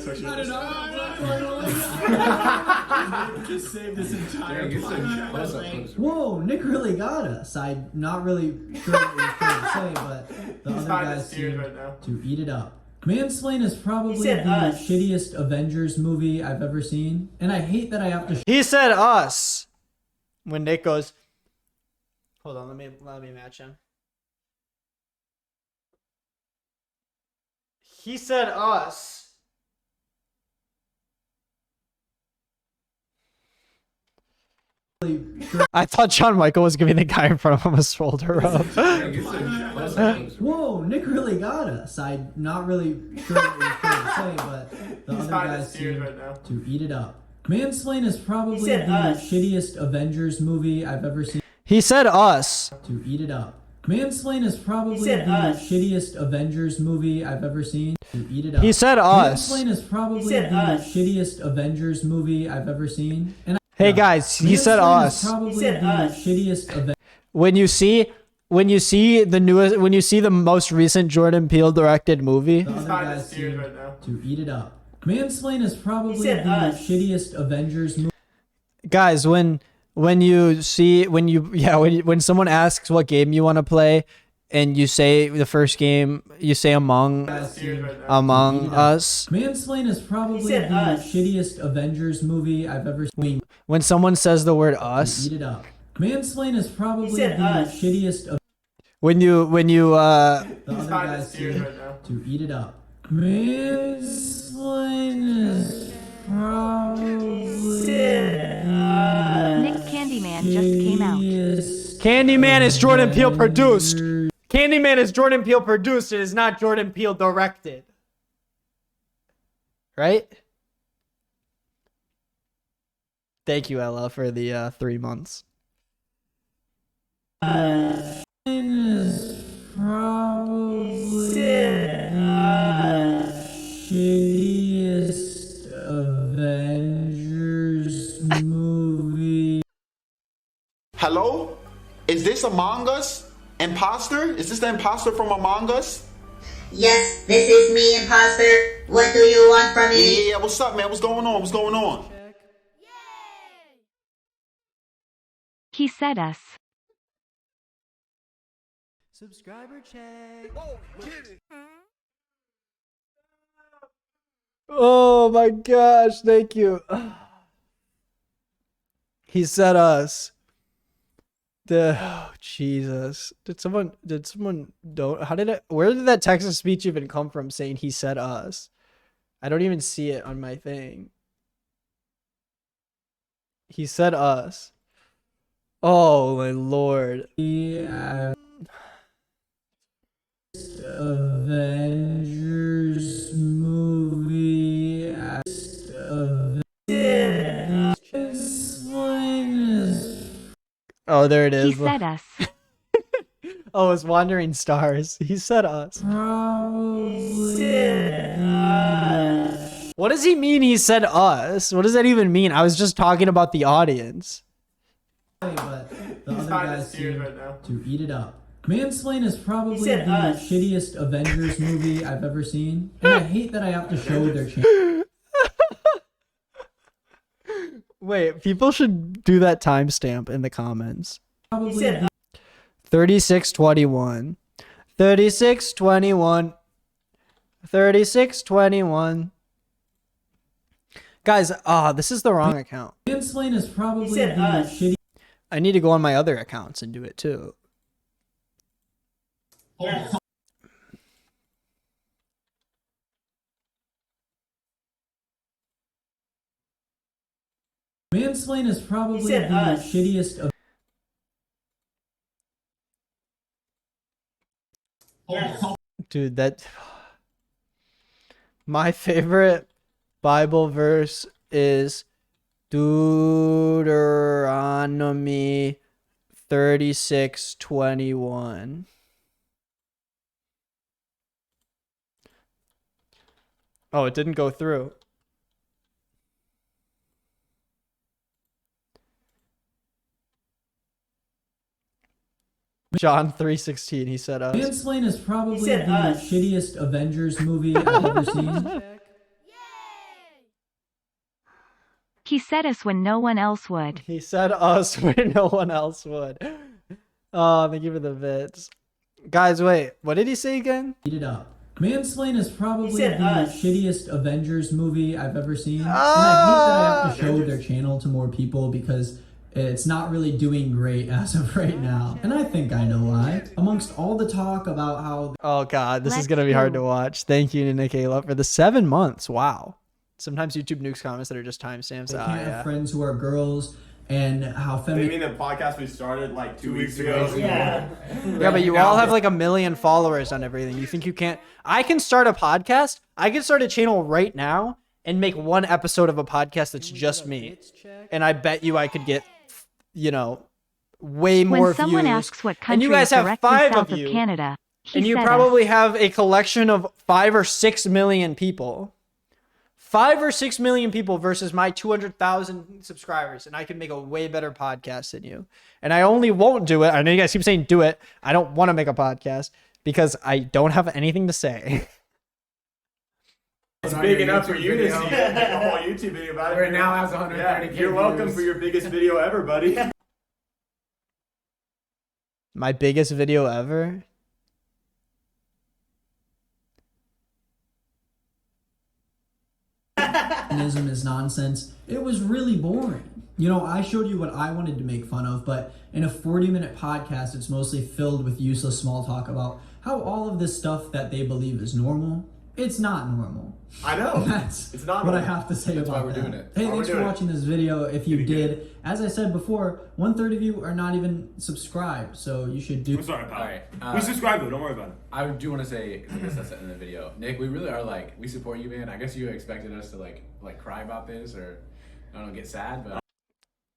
Just save this entire podcast. Whoa, Nick really got us. I'm not really sure what you're trying to say, but the other guys seem to eat it up. Mansplain is probably the shittiest Avengers movie I've ever seen, and I hate that I have to. He said us. When Nick goes, hold on, let me match him. He said us. I thought John Michael was giving the guy in front of him a shoulder rub. Whoa, Nick really got us. I'm not really sure what you're trying to say, but the other guys seem to eat it up. Mansplain is probably the shittiest Avengers movie I've ever seen. He said us. To eat it up. Mansplain is probably the shittiest Avengers movie I've ever seen. To eat it up. He said us. Mansplain is probably the shittiest Avengers movie I've ever seen. And Hey guys, he said Mansplain is us. probably He said the us. shittiest event. When you see the most recent Jordan Peele directed movie, The other guys seem to eat it up. Mansplain is probably the said us. shittiest Avengers movie. guys, when someone asks what game you want to play, and you say the first game, you say Among Us. Mansplain is probably said the us. shittiest Avengers movie I've ever seen. When someone says the word us, Eat it up. Mansplain is probably the said us. shittiest. when you The other guys seem to eat it up. Mansplain is probably Nick Candyman just came out. Candyman is Jordan Peele produced. Candyman is Jordan Peele produced. It is not Jordan Peele directed. Right? Thank you, Ella, for the 3 months. is probably shittiest Avengers movie. Hello? Is this Among Us? Imposter? Is this the imposter from Among Us? Yes, this is me, imposter. What do you want from me? Yeah, what's up, man? What's going on? What's going on? He said us. Subscriber check. Oh my gosh, thank you. He said us. Jesus. Did someone don't where did that text to speech even come from saying he said us? I don't even see it on my thing. He said us. Oh my lord. Yeah. Avengers movie. Oh, there it is. He said us. Oh, it's Wandering Stars. He said us. What does he mean he said us? What does that even mean? I was just talking about the audience. But the other guys seem to eat it up. Mansplain is probably the shittiest Avengers movie I've ever seen. And I hate that I have to show their channel. Wait, people should do that timestamp in the comments. Probably 3621. 3621. 3621. Guys, this is the wrong account. Mansplain is probably the shitty. I need to go on my other accounts and do it too. Yes. Mansplain is probably the shittiest of. Yes. Dude, that my favorite Bible verse is Deuteronomy 36:21. Oh, it didn't go through. John 3:16, he said us. Mansplain is probably the shittiest Avengers movie I've ever seen. He said us when no one else would. He said us when no one else would. Oh, thank you for the bits. Guys, wait, what did he say again? Eat it up. Mansplain is probably the shittiest Avengers movie I've ever seen. And I hate that I have to show their channel to more people because it's not really doing great as of right now. And I think I know why. Amongst all the talk about how... Oh god, this is going to be hard to watch. Thank you, Nickayla, for the 7 months. Wow. Sometimes YouTube nukes comments that are just timestamps. They can't have friends who are girls and how feminine... You mean the podcast we started like 2 weeks ago? Yeah. Yeah, but you all have like 1 million followers on everything. You think you can't... I can start a podcast. I can start a channel right now and make 1 episode of a podcast that's just me. And I bet you I could get, you know, way more When someone views. asks what And you country guys is have directly 5 south of you. Canada, he And you said probably us. have a collection of 5 or 6 million people. 5 or 6 million people versus my 200,000 subscribers, and I can make a way better podcast than you. And I only won't do it. I know you guys keep saying do it. I don't want to make a podcast because I don't have anything to say. It's big enough for you to see it. Make a whole YouTube video about it. Where it now has 130K You're welcome views. for your biggest video ever, buddy. My biggest video ever? Feminism is nonsense. It was really boring. You know, I showed you what I wanted to make fun of, but in a 40-minute podcast, it's mostly filled with useless small talk about how all of this stuff that they believe is normal, it's not normal. I know. That's it's not what normal. I have to say That's about why we're that. doing it. Hey, Why thanks we're for doing watching this video. If you did, as I said before, 1/3 of you are not even subscribed, so you should do. I'm sorry, pal. All right. We subscribe though. Don't worry about it. I do want to say, I guess that's in the video. Nick, we really are like, we support you, man. I guess you expected us to like cry about this or, I don't know, get sad, but.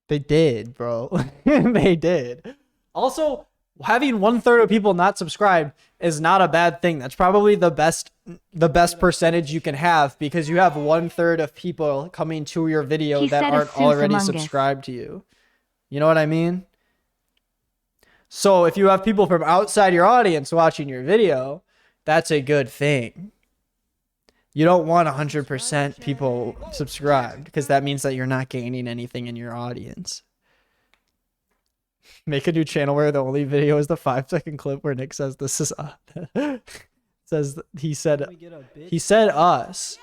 They did, bro. They did. Also, having 1/3 of people not subscribed is not a bad thing. That's probably the best percentage you can have because you have 1/3 of people coming to your video He that said a aren't Seuss already Among Us. subscribed to you. You know what I mean? So if you have people from outside your audience watching your video, that's a good thing. You don't want 100% people subscribed because that means that you're not gaining anything in your audience. Make a new channel where the only video is the 5-second clip where Nick says this is says he said us.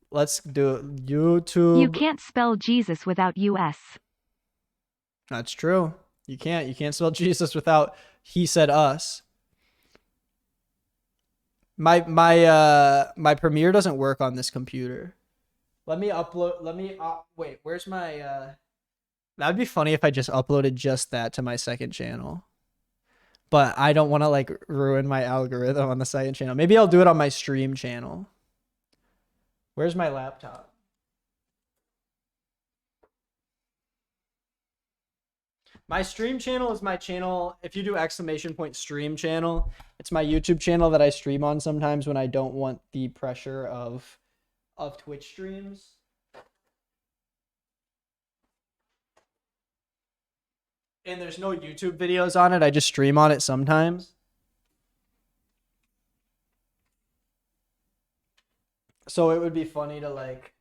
Let's do it. YouTube. You can't spell Jesus without US. That's true. You can't spell Jesus without he said us. My Premiere doesn't work on this computer. Let me wait, where's my that'd be funny if I just uploaded just that to my second channel. But I don't want to like ruin my algorithm on the second channel. Maybe I'll do it on my stream channel. Where's my laptop? My stream channel is my channel. If you do !stream channel, it's my YouTube channel that I stream on sometimes when I don't want the pressure of Twitch streams. And there's no YouTube videos on it. I just stream on it sometimes. So it would be funny to like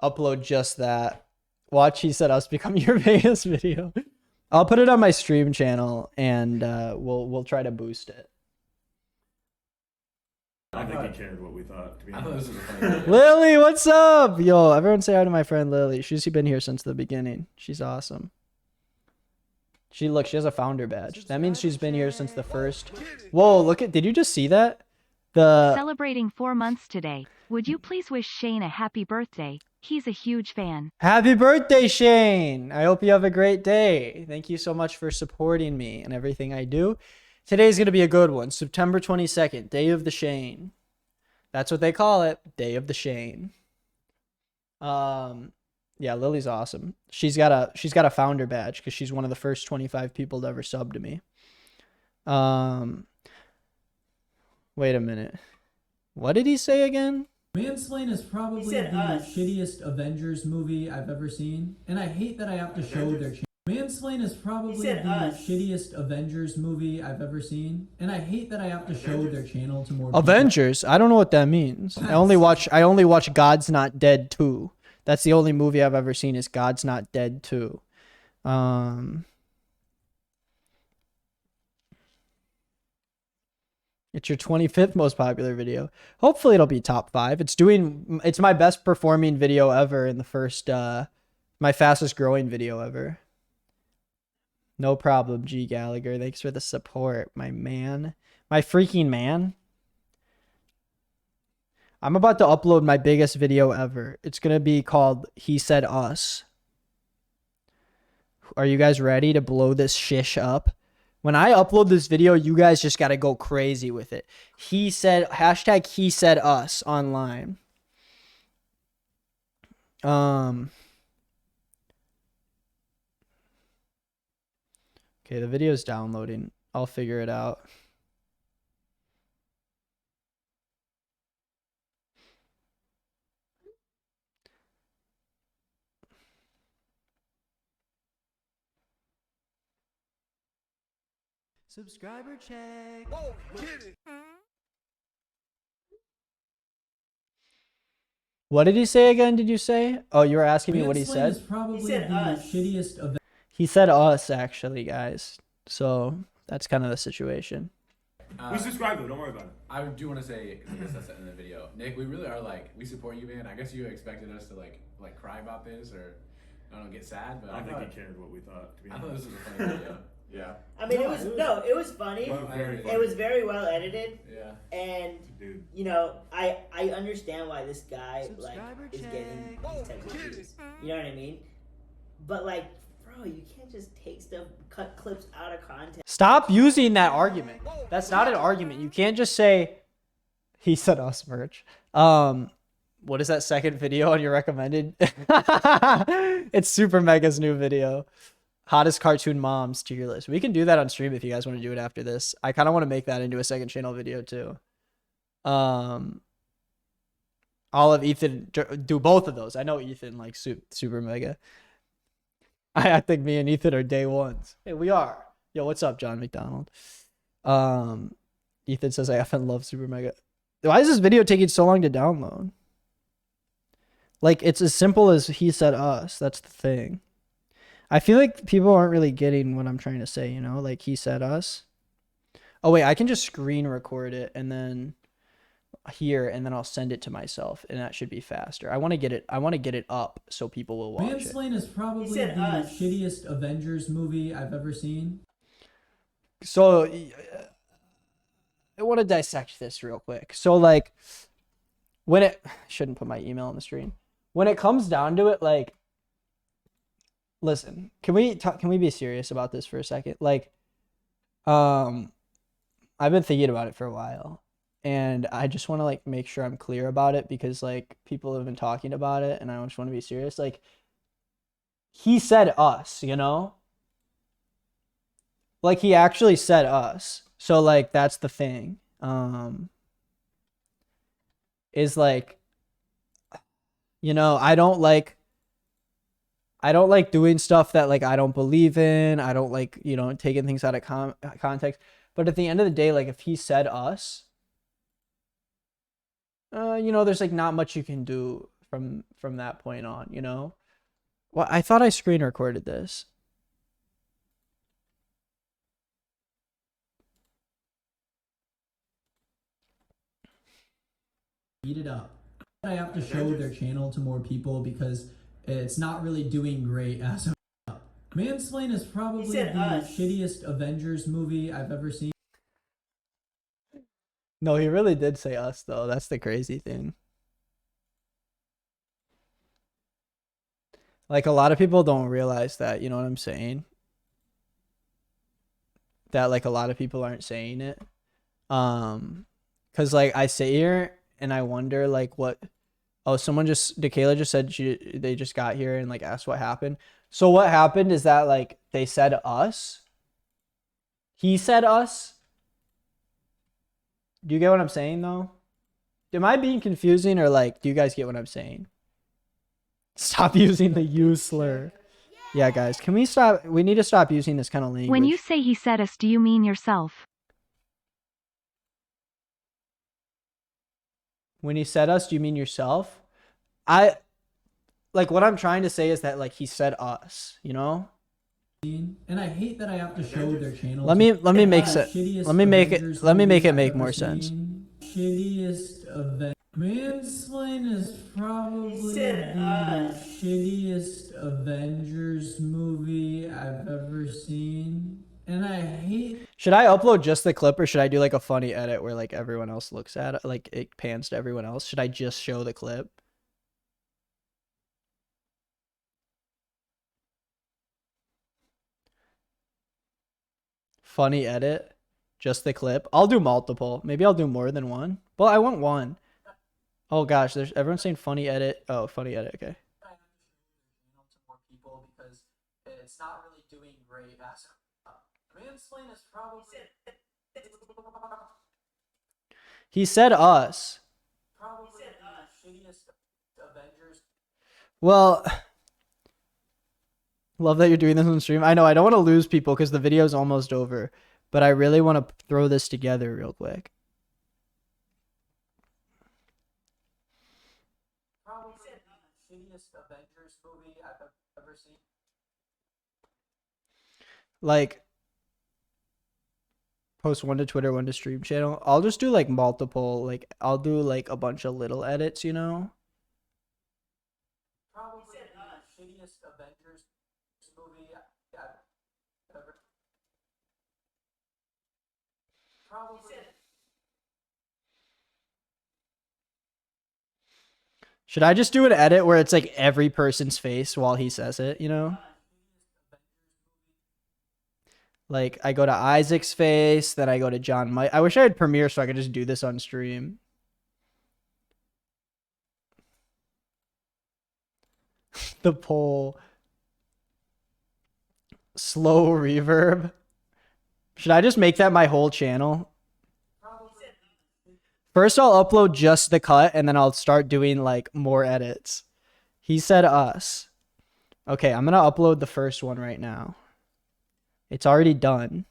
upload just that. Watch He Said Us become your biggest video. I'll put it on my stream channel and we'll try to boost it. I don't think he cared what we thought. To be I thought honest. this was a funny video. Lily, what's up? Yo, everyone say hi to my friend Lily. She's been here since the beginning. She's awesome. She has a founder badge. That means she's been here since the first. Whoa, did you just see that? Celebrating 4 months today. Would you please wish Shane a happy birthday? He's a huge fan. Happy birthday, Shane. I hope you have a great day. Thank you so much for supporting me and everything I do. Today's going to be a good one. September 22nd, Day of the Shane. That's what they call it. Day of the Shane. Yeah, Lily's awesome. She's got a founder badge because she's one of the first 25 people to ever sub to me. Wait a minute. What did he say again? Mansplain is probably the shittiest Avengers movie I've ever seen, and I hate that I have to show their channel. Mansplain is probably the shittiest Avengers movie I've ever seen, and I hate that I have to show their channel to more people. Avengers? I don't know what that means. I only watch God's Not Dead 2. That's the only movie I've ever seen is God's Not Dead 2. It's your 25th most popular video. Hopefully it'll be top 5. It's my best performing video ever in the first my fastest growing video ever. No problem, G Gallagher. Thanks for the support, my man. My freaking man. I'm about to upload my biggest video ever. It's going to be called He Said Us. Are you guys ready to blow this shish up? When I upload this video, you guys just got to go crazy with it. He said us online. Okay, the video's downloading. I'll figure it out. Subscriber check. Whoa, get it. What did he say again? Did you say? Oh, you were asking me what he Mansplain said? is probably He said the us. shittiest of. He said us, actually, guys. So that's kind of the situation. We subscribe though, don't worry about it. I do want to say, because I guess that's in the video, Nick, we really are like, we support you, man. I guess you expected us to like cry about this or, I don't know, get sad, but I don't think he cared what we thought. To be I thought honest. this was a funny video. Yeah. I mean, it was funny. It was very well edited. Yeah. And you know, I understand why this guy like is getting these types of views. You know what I mean? But like, bro, you can't just take stuff, cut clips out of context. Stop using that argument. That's not an argument. You can't just say, he said us merch. What is that second video on your recommended? It's Super Mega's new video. Hottest cartoon moms tier list. We can do that on stream if you guys want to do it after this. I kind of want to make that into a second channel video too. I'll have Ethan do both of those. I know Ethan likes Super Mega. I think me and Ethan are day ones. Hey, we are. Yo, what's up, John McDonald? Ethan says I often love Super Mega. Why is this video taking so long to download? Like, it's as simple as he said us. That's the thing. I feel like people aren't really getting what I'm trying to say, you know? Like, he said us. Oh, wait, I can just screen record it and then here, and then I'll send it to myself, and that should be faster. I want to get it up so people will watch it. Mansplain is probably the shittiest Avengers movie I've ever seen. So, I want to dissect this real quick. So, like, I shouldn't put my email on the screen. When it comes down to it, like, listen, can we be serious about this for a second? Like, I've been thinking about it for a while, and I just want to like make sure I'm clear about it because like people have been talking about it, and I just want to be serious. Like, he said us, you know? Like, he actually said us. So like that's the thing. Is like, you know, I don't like doing stuff that like I don't believe in. I don't like, you know, taking things out of context. But at the end of the day, like if he said us, you know, there's like not much you can do from that point on, you know? Well, I thought I screen recorded this. Eat it up. I have to show their channel to more people because it's not really doing great as of now. Mansplain is probably the shittiest Avengers movie I've ever seen. No, he really did say us though. That's the crazy thing. Like a lot of people don't realize that, you know what I'm saying? That like a lot of people aren't saying it. Cause like I sit here and I wonder like what, oh, Dakayla just said they just got here and like asked what happened. So what happened is that like they said us. He said us. Do you get what I'm saying though? Am I being confusing or like, do you guys get what I'm saying? Stop using the you slur. Yeah, guys, can we stop? We need to stop using this kind of language. When you say he said us, do you mean yourself? When he said us, do you mean yourself? Like what I'm trying to say is that like he said us, you know? And I hate that I have to show their channel. Let me make it make more sense. Shittiest event. Mansplain is probably the shittiest Avengers movie I've ever seen. And I hate. Should I upload just the clip or should I do like a funny edit where like everyone else looks at it, like it pans to everyone else? Should I just show the clip? Funny edit, just the clip. I'll do multiple. Maybe I'll do more than one. Well, I want one. Oh gosh, there's everyone's saying funny edit. Oh, funny edit. Okay. It's not really doing great as Mansplain is probably. He said us. Probably the shittiest Avengers. Well, love that you're doing this on stream. I know I don't want to lose people because the video's almost over, but I really want to throw this together real quick. Probably the shittiest Avengers movie I've ever seen. Like, post one to Twitter, one to stream channel. I'll just do like multiple, like I'll do like a bunch of little edits, you know? Probably the shittiest Avengers movie I've ever. Probably. Should I just do an edit where it's like every person's face while he says it, you know? Like, I go to Isaac's face, then I go to John Mike. I wish I had Premiere so I could just do this on stream. The poll. Slow reverb. Should I just make that my whole channel? First, I'll upload just the cut, and then I'll start doing, like, more edits. He said us. Okay, I'm gonna upload the first one right now. It's already done.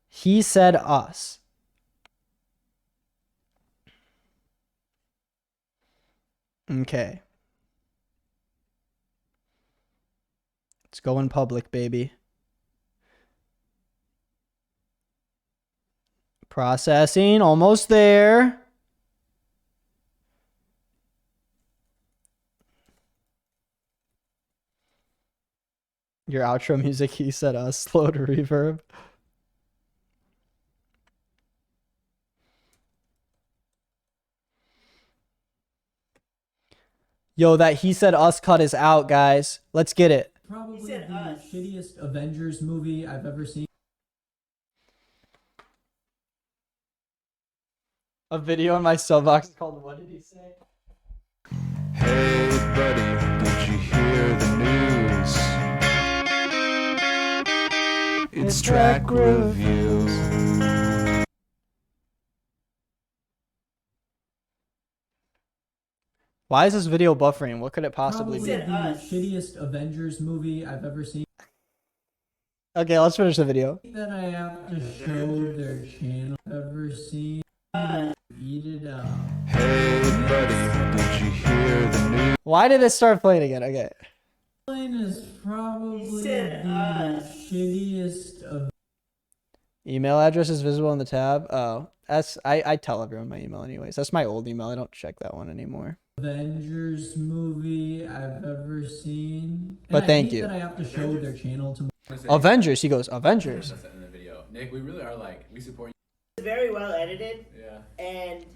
He said us. Okay. Let's go in public, baby. Processing, almost there. Your outro music, he said us, slow to reverb. Yo, that he said us cut is out, guys. Let's get it. Probably the shittiest Avengers movie I've ever seen. A video in my sub box called What Did He Say? Hey buddy, did you hear the news? It's track review. Why is this video buffering? What could it possibly Probably be? the shittiest Avengers movie I've ever seen. Okay, let's finish the video. That I have to show their channel ever seen. Eat it up. Hey buddy, did you hear the news? Why did it start playing again? Okay. Mansplain is probably the shittiest of. Email address is visible in the tab. Oh, that's I tell everyone my email anyways. That's my old email. I don't check that one anymore. Avengers movie I've ever seen. But thank I hate you. that I have to show their channel to. Avengers. He goes Avengers. That's in the video. Nick, we really are like, we support you. It's very well edited. Yeah. And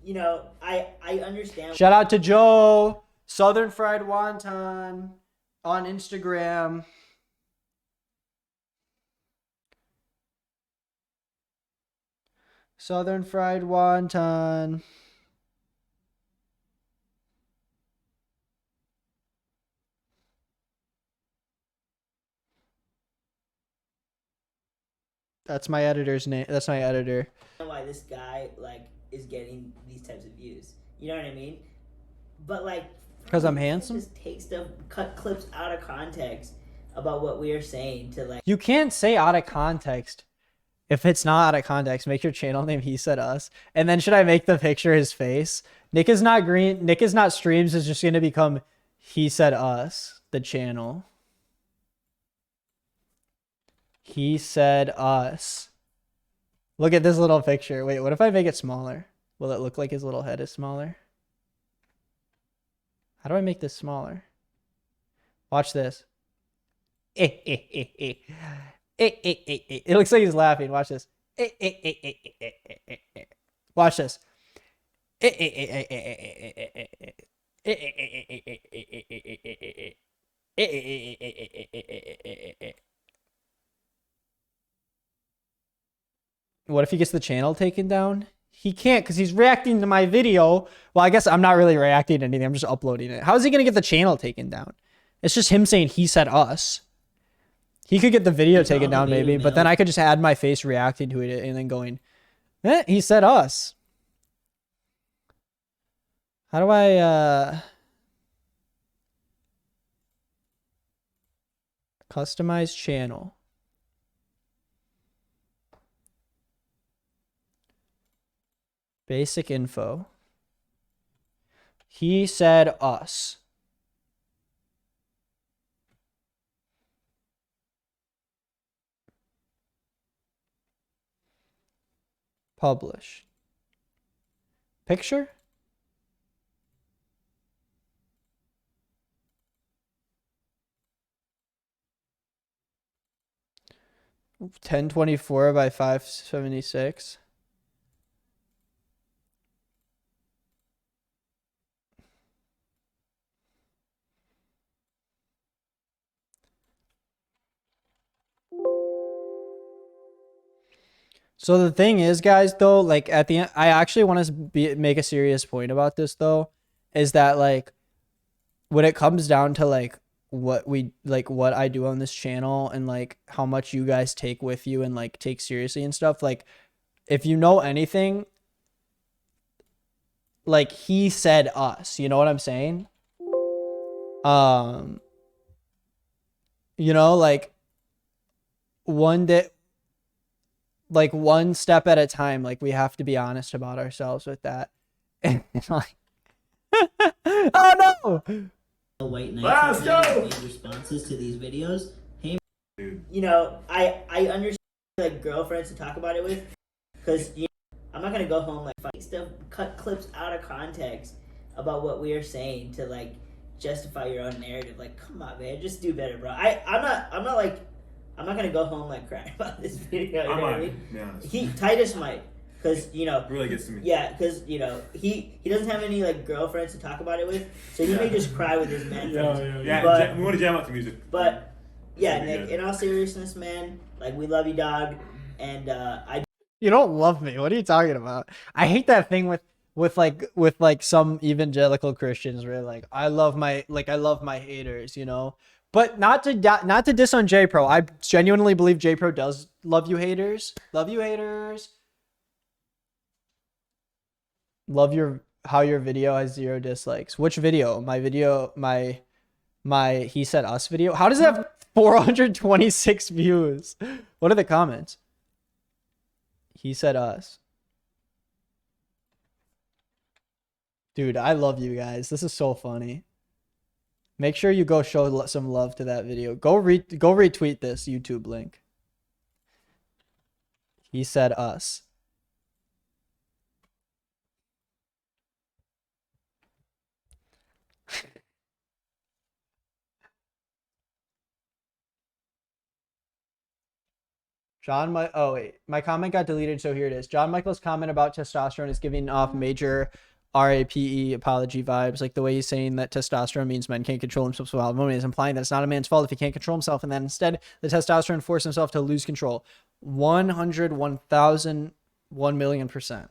you know, I understand. Shout out to Joe, Southern Fried Wonton on Instagram. Southern Fried Wonton. That's my editor's name. That's my editor. I don't know why this guy like is getting these types of views. You know what I mean? But like, because I'm handsome. Just take stuff, cut clips out of context about what we are saying to like. You can't say out of context. If it's not out of context, make your channel name He Said Us. And then should I make the picture his face? Nick is not green. Nick is not streams is just going to become He Said Us, the channel. He Said Us. Look at this little picture. Wait, what if I make it smaller? Will it look like his little head is smaller? How do I make this smaller? Watch this. It looks like he's laughing. Watch this. Watch this. What if he gets the channel taken down? He can't because he's reacting to my video. Well, I guess I'm not really reacting to anything. I'm just uploading it. How is he going to get the channel taken down? It's just him saying He Said Us. He could get the video taken down maybe, but then I could just add my face reacting to it and then going, he said us. How do I customize channel? Basic info. He said us. Publish. Picture? $1024 by 576. So the thing is, guys, though, like at the end, I actually want to make a serious point about this, though, is that like when it comes down to like what I do on this channel and like how much you guys take with you and like take seriously and stuff, like if you know anything, like he said us, you know what I'm saying? You know, like one day, like one step at a time, like we have to be honest about ourselves with that. And like, oh no! The white knight Let's go! made responses to these videos. Hey, You know, I understand like girlfriends to talk about it with, because you know, I'm not gonna go home like fight stuff, cut clips out of context about what we are saying to like justify your own narrative. Like, come on, man, just do better, bro. I'm not like. I'm not gonna go home like crying about this video. You know what I mean? Titus might, cause you know. It really gets to me. Yeah, cause you know he doesn't have any like girlfriends to talk about it with, so he may just cry with his man friends. Yeah, we want to jam out to music. But yeah, Nick. In all seriousness, man, like we love you, dog, and You don't love me. What are you talking about? I hate that thing with like some evangelical Christians where like I love my haters, you know. But not to diss on J-Pro. I genuinely believe J-Pro does love you haters. Love you haters. Love how your video has 0 dislikes. Which video? My video, my He Said Us video. How does it have 426 views? What are the comments? He Said Us. Dude, I love you guys. This is so funny. Make sure you go show some love to that video. Go retweet this YouTube link. He Said Us. Oh wait, my comment got deleted, so here it is. John Michael's comment about testosterone is giving off major RAPE apology vibes, like the way he's saying that testosterone means men can't control themselves while a woman is implying that it's not a man's fault if he can't control himself, and that instead the testosterone forced himself to lose control. 1,000,000%.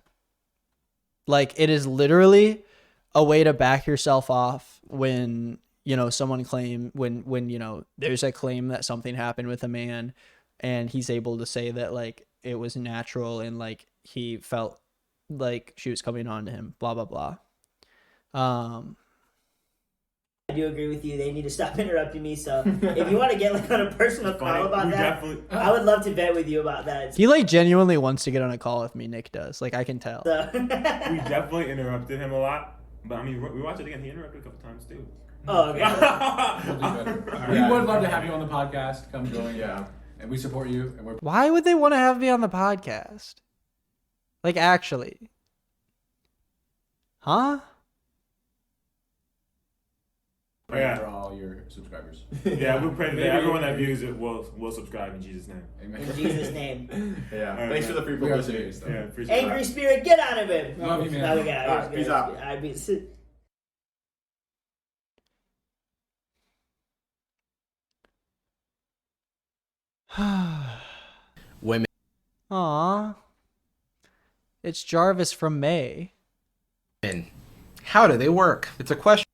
Like it is literally a way to back yourself off when you know someone when you know there's a claim that something happened with a man, and he's able to say that like it was natural and like he felt like she was coming on to him, blah blah blah. I do agree with you. They need to stop interrupting me. So if you want to get like on a personal call about that, I would love to vet with you about that. He like genuinely wants to get on a call with me. Nick does. Like I can tell. We definitely interrupted him a lot, but I mean, we watched it again. He interrupted a couple times too. Oh, okay. We'll do better. We would love to have you on the podcast. Come join. Yeah, and we support you. And we're. Why would they want to have me on the podcast? Like actually. Huh? Praying for all your subscribers. Yeah, we're praying that everyone that views it will subscribe in Jesus' name. Amen. In Jesus' name. Yeah. Right, Thanks for the free publicity. Yeah, Angry spirit, get out of him. Love you, man. Okay, peace out. Women. Aw. It's Jarvis from May. How do they work? It's a question.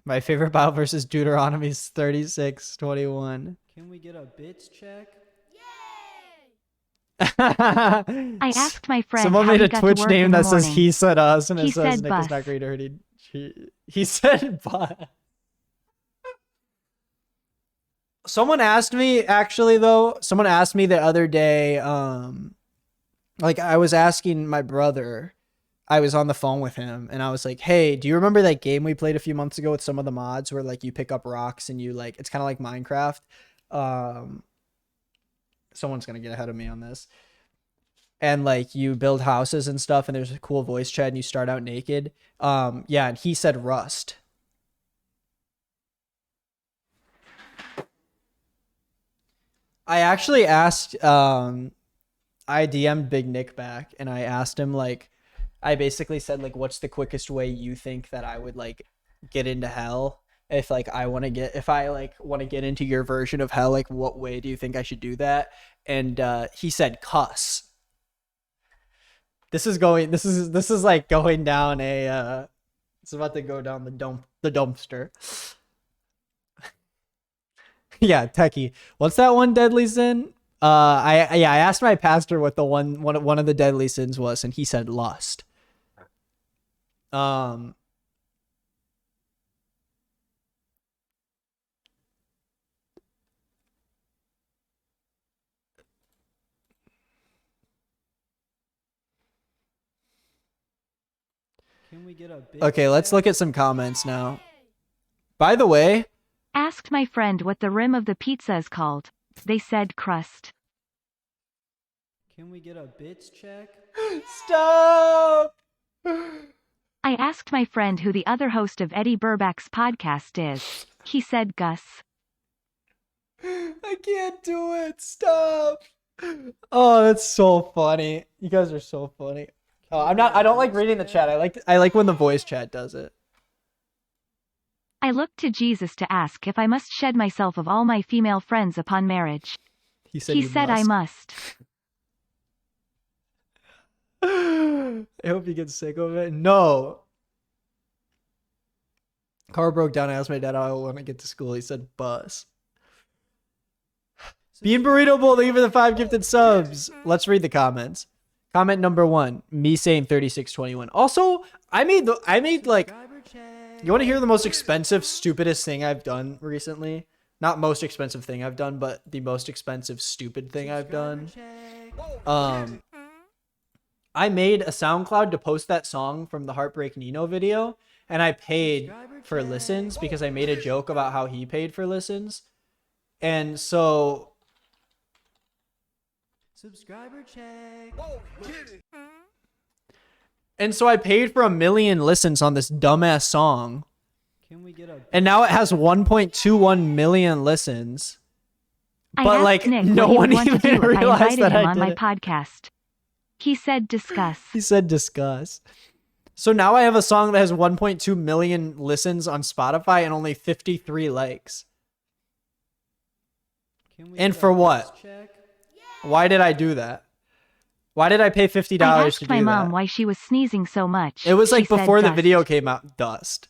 My favorite Bible verse is Deuteronomy 36:21. Can we get a bits check? I asked my friend Someone how made he a got Twitch to work name in the that says morning. he said us, and He it says said Nick is bus. not green. Or he said bus. Someone asked me, actually, though, someone asked me the other day, like, I was asking my brother, I was on the phone with him, and I was like, hey, do you remember that game we played a few months ago with some of the mods where, like, you pick up rocks and you, like, it's kind of like Minecraft? Someone's gonna get ahead of me on this. And, like, you build houses and stuff, and there's a cool voice chat, and you start out naked. Yeah, and he said Rust. I actually asked, I DM'd Big Nick back, and I asked him, like, I basically said, like, what's the quickest way you think that I would, like, get into hell? If, like, I want to get into your version of hell, like, what way do you think I should do that? And he said cuss. This is like going down a, it's about to go down the dumpster. Yeah, techie. What's that one deadly sin? I asked my pastor what the one of the deadly sins was, and he said lust. Can we get a bits Okay, let's look at some comments now. By the way, Asked my friend what the rim of the pizza is called. They said crust. Can we get a bits check? Stop! I asked my friend who the other host of Eddie Burbach's podcast is. He said Gus. I can't do it. Stop. Oh, that's so funny. You guys are so funny. Oh, I don't like reading the chat. I like when the voice chat does it. I looked to Jesus to ask if I must shed myself of all my female friends upon marriage. He said I must. I hope you get sick of it. No. Car broke down. I asked my dad how I want to get to school. He said bus. Bean Burrito Bowl, thank you for the 5 gifted subs. Let's read the comments. Comment number 1, me saying 3621. Also, I made like, you want to hear the most expensive, stupidest thing I've done recently? Not most expensive thing I've done, but the most expensive, stupid thing I've done. I made a SoundCloud to post that song from the Heartbreak Nino video, and I paid for listens because I made a joke about how he paid for listens. And so... Subscriber check. And so I paid for 1 million listens on this dumbass song. Can we get a and now it has 1.21 million listens. I But asked like Nick no what one he'd want to even do if I realized invited that him I on did my it. podcast. He said discuss. He said discuss. So now I have a song that has 1.2 million listens on Spotify and only 53 likes. And for what? Why did I do that? Why did I pay $50 I to do asked my mom that? why she was sneezing so much. It was like She said before the dust. video came out. Dust.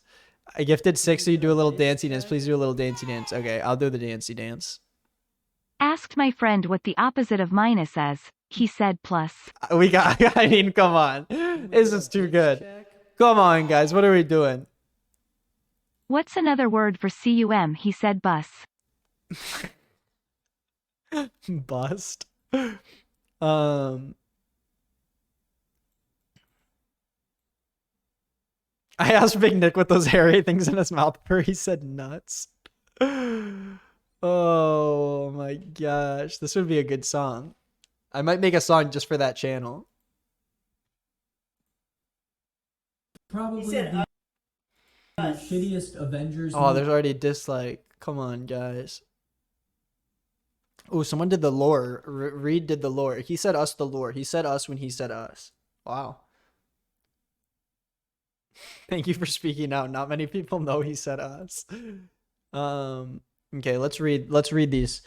I gifted 6, so you do a little dancey dance. Please do a little dancey dance. Okay, I'll do the dancey dance. Asked my friend what the opposite of minus is. He said plus. We got, I mean, come on. This is too good. Come on, guys. What are we doing? What's another word for cum? He said bus. Bust. I asked Big Nick what those hairy things in his mouth were. He said nuts. Oh my gosh. This would be a good song. I might make a song just for that channel. Probably said, the shittiest Avengers. Oh, there's already a dislike. Come on, guys. Oh, someone did the lore. Reed did the lore. He said us the lore. He said us when he said us. Wow. Thank you for speaking out. Not many people know he said us. Okay, let's read these.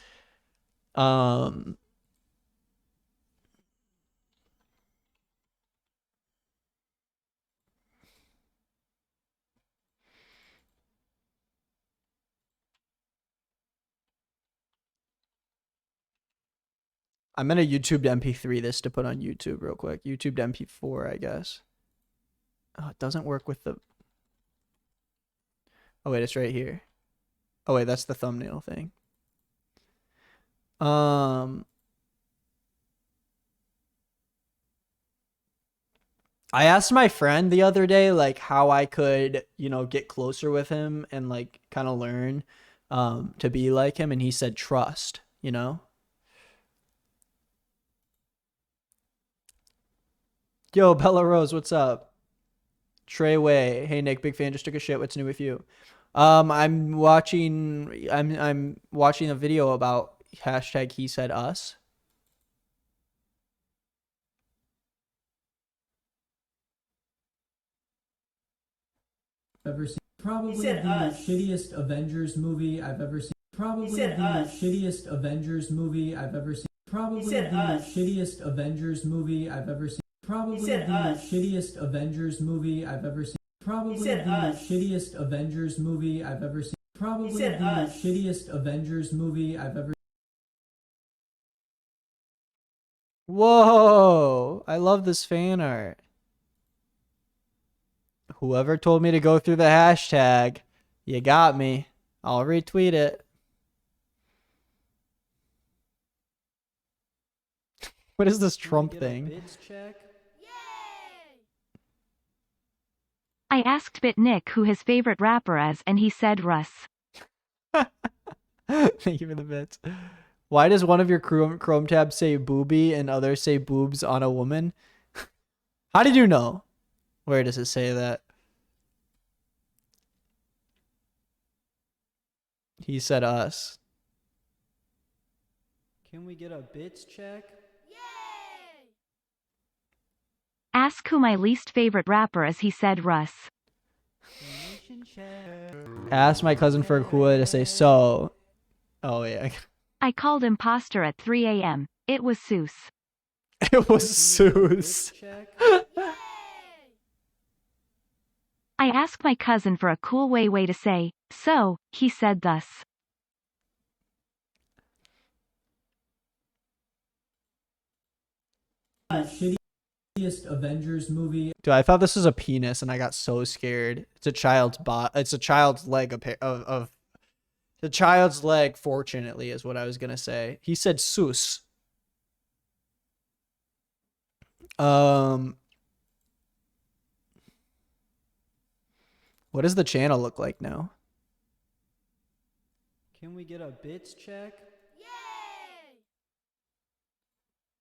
I'm gonna YouTube to MP3 this to put on YouTube real quick. YouTube to MP4, I guess. Oh, it doesn't work with the... Oh, wait, it's right here. Oh, wait, that's the thumbnail thing. I asked my friend the other day, like, how I could, you know, get closer with him and, like, kind of learn to be like him. And he said, trust, you know? Yo, Bella Rose, what's up? Trey Way. Hey, Nick, big fan. Just took a shit. What's new with you? I'm watching a video about hashtag he said us. Ever seen. Probably the shittiest Avengers movie I've ever seen. Probably the shittiest Avengers movie I've ever seen. Probably the shittiest Avengers movie I've ever seen. Probably the shittiest Avengers movie I've ever seen. Probably the shittiest Avengers movie I've ever seen. Probably the shittiest Avengers movie I've ever seen. Whoa, I love this fan art. Whoever told me to go through the hashtag, you got me. I'll retweet it. What is this Trump thing? I asked Bit Nick who his favorite rapper is, and he said Russ. Thank you for the bits. Why does one of your Chrome tabs say booby and others say boobs on a woman? How did you know? Where does it say that? He said us. Can we get a bits check? Ask who my least favorite rapper is, he said Russ. Ask my cousin for a cool way to say so. Oh, yeah. I called imposter at 3 a.m. It was Seuss. It was Seuss. I asked my cousin for a cool way to say so, he said thus. Shittiest Avengers movie. Dude, I thought this was a penis and I got so scared. It's a child's It's a child's leg of the child's leg, fortunately, is what I was gonna say. He said Seuss. What does the channel look like now? Can we get a bits check?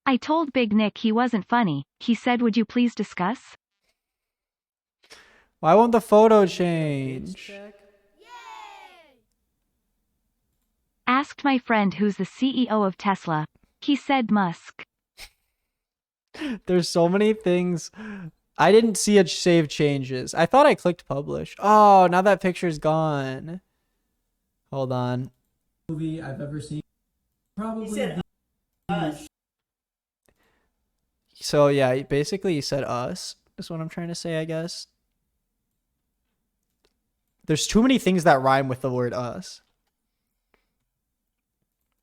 I told Big Nick he wasn't funny. He said, would you please discuss? Why won't the photo change? Asked my friend who's the CEO of Tesla. He said Musk. There's so many things. I didn't see it save changes. I thought I clicked publish. Oh, now that picture's gone. Hold on. Movie I've ever seen. Probably. So yeah, basically he said us. Is what I'm trying to say, I guess. There's too many things that rhyme with the word us.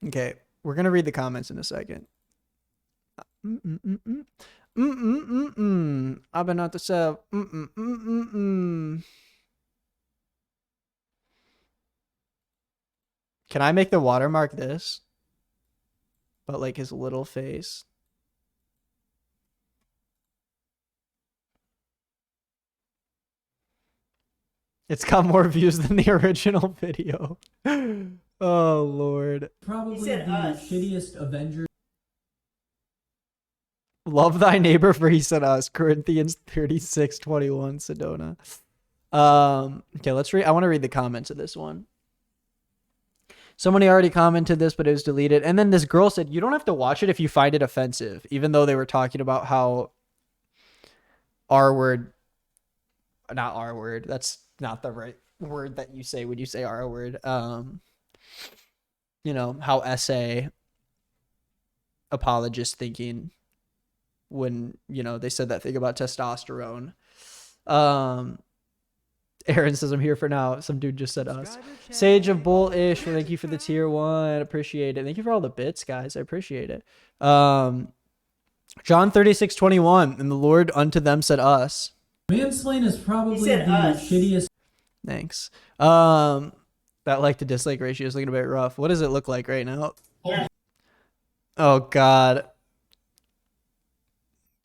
Okay, we're gonna read the comments in a second. I've been out to sell. Can I make the watermark this? But like his little face. It's got more views than the original video. Oh, Lord. Probably the shittiest Avengers. Love thy neighbor for he said us. Corinthians 36:21, Sedona. Okay, let's read. I want to read the comments of this one. Somebody already commented this, but it was deleted. And then this girl said, you don't have to watch it if you find it offensive, even though they were talking about how R word, not R word. That's not the right word that you say when you say R word. You know, how essay apologists thinking when, you know, they said that thing about testosterone. Aaron says I'm here for now. Some dude just said us. Sage of Bull-ish, thank you for the tier 1. Appreciate it. Thank you for all the bits, guys. I appreciate it. John 36:21, and the Lord unto them said us. Mansplain is probably the us. shittiest. Thanks. That like to dislike ratio is looking a bit rough. What does it look like right now? Yeah. Oh God.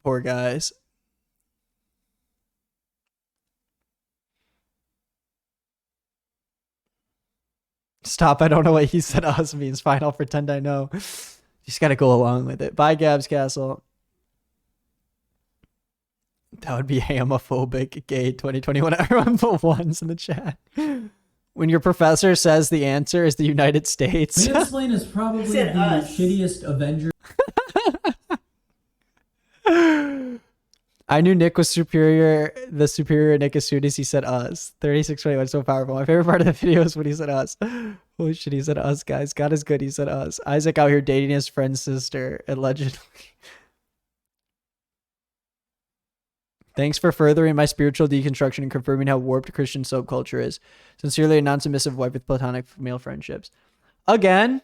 Poor guys. Stop, I don't know what he said us means. Fine, I'll pretend I know. Just gotta go along with it. Bye, Gabs Castle. That would be homophobic, gay 2021. Everyone put ones in the chat. When your professor says the answer is the United States. Mansplain is probably the shittiest Avenger. I knew Nick was superior, the superior Nick, as soon as he said us. 3621, so powerful. My favorite part of the video is when he said us. Holy shit, he said us, guys. God is good, he said us. Isaac out here dating his friend's sister, allegedly. Thanks for furthering my spiritual deconstruction and confirming how warped Christian subculture is. Sincerely, a non-submissive wife with platonic male friendships. Again,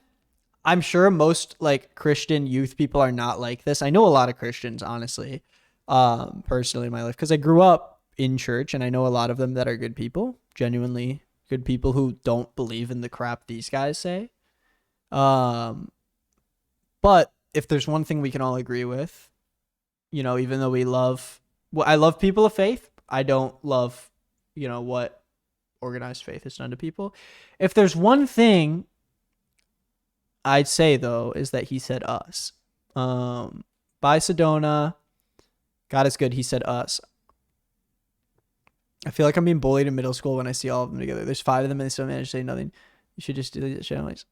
I'm sure most like Christian youth people are not like this. I know a lot of Christians, honestly, personally in my life, because I grew up in church and I know a lot of them that are good people, genuinely good people who don't believe in the crap these guys say. But if there's one thing we can all agree with, you know, even though we love, well, I love people of faith, I don't love, you know, what organized faith has done to people. If there's one thing I'd say, though, is that he said us. By Sedona, God is good, he said us. I feel like I'm being bullied in middle school when I see all of them together. There's 5 of them and they still manage to say nothing. You should just delete the channels.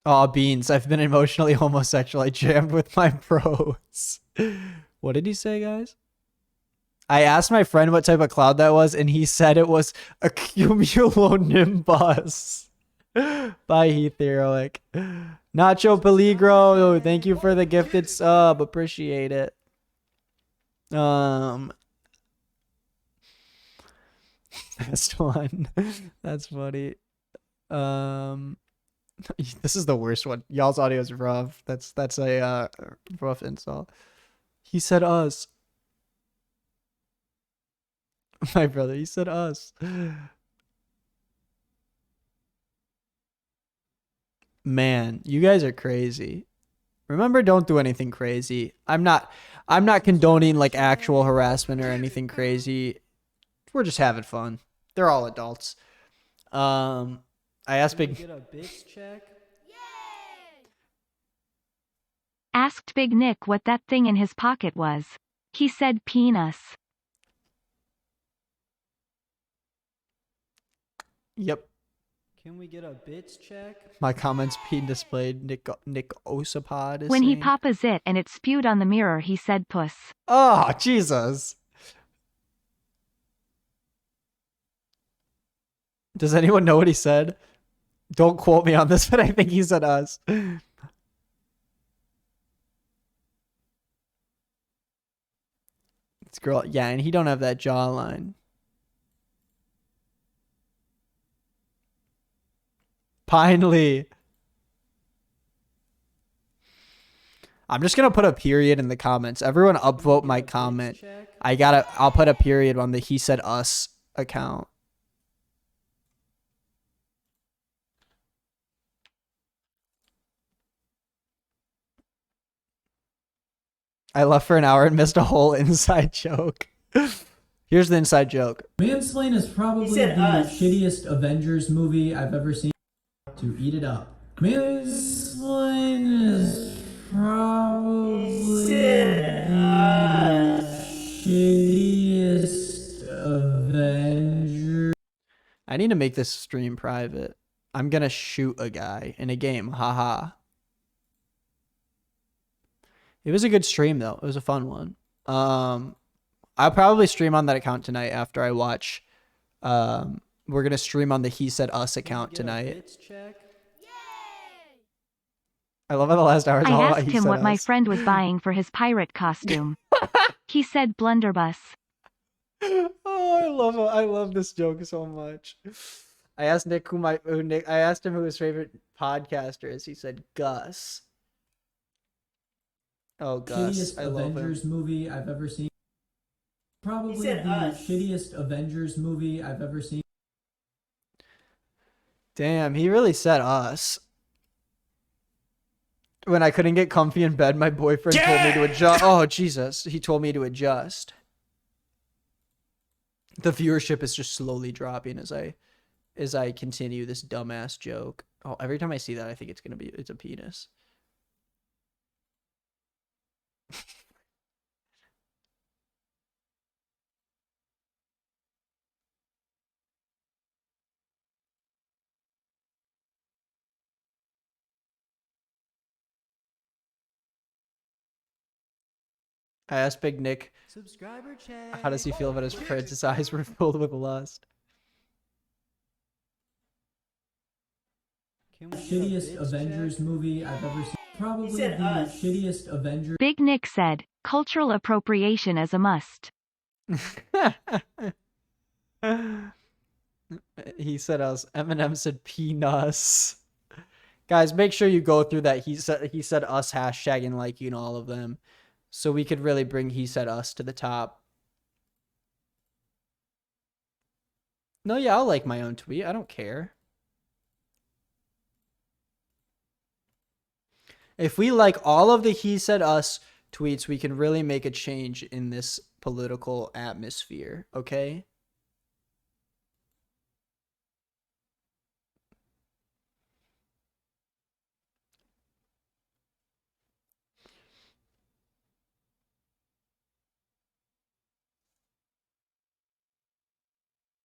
Oh, beans. I've been emotionally homosexual. I jammed with my bros. What did he say, guys? I asked my friend what type of cloud that was, and he said it was a cumulonimbus. Bye, Heath Heroic. Nacho Peligro, thank you for the gifted sub. Appreciate it. Best one. That's funny. This is the worst one. Y'all's audio is rough. That's a rough insult. He said us. My brother, he said us. Man, you guys are crazy. Remember, don't do anything crazy. I'm not condoning like actual harassment or anything crazy. We're just having fun. They're all adults. I asked Big. Asked Big Nick what that thing in his pocket was. He said penis. Yep. Can we get a bits check? My comments being displayed. Nick Osapod is When he saying. papas it and it spewed on the mirror, he said puss. Oh, Jesus. Does anyone know what he said? Don't quote me on this, but I think he said us. This girl, yeah, and he don't have that jawline. Pinely. I'm just gonna put a period in the comments. Everyone upvote my comment. I'll put a period on the he said us account. I left for an hour and missed a whole inside joke. Here's the inside joke. Mansplain is probably the shittiest Avengers movie I've ever seen. To eat it up. Mansplain is probably the shittiest Avenger. I need to make this stream private. I'm gonna shoot a guy in a game. Haha. It was a good stream though. It was a fun one. I'll probably stream on that account tonight after I watch. We're gonna stream on the He Said Us account tonight. I love how the last hour is I all about asked He him Said what my Us. friend was buying for his pirate costume. He said blunderbuss. Oh, I love this joke so much. I asked Nick I asked him who his favorite podcaster is. He said Gus. Oh, Gus. Shittiest I love Avengers him. movie I've ever seen. Probably the said us. shittiest Avengers movie I've ever seen. Damn, he really said us. When I couldn't get comfy in bed, my boyfriend told me to adjust. Oh, Jesus. He told me to adjust. The viewership is just slowly dropping as I continue this dumbass joke. Oh, every time I see that, I think it's a penis. I asked Big Nick, Subscriber check. how does he feel about his friends' eyes were filled with lust? Shittiest Avengers movie I've ever seen. Probably said the us. shittiest Avengers. Big Nick said, cultural appropriation is a must. He said us. Eminem said peanuts. Guys, make sure you go through that he said us hashtag and like all of them, so we could really bring he said us to the top. No, yeah, I'll like my own tweet. I don't care. If we like all of the he said us tweets, we can really make a change in this political atmosphere, okay?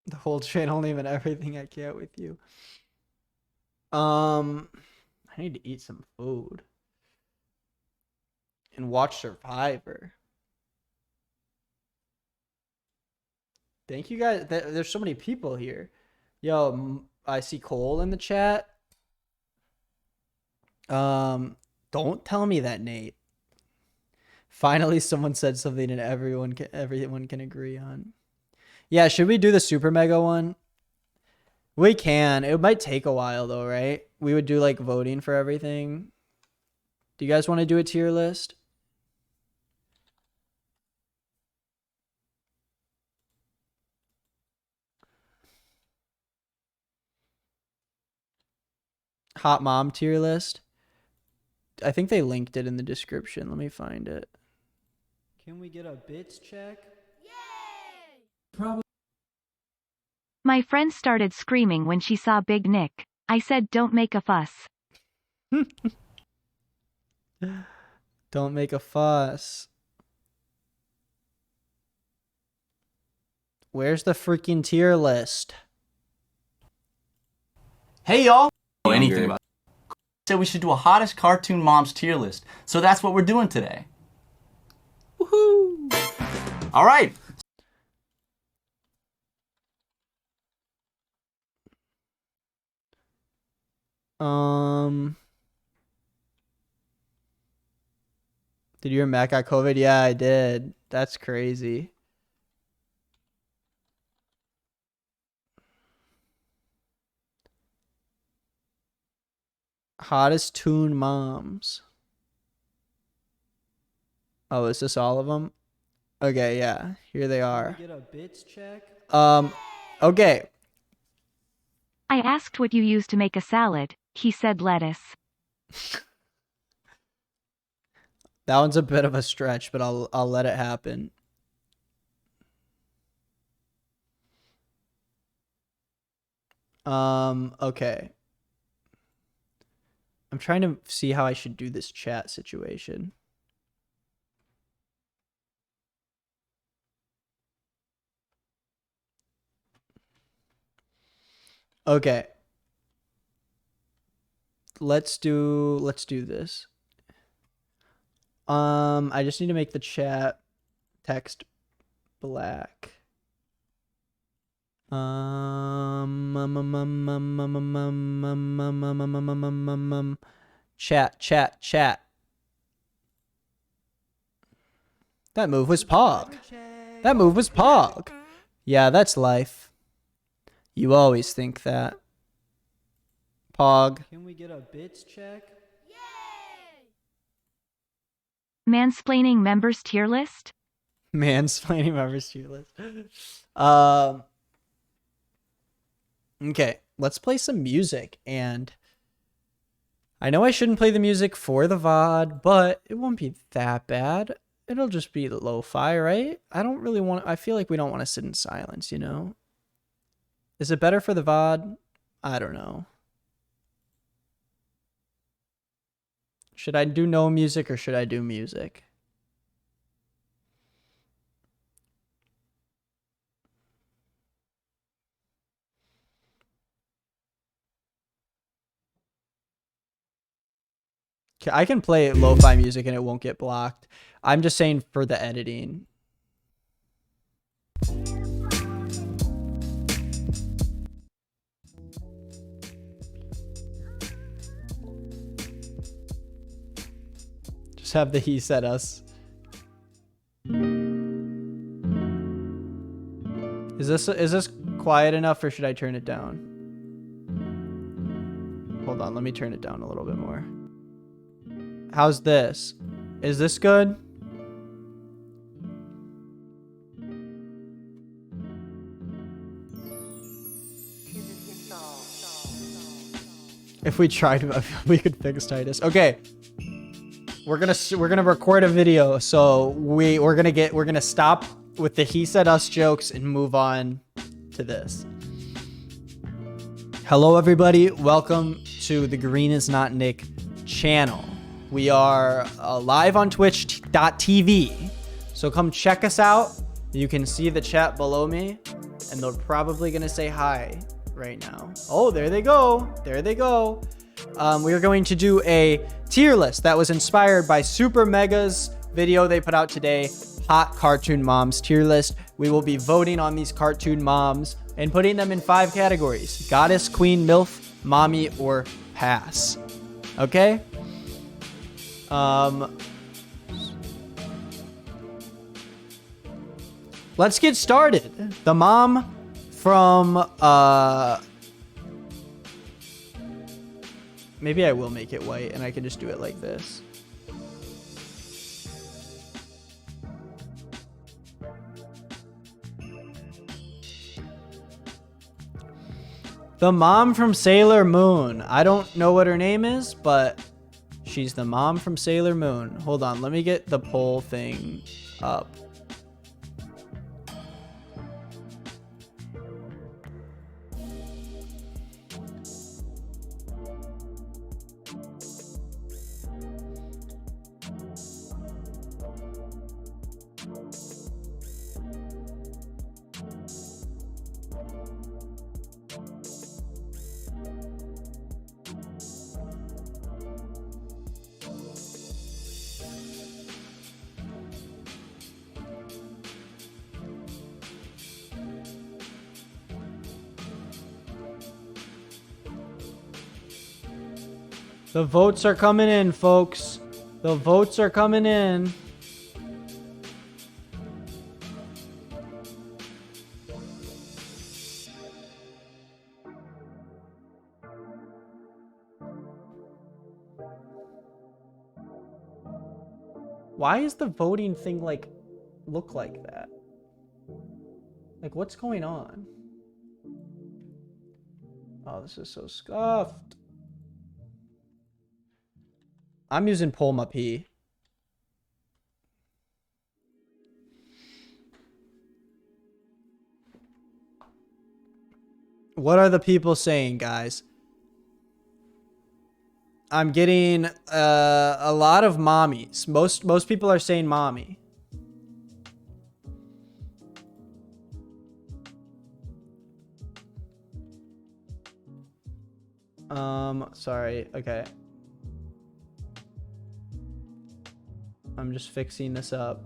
The whole channel name and everything. I can't with you. I need to eat some food and watch Survivor. Thank you guys. There's so many people here. Yo, I see Cole in the chat. Don't tell me that, Nate. Finally, someone said something and everyone can agree on. Yeah, should we do the Super Mega one? We can. It might take a while though, right? We would do like voting for everything. Do you guys want to do a tier list? Hot mom tier list. I think they linked it in the description. Let me find it. Can we get a bits check? Probably. My friend started screaming when she saw Big Nick. I said, don't make a fuss. Don't make a fuss. Where's the freaking tier list? Hey y'all! Know anything about said we should do a hottest cartoon moms tier list. So that's what we're doing today. Woohoo! All right. Did your Mac got COVID? Yeah, I did. That's crazy. Hottest tune moms. Oh, is this all of them? Okay, yeah. Here they are. Get a bits check. Okay. I asked what you use to make a salad. He said lettuce. That one's a bit of a stretch, but I'll let it happen. Okay. I'm trying to see how I should do this chat situation. Okay. Let's do this. I just need to make the chat text black. Chat. That move was Pog. That move was Pog. Yeah, that's life. You always think that. Pog. Can we get a bits check? Mansplaining members tier list? Mansplaining members tier list. Okay, let's play some music. And I know I shouldn't play the music for the VOD, but it won't be that bad. It'll just be lo-fi, right? I don't really want... I feel like we don't want to sit in silence, you know? Is it better for the VOD? I don't know. Should I do no music or should I do music? I can play lo-fi music and it won't get blocked. I'm just saying for the editing. Just have the he said us. Is this quiet enough or should I turn it down? Hold on, let me turn it down a little bit more. How's this? Is this good? If we tried, we could fix Titus. Okay. We're gonna record a video, so we're gonna stop with the he said us jokes and move on to this. Hello everybody, welcome to the Green is Not Nick channel. We are live on twitch.tv, so come check us out. You can see the chat below me, and they're probably gonna say hi right now. Oh, there they go. There they go. We are going to do a tier list that was inspired by Super Mega's video they put out today, Hot Cartoon Moms tier list. We will be voting on these cartoon moms and putting them in 5 categories: Goddess, Queen, MILF, Mommy, or Pass. Okay? Let's get started. The mom from maybe I will make it white and I can just do it like this. The mom from Sailor Moon. I don't know what her name is, but she's the mom from Sailor Moon. Hold on, let me get the poll thing up. The votes are coming in, folks. The votes are coming in. Why is the voting thing like look like that? Like, what's going on? Oh, this is so scuffed. I'm using Polma P. What are the people saying, guys? I'm getting a lot of mommies. Most people are saying mommy. Sorry. Okay. I'm just fixing this up.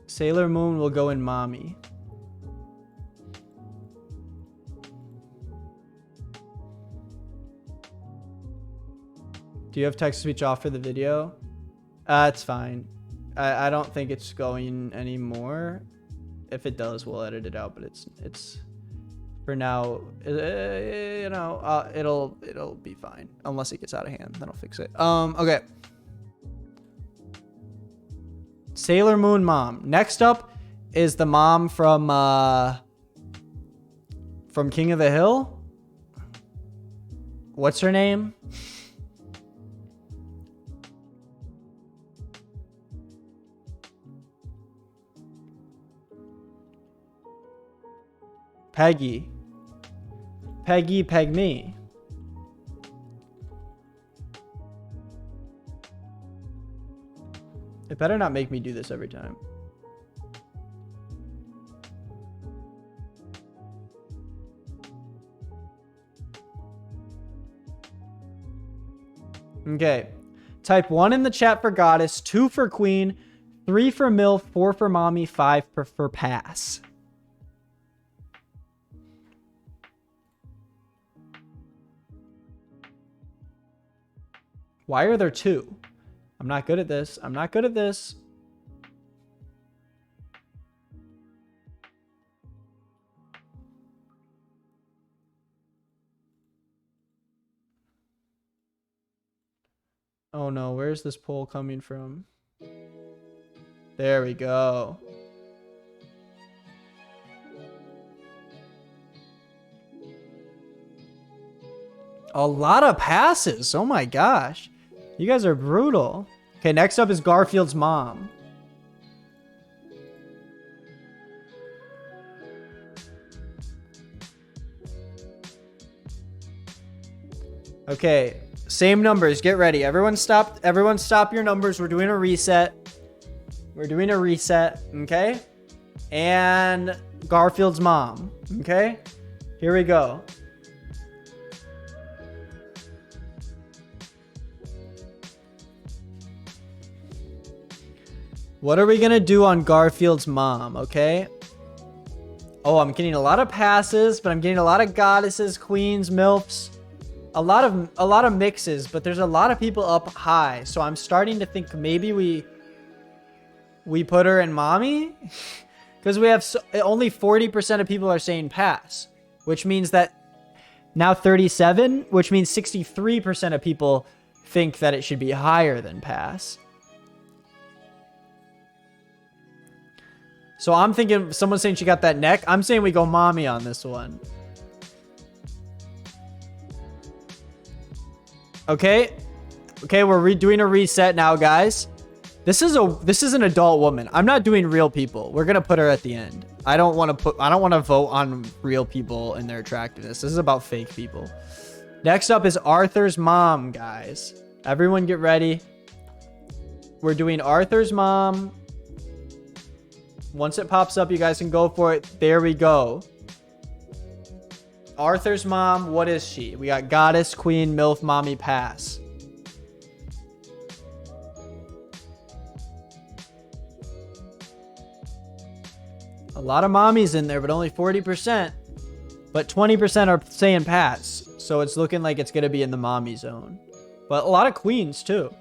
Sailor Moon will go in mommy. Do you have text speech off for the video? It's fine. I don't think it's going anymore. If it does, we'll edit it out, but it's for now, you know, it'll be fine unless it gets out of hand. Then I'll fix it. Okay. Sailor Moon mom. Next up is the mom from King of the Hill. What's her name? Peggy. Peg me. It better not make me do this every time. Okay. Type 1 in the chat for goddess, 2 for queen, 3 for MILF, 4 for mommy, 5 for pass. Why are there 2? I'm not good at this. I'm not good at this. Oh no, where's this poll coming from? There we go. A lot of passes. Oh my gosh. You guys are brutal. Okay, next up is Garfield's mom. Okay, same numbers. Get ready. Everyone stop your numbers. We're doing a reset. We're doing a reset, okay? And Garfield's mom, okay? Here we go. What are we gonna do on Garfield's mom, okay? Oh, I'm getting a lot of passes, but I'm getting a lot of goddesses, queens, milfs. A lot of mixes, but there's a lot of people up high. So I'm starting to think maybe we put her in mommy? Because we have only 40% of people are saying pass, which means that now 37, which means 63% of people think that it should be higher than pass. So I'm thinking, someone's saying she got that neck. I'm saying we go mommy on this one. Okay. Okay, we're doing a reset now, guys. This is an adult woman. I'm not doing real people. We're gonna put her at the end. I don't want to vote on real people and their attractiveness. This is about fake people. Next up is Arthur's mom, guys. Everyone get ready. We're doing Arthur's mom. Once it pops up, you guys can go for it. There we go. Arthur's mom, what is she? We got goddess, queen, milf, mommy, pass. A lot of mommies in there, but only 40%. But 20% are saying pass. So it's looking like it's going to be in the mommy zone. But a lot of queens, too.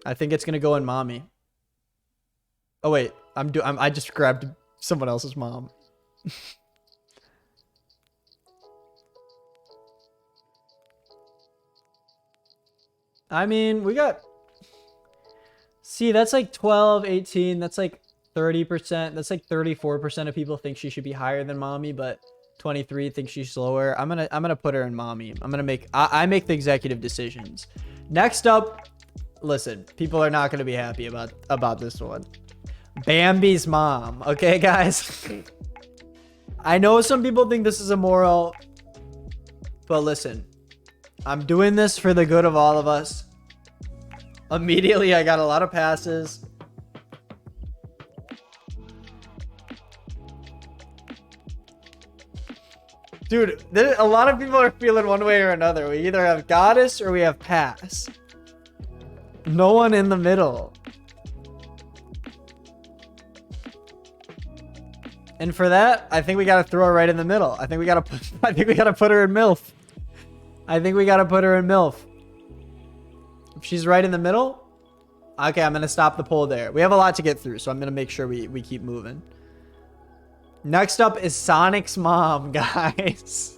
I think it's going to go in mommy. Oh, wait. I just grabbed someone else's mom. I mean, we got... See, that's like 12, 18. That's like 30%. That's like 34% of people think she should be higher than mommy, but 23 think she's lower. I'm gonna put her in mommy. I make the executive decisions. Next up, listen, people are not gonna be happy about this one. Bambi's mom. Okay, guys. I know some people think this is immoral, but listen, I'm doing this for the good of all of us. Immediately, I got a lot of passes. Dude, a lot of people are feeling one way or another. We either have goddess or we have pass. No one in the middle. And for that, I think we gotta throw her right in the middle. I think we gotta put her in MILF. I think we gotta put her in MILF. If she's right in the middle, okay, I'm gonna stop the poll there. We have a lot to get through, so I'm gonna make sure we keep moving. Next up is Sonic's mom, guys.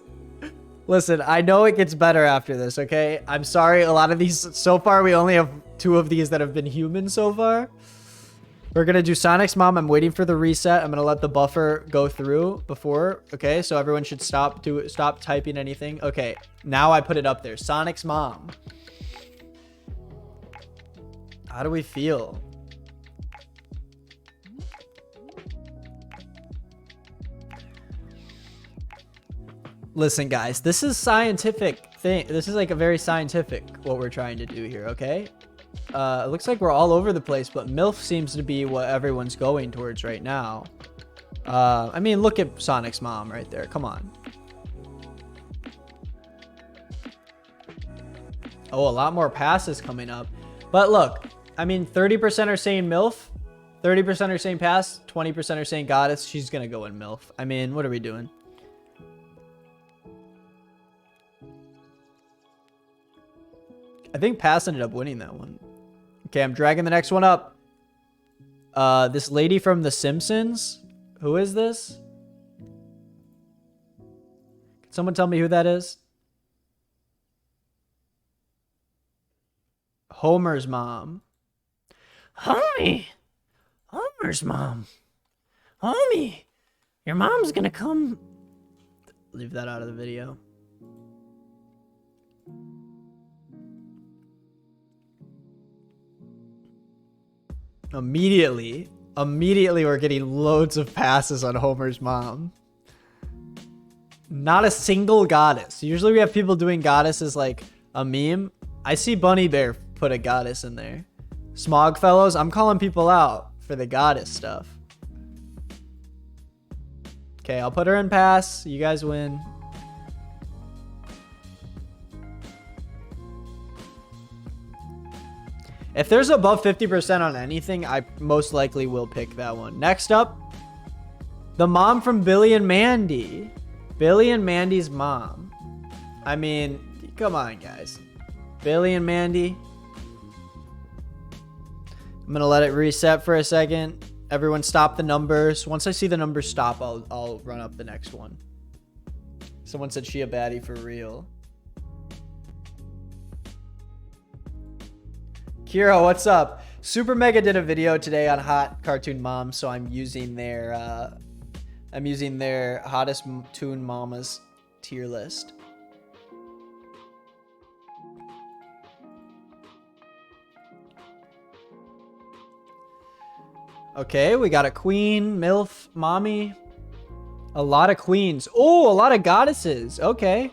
Listen, I know it gets better after this, okay? I'm sorry, a lot of these, so far we only have 2 of these that have been human so far. We're gonna do Sonic's mom. I'm waiting for the reset. I'm gonna let the buffer go through before, okay? So everyone should stop typing anything. Okay, now I put it up there. Sonic's mom. How do we feel? Listen, guys, this is scientific thing. This is like a very scientific what we're trying to do here, okay? It looks like we're all over the place, but MILF seems to be what everyone's going towards right now. I mean, look at Sonic's mom right there. Come on. Oh, a lot more passes coming up. But look, I mean, 30% are saying MILF, 30% are saying pass, 20% are saying goddess. She's going to go in MILF. I mean, what are we doing? I think pass ended up winning that one. Okay, I'm dragging the next one up. This lady from The Simpsons. Who is this? Can someone tell me who that is? Homer's mom. Homie. Homer's mom. Homie. Your mom's gonna come. Leave that out of the video. Immediately we're getting loads of passes on Homer's mom. Not a single goddess. Usually we have people doing goddesses like a meme. I see Bunny Bear put a goddess in there. Smog Fellows, I'm calling people out for the goddess stuff. Okay, I'll put her in pass. You guys win. If there's above 50% on anything, I most likely will pick that one. Next up, the mom from Billy and Mandy. Billy and Mandy's mom. I mean, come on, guys. Billy and Mandy. I'm going to let it reset for a second. Everyone stop the numbers. Once I see the numbers stop, I'll run up the next one. Someone said she a baddie for real. Kira, what's up? Super Mega did a video today on hot cartoon moms, so I'm using their hottest toon mamas tier list. Okay, we got a queen, MILF, mommy. A lot of queens. Oh, a lot of goddesses. Okay.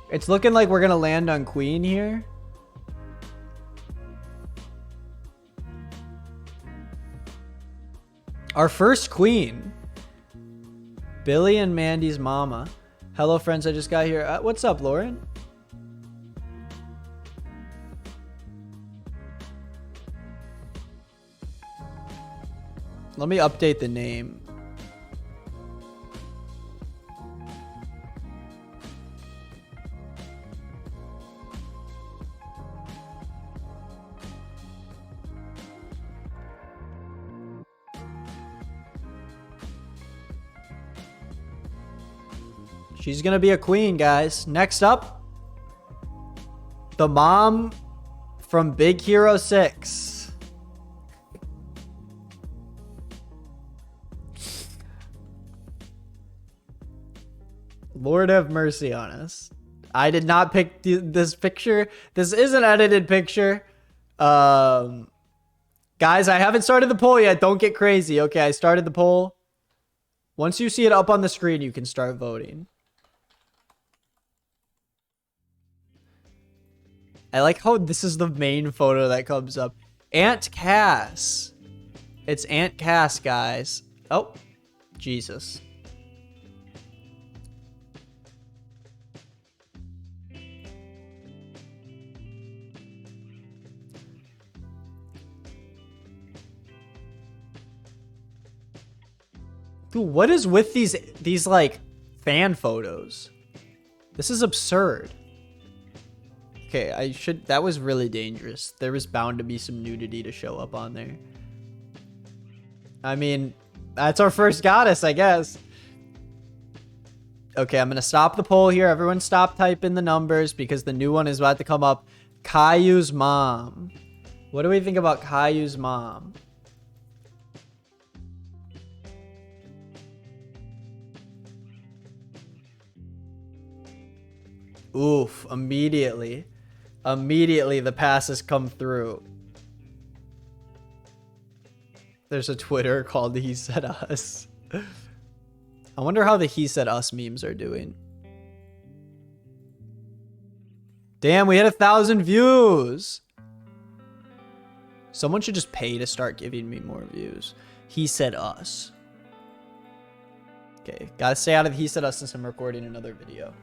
It's looking like we're going to land on queen here. Our first queen. Billy and Mandy's mama. Hello, friends. I just got here. What's up, Lauren? Let me update the name. She's gonna be a queen, guys. Next up, the mom from Big Hero 6. Lord have mercy on us. I did not pick this picture. This is an edited picture. Guys, I haven't started the poll yet. Don't get crazy. Okay, I started the poll. Once you see it up on the screen, you can start voting. I like how this is the main photo that comes up. Aunt Cass. It's Aunt Cass, guys. Oh, Jesus. Dude, what is with these like fan photos? This is absurd. Okay, that was really dangerous. There was bound to be some nudity to show up on there. I mean, that's our first goddess, I guess. Okay, I'm gonna stop the poll here. Everyone stop typing the numbers because the new one is about to come up. Caillou's mom. What do we think about Caillou's mom? Oof, immediately the passes come through. There's a Twitter called He Said Us. I wonder how the He Said Us memes are doing. Damn, we had 1,000 views. Someone should just pay to start giving me more views. He Said Us. Okay, gotta stay out of the He Said Us since I'm recording another video.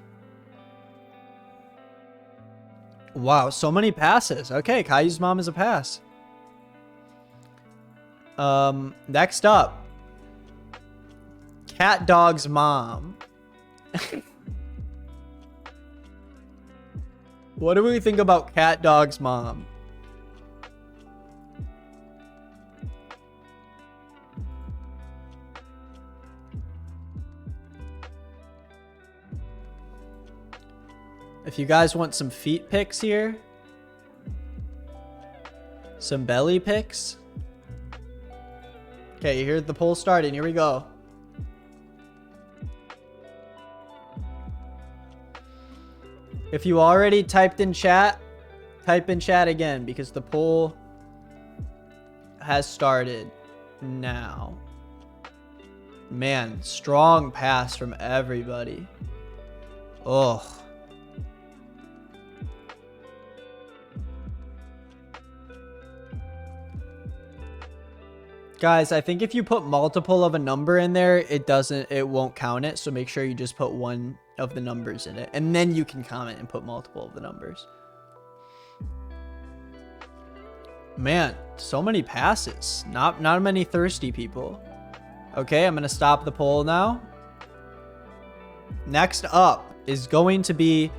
Wow, so many passes. Okay, Caillou's mom is a pass. Next up. Cat Dog's mom. What do we think about Cat Dog's mom? If you guys want some feet pics here, some belly pics. Okay, here's the poll starting. Here we go. If you already typed in chat, type in chat again because the poll has started now. Man, strong pass from everybody. Oh. Guys, I think if you put multiple of a number in there, it won't count it. So make sure you just put one of the numbers in it. And then you can comment and put multiple of the numbers. Man, so many passes. Not many thirsty people. Okay, I'm going to stop the poll now. Next up is going to be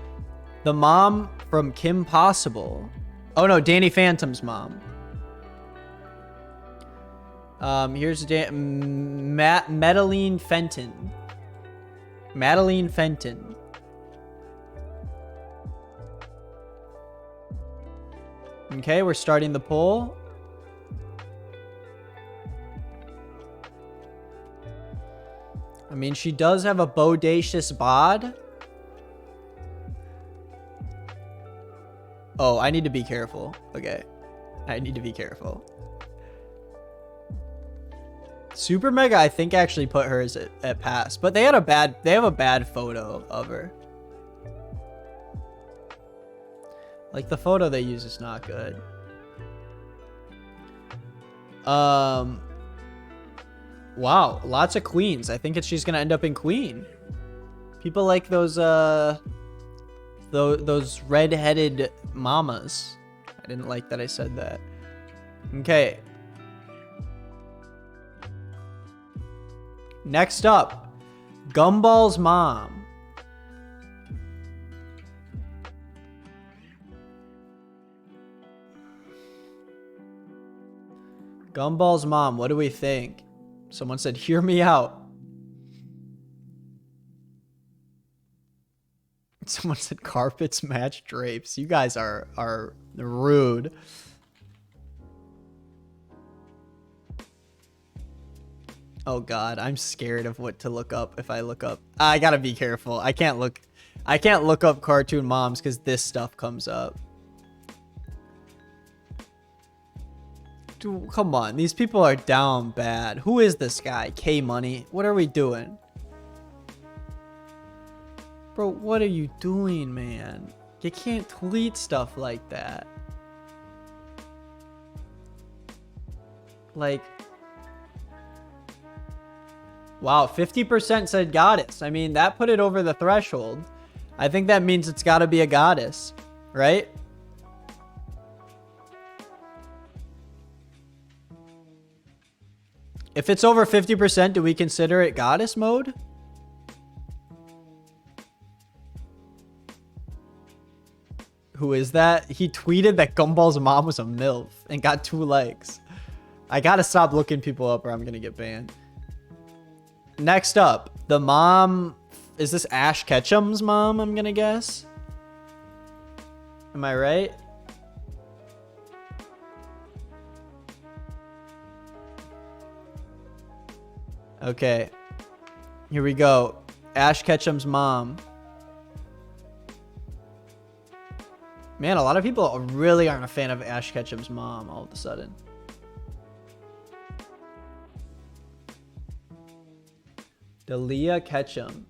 the mom from Kim Possible. Oh no, Danny Phantom's mom. Here's Madeline Fenton. Madeline Fenton. Okay, we're starting the poll. I mean, she does have a bodacious bod. Oh, I need to be careful. Okay. I need to be careful. Super Mega, I think, actually put hers at pass, but they have a bad photo of her. Like, the photo they use is not good. Wow, lots of queens. I think she's gonna end up in queen. People like those red-headed mamas. I didn't like that I said that. Okay. Next up, Gumball's mom. Gumball's mom, what do we think? Someone said, hear me out. Someone said, carpets match drapes. You guys are rude. Oh god, I'm scared of what to look up if I look up. I gotta be careful. I can't look up cartoon moms because this stuff comes up. Dude, come on. These people are down bad. Who is this guy? K-Money. What are we doing? Bro, what are you doing, man? You can't tweet stuff like that. Like... Wow, 50% said goddess. I mean, that put it over the threshold. I think that means it's got to be a goddess, right? If it's over 50%, do we consider it goddess mode? Who is that? He tweeted that Gumball's mom was a MILF and got 2 likes. I gotta stop looking people up or I'm gonna get banned. Next up, the mom. Is this Ash Ketchum's mom, I'm gonna guess? Am I right? Okay. Here we go. Ash Ketchum's mom. Man, a lot of people really aren't a fan of Ash Ketchum's mom all of a sudden. Delia Ketchum.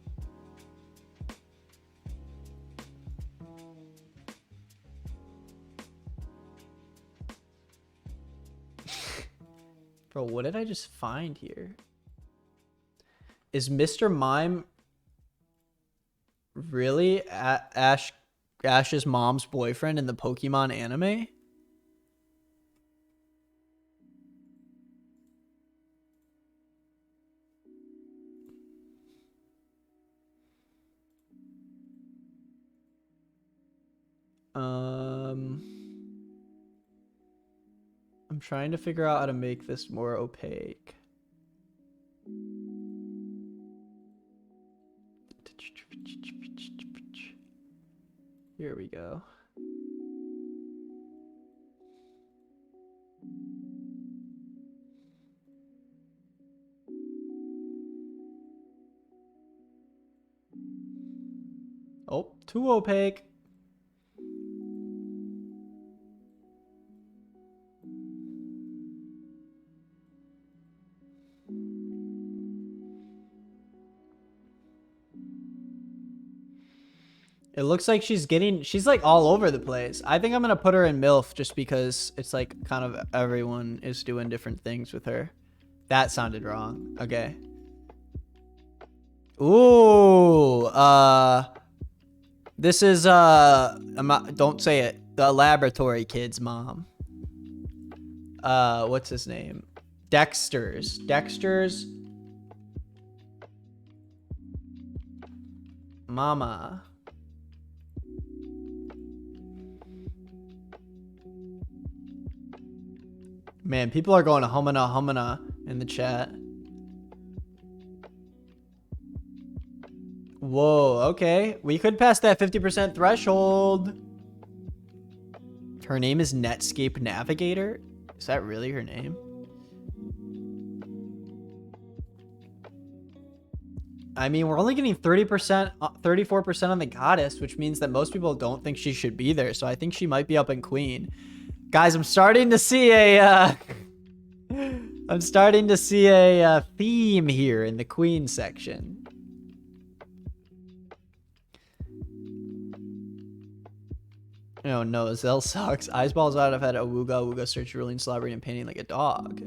Bro, what did I just find here? Is Mr. Mime really Ash's mom's boyfriend in the Pokemon anime? I'm trying to figure out how to make this more opaque. Here we go. Oh, too opaque. It looks like she's like all over the place. I think I'm gonna put her in MILF just because it's like kind of everyone is doing different things with her. That sounded wrong. Okay. Ooh, this is don't say it. The laboratory kid's mom. What's his name? Dexter's mama. Man, people are going to humana in the chat. Whoa, okay. We could pass that 50% threshold. Her name is Netscape Navigator? Is that really her name? I mean, we're only getting 30%, 34% on the goddess, which means that most people don't think she should be there. So I think she might be up in queen. Guys, I'm starting to see a theme here in the queen section. Oh no, Zell sucks. Eyesballs out. I've had a wooga search ruling, slobbering, and painting like a dog.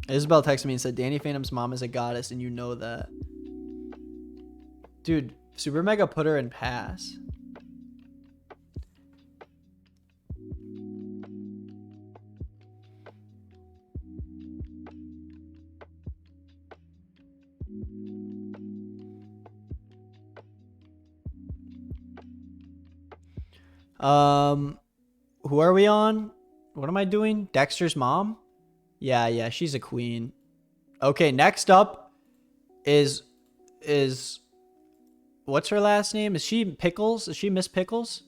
Isabel texted me and said, Danny Phantom's mom is a goddess and you know that. Dude, Super Mega put her in pass. Who are we on? What am I doing? Dexter's mom? Yeah, she's a queen. Okay, next up is what's her last name? Is she Pickles? Is she Miss Pickles?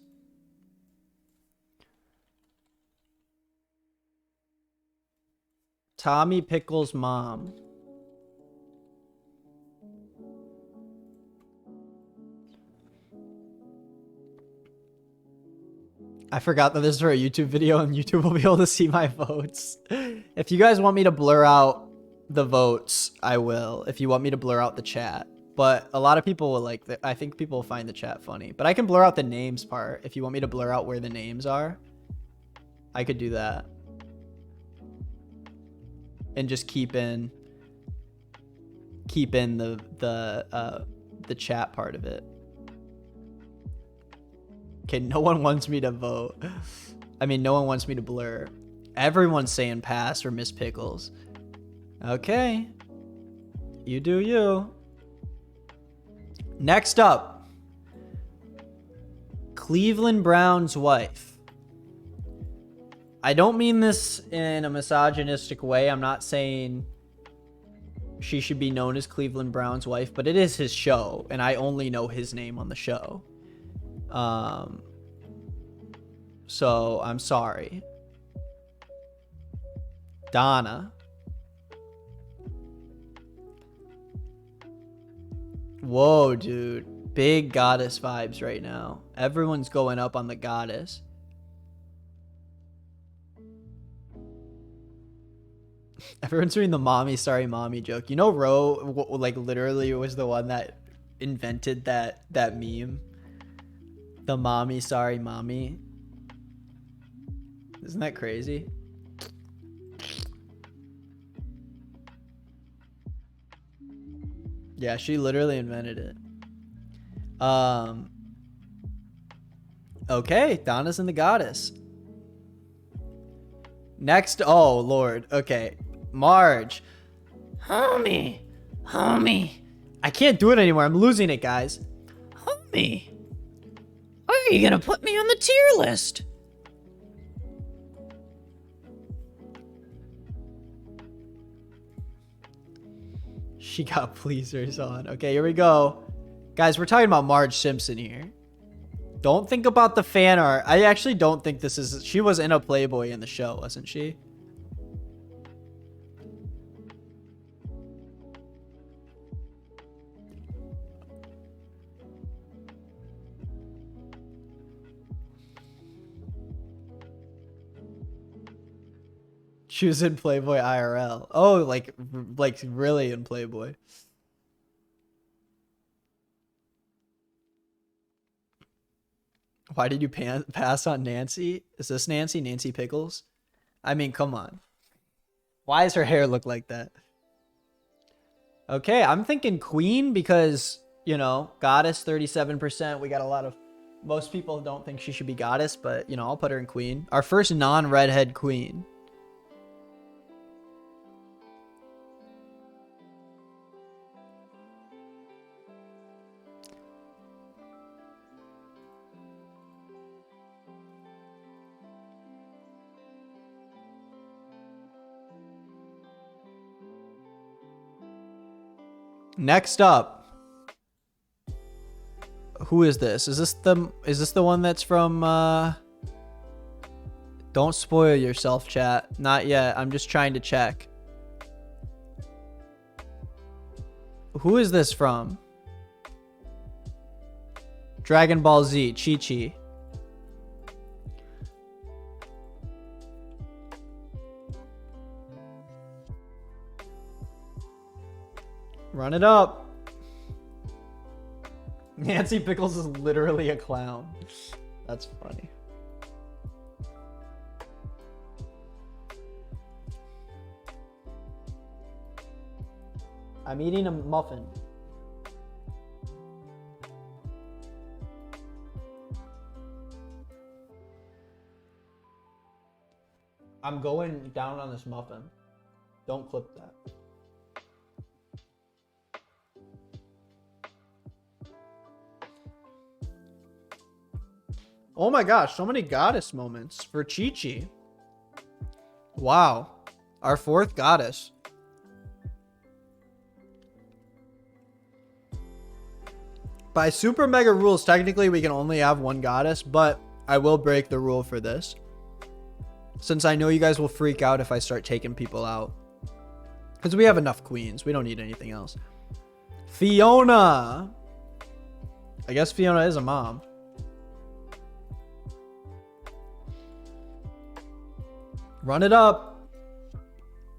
Tommy Pickles' mom. I forgot that this is for a YouTube video and YouTube will be able to see my votes. If you guys want me to blur out the votes, I will. If you want me to blur out the chat. But a lot of people will like, I think people will find the chat funny. But I can blur out the names part. If you want me to blur out where the names are, I could do that. And just keep in the the chat part of it. Okay, no one wants me to vote. I mean, no one wants me to blur. Everyone's saying pass for Miss Pickles. Okay. You do you. Next up. Cleveland Brown's wife. I don't mean this in a misogynistic way. I'm not saying she should be known as Cleveland Brown's wife, but it is his show, and I only know his name on the show. So I'm sorry. Donna. Whoa, dude. Big goddess vibes right now. Everyone's going up on the goddess. Everyone's doing the mommy sorry mommy joke. You know, Ro like literally was the one that invented that meme. The mommy sorry mommy. Isn't that crazy? Yeah, she literally invented it. Okay, Donna's in the goddess. Next, oh lord. Okay, Marge. Homie. I can't do it anymore. I'm losing it, guys. Homie. Are you gonna put me on the tier list? She got pleasers on. Okay, here we go. Guys, we're talking about Marge Simpson here. Don't think about the fan art. I actually don't think this is... She was in a Playboy in the show, wasn't she? She was in Playboy IRL. Oh, like really in Playboy. Why did you pass on Nancy? Is this Nancy? Nancy Pickles? I mean, come on. Why does her hair look like that? Okay, I'm thinking Queen because, you know, Goddess 37%. We got a lot of... Most people don't think she should be Goddess, but, you know, I'll put her in Queen. Our first non-redhead Queen. Next up, who is this? Is this the one that's from Don't spoil yourself, chat. Not yet. I'm just trying to check. Who is this from? Dragon Ball Z, Chi-Chi. Run it up. Nancy Pickles is literally a clown. That's funny. I'm eating a muffin. I'm going down on this muffin. Don't clip that. Oh my gosh, so many goddess moments for Chi-Chi. Wow. Our fourth goddess. By super mega rules, technically we can only have one goddess, but I will break the rule for this. Since I know you guys will freak out if I start taking people out. Because we have enough queens. We don't need anything else. Fiona. I guess Fiona is a mom. Run it up.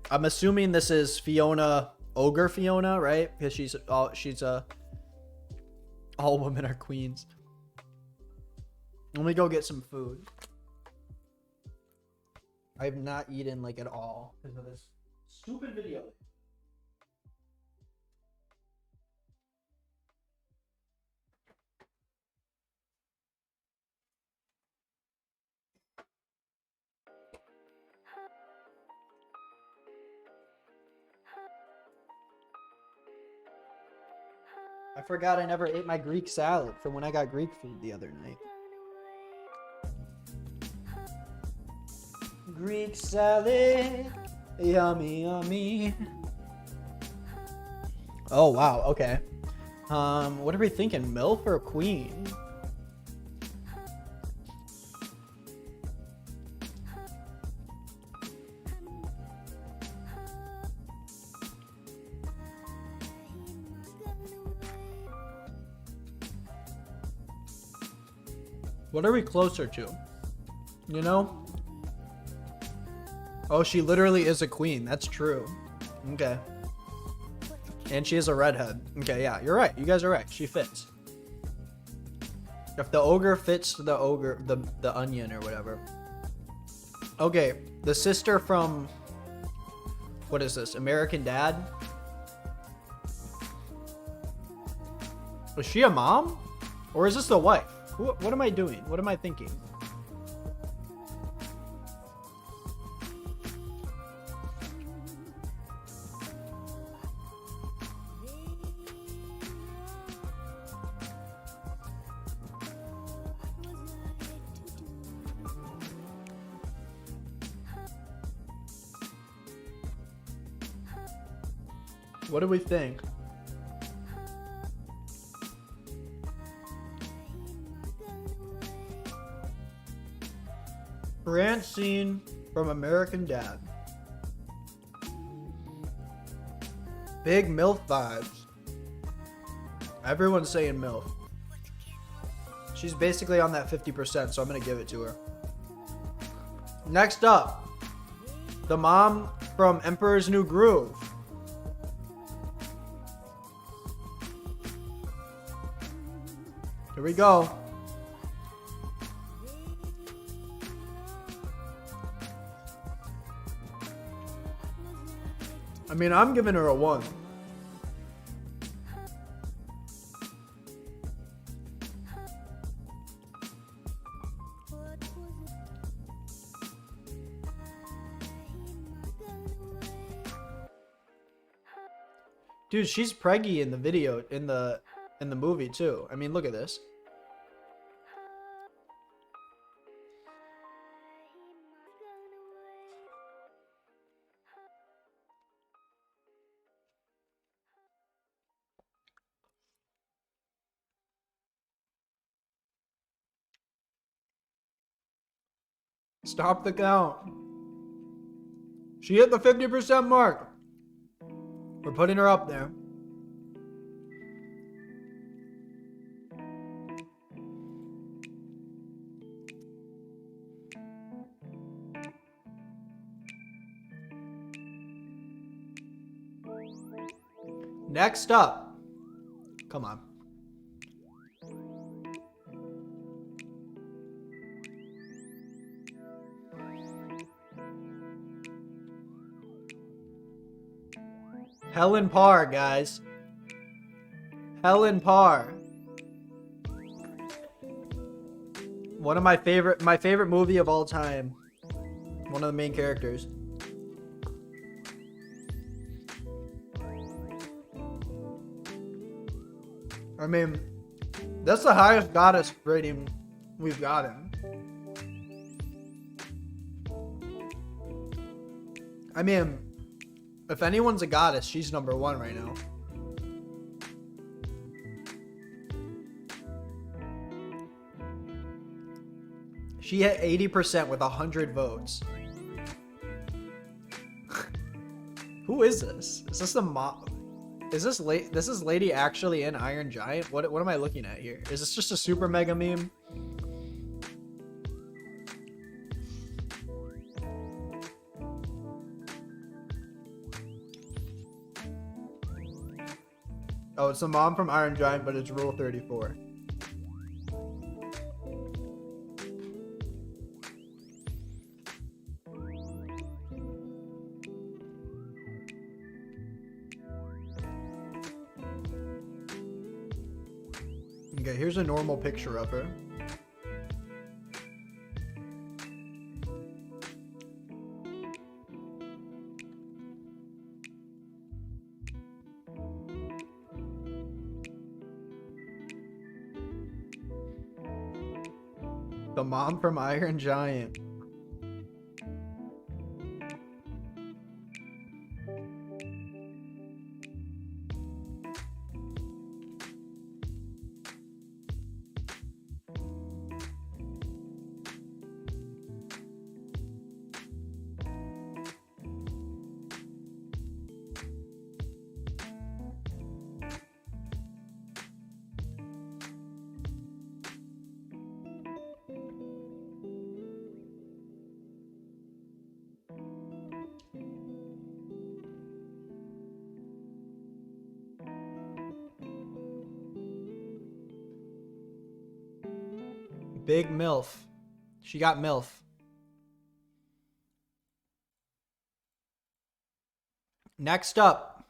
I'm assuming this is Fiona, Ogre Fiona, right? Because she's all women are queens. Let me go get some food. I've not eaten like at all because of this stupid video. I forgot I never ate my Greek salad from when I got Greek food the other night. Greek salad. Yummy, yummy. Oh, wow. Okay. What are we thinking? MILF or queen? What are we closer to? You know? Oh, she literally is a queen. That's true. Okay. And she is a redhead. Okay, yeah, you're right. You guys are right. She fits. If the ogre fits the ogre, the onion or whatever. Okay, the sister from... What is this? American Dad? Was she a mom? Or is this the wife? What am I doing? What am I thinking? What do we think? Francine from American Dad. Big MILF vibes. Everyone's saying MILF. She's basically on that 50%, so I'm gonna give it to her. Next up, the mom from Emperor's New Groove. Here we go. I mean, I'm giving her a 1. Dude, she's preggy in the video, in the movie too. I mean, look at this. Stop the count. She hit the 50% mark. We're putting her up there. Next up. Come on. Helen Parr, guys. Helen Parr. One of my favorite movie of all time. One of the main characters. I mean, that's the highest goddess rating we've gotten. I mean, if anyone's a goddess, she's #1 right now. She hit 80% with 100 votes. Who is this? Is this the mom? Is this this is Lady actually in Iron Giant? What am I looking at here? Is this just a super mega meme? Oh, it's the mom from Iron Giant, but it's Rule 34. Okay, here's a normal picture of her. The mom from Iron Giant. Big MILF. She got MILF. Next up,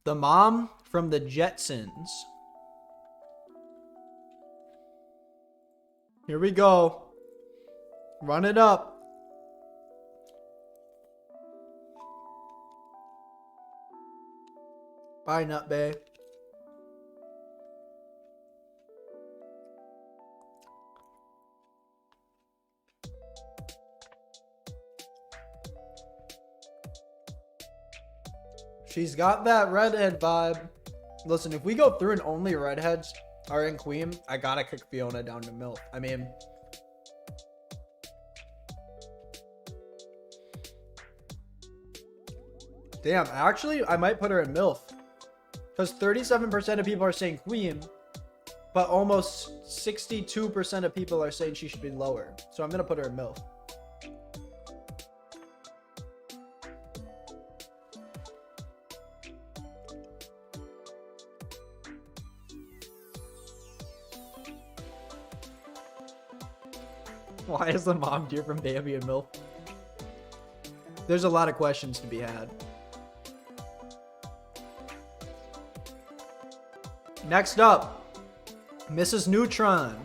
the mom from the Jetsons. Here we go. Run it up. Bye, Nut Bay. She's got that redhead vibe. Listen, if we go through and only redheads are in Queen, I gotta kick Fiona down to MILF. I mean, damn, actually, I might put her in MILF. Because 37% of people are saying Queen, but almost 62% of people are saying she should be lower. So I'm gonna put her in MILF. Why is the mom dear from Bambi and MILF? There's a lot of questions to be had. Next up, Mrs. Neutron.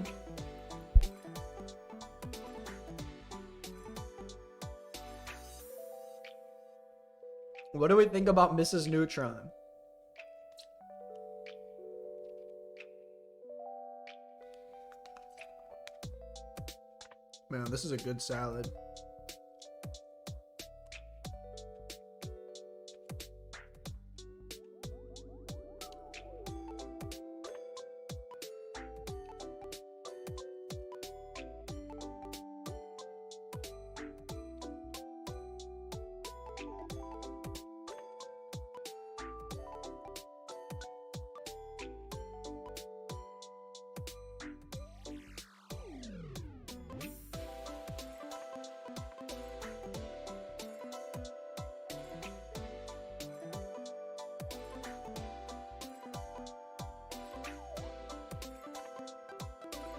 What do we think about Mrs. Neutron? Man, this is a good salad.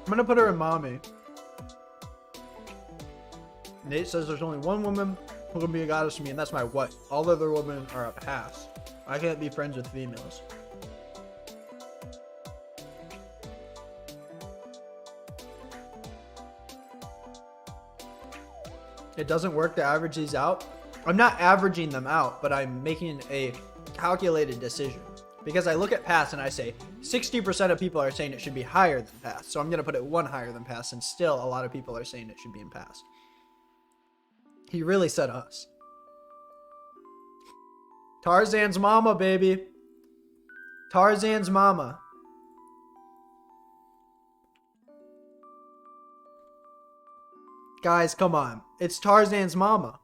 I'm gonna put her in mommy. Nate says there's only one woman who can be a goddess to me, and that's my wife. All other women are a pass. I can't be friends with females. It doesn't work to average these out. I'm not averaging them out, but I'm making a calculated decision. Because I look at pass and I say 60% of people are saying it should be higher than pass. So I'm going to put it one higher than pass, and still a lot of people are saying it should be in pass. He really said us. Tarzan's mama, baby. Tarzan's mama. Guys, come on. It's Tarzan's mama.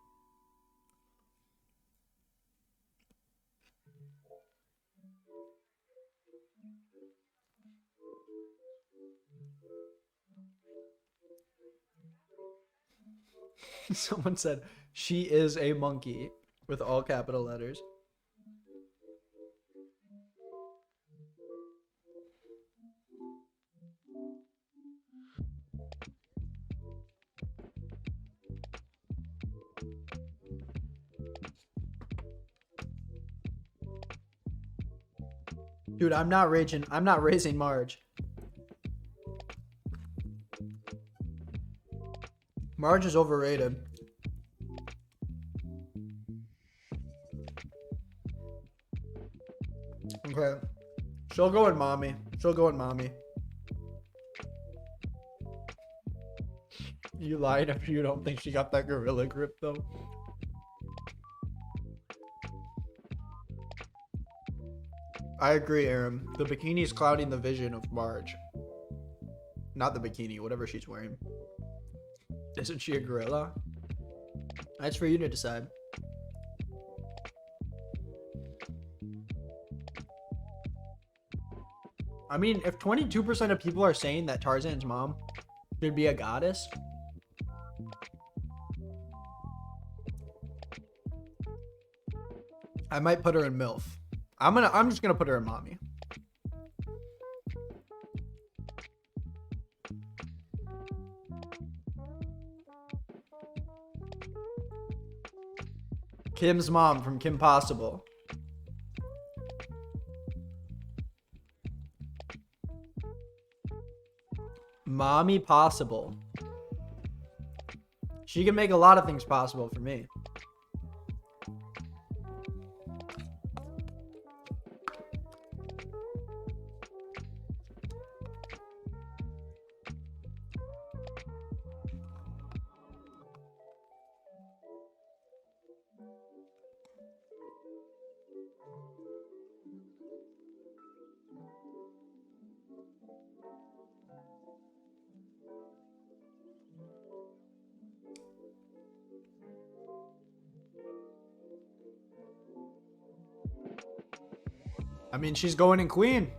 Someone said, she is a monkey, with all capital letters. Dude, I'm not raising Marge. Marge is overrated. Okay. She'll go in mommy. She'll go in mommy. You lied if you don't think she got that gorilla grip though. I agree, Aaron. The bikini's clouding the vision of Marge. Not the bikini, whatever she's wearing. Isn't she a gorilla? That's for you to decide. I mean, if 22% of people are saying that Tarzan's mom should be a goddess, I might put her in MILF. I'm just gonna put her in mommy. Kim's mom from Kim Possible. Mommy Possible. She can make a lot of things possible for me. I mean, she's going in queen.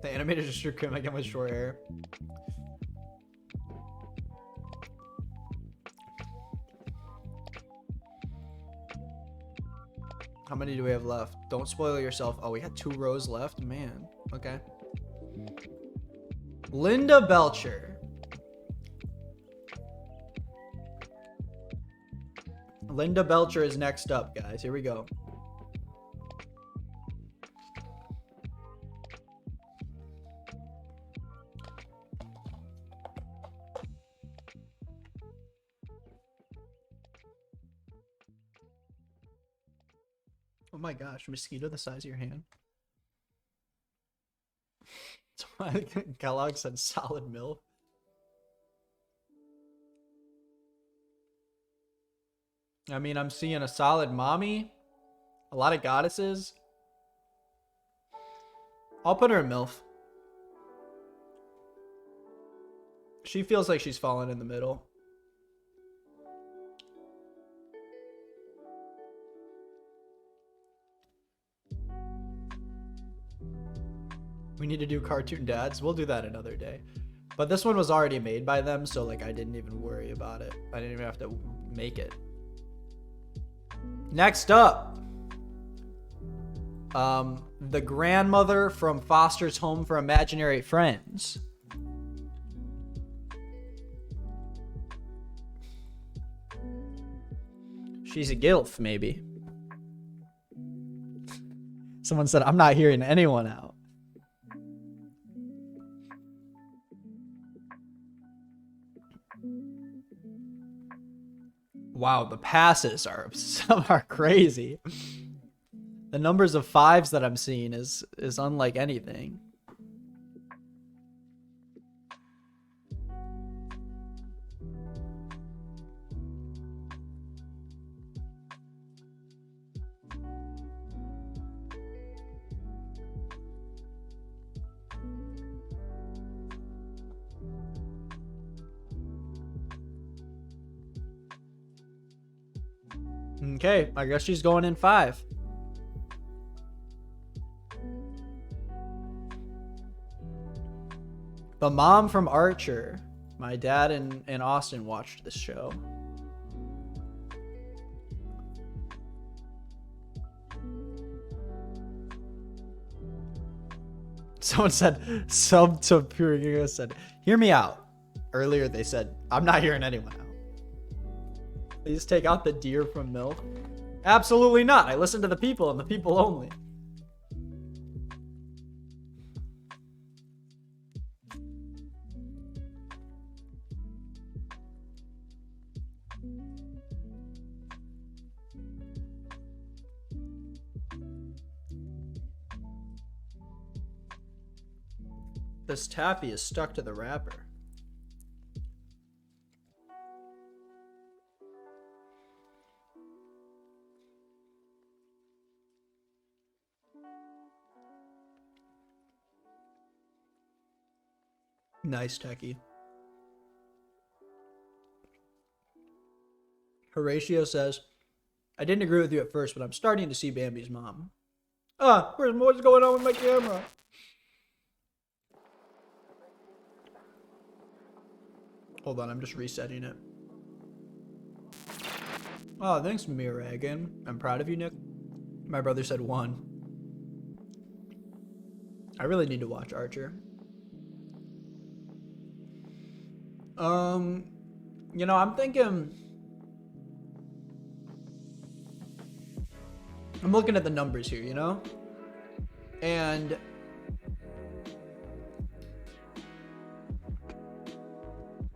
The animator just drew Kim again with short hair. How many do we have left? Don't spoil yourself. Oh, we had 2 rows left? Man. Okay. Linda Belcher. Linda Belcher is next up, guys. Here we go. Oh my gosh, mosquito the size of your hand. Kellogg said solid milk. I mean, I'm seeing a solid mommy, a lot of goddesses. I'll put her in MILF. She feels like she's fallen in the middle. We need to do cartoon dads. We'll do that another day. But this one was already made by them, so like I didn't even worry about it. I didn't even have to make it. Next up, the grandmother from Foster's Home for Imaginary Friends. She's a gilf, maybe. Someone said, I'm not hearing anyone out. Wow, the passes are some are crazy. The numbers of 5s that I'm seeing is unlike anything. Okay, I guess she's going in 5. The mom from Archer. My dad and Austin watched this show. Someone said, sub to Pure said, hear me out. Earlier they said, I'm not hearing anyone out. Please take out the deer from milk. Absolutely not. I listen to the people and the people only. This taffy is stuck to the wrapper. Nice, Techie. Horatio says, I didn't agree with you at first, but I'm starting to see Bambi's mom. What's going on with my camera? Hold on, I'm just resetting it. Oh, thanks, Miragan. I'm proud of you, Nick. My brother said 1. I really need to watch Archer. You know, I'm thinking... I'm looking at the numbers here, you know? And...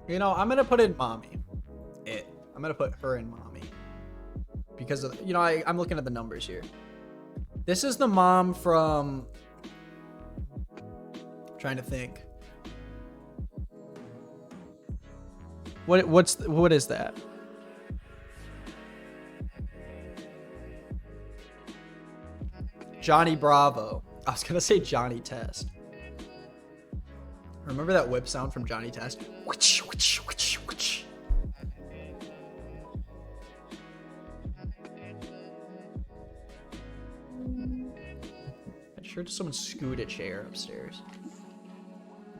you know, I'm gonna put in Mommy. I'm gonna put her in Mommy. Because, of, you know, I'm looking at the numbers here. This is the mom from... I'm trying to think. What is that? Johnny Bravo. I was gonna say Johnny Test. Remember that whip sound from Johnny Test? Witch, witch, witch, witch. I heard someone scoot a chair upstairs.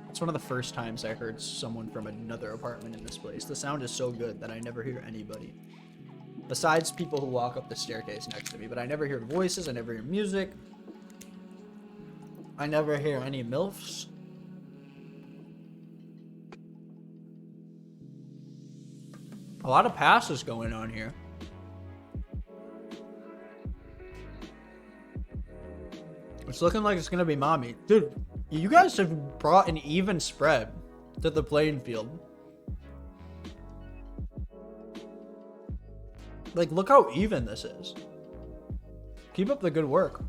It's one of the first times I heard someone from another apartment in this place. The sound is so good that I never hear anybody. Besides people who walk up the staircase next to me, but I never hear voices, I never hear music. I never hear any MILFs. A lot of passes going on here. It's looking like it's gonna be Mommy. Dude, you guys have brought an even spread to the playing field. Like, look how even this is. Keep up the good work.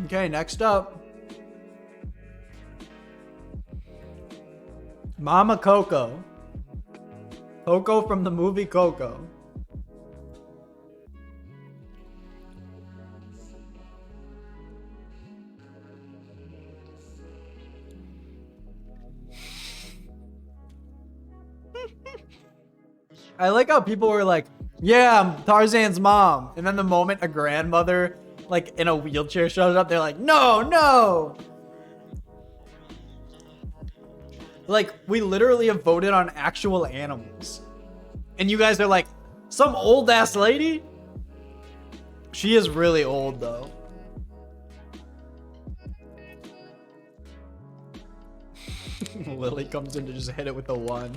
Okay, next up. Mama Coco. Coco from the movie Coco. I like how people were like, yeah, I'm Tarzan's mom. And then the moment a grandmother, like, in a wheelchair shows up, they're like, no, no. Like, we literally have voted on actual animals. And you guys are like, some old ass lady? She is really old though. Lily comes in to just hit it with the 1.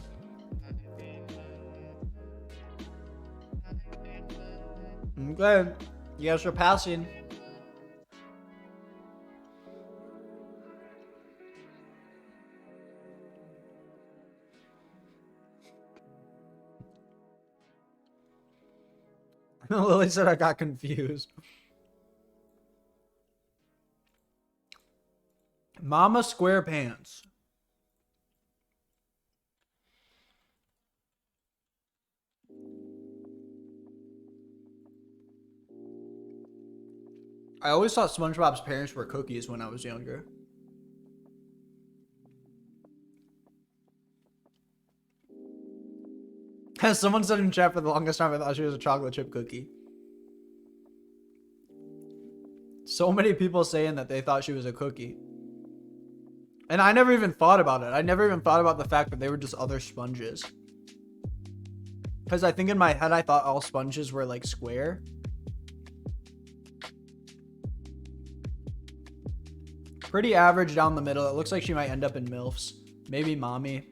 Okay, you guys are passing. Lily said I got confused. Mama SquarePants. I always thought SpongeBob's parents were cookies when I was younger. As someone said in chat, for the longest time I thought she was a chocolate chip cookie. So many people saying that they thought she was a cookie. And I never even thought about it. I never even thought about the fact that they were just other sponges. Because I think in my head I thought all sponges were like square. Pretty average down the middle. It looks like she might end up in MILFs. Maybe Mommy.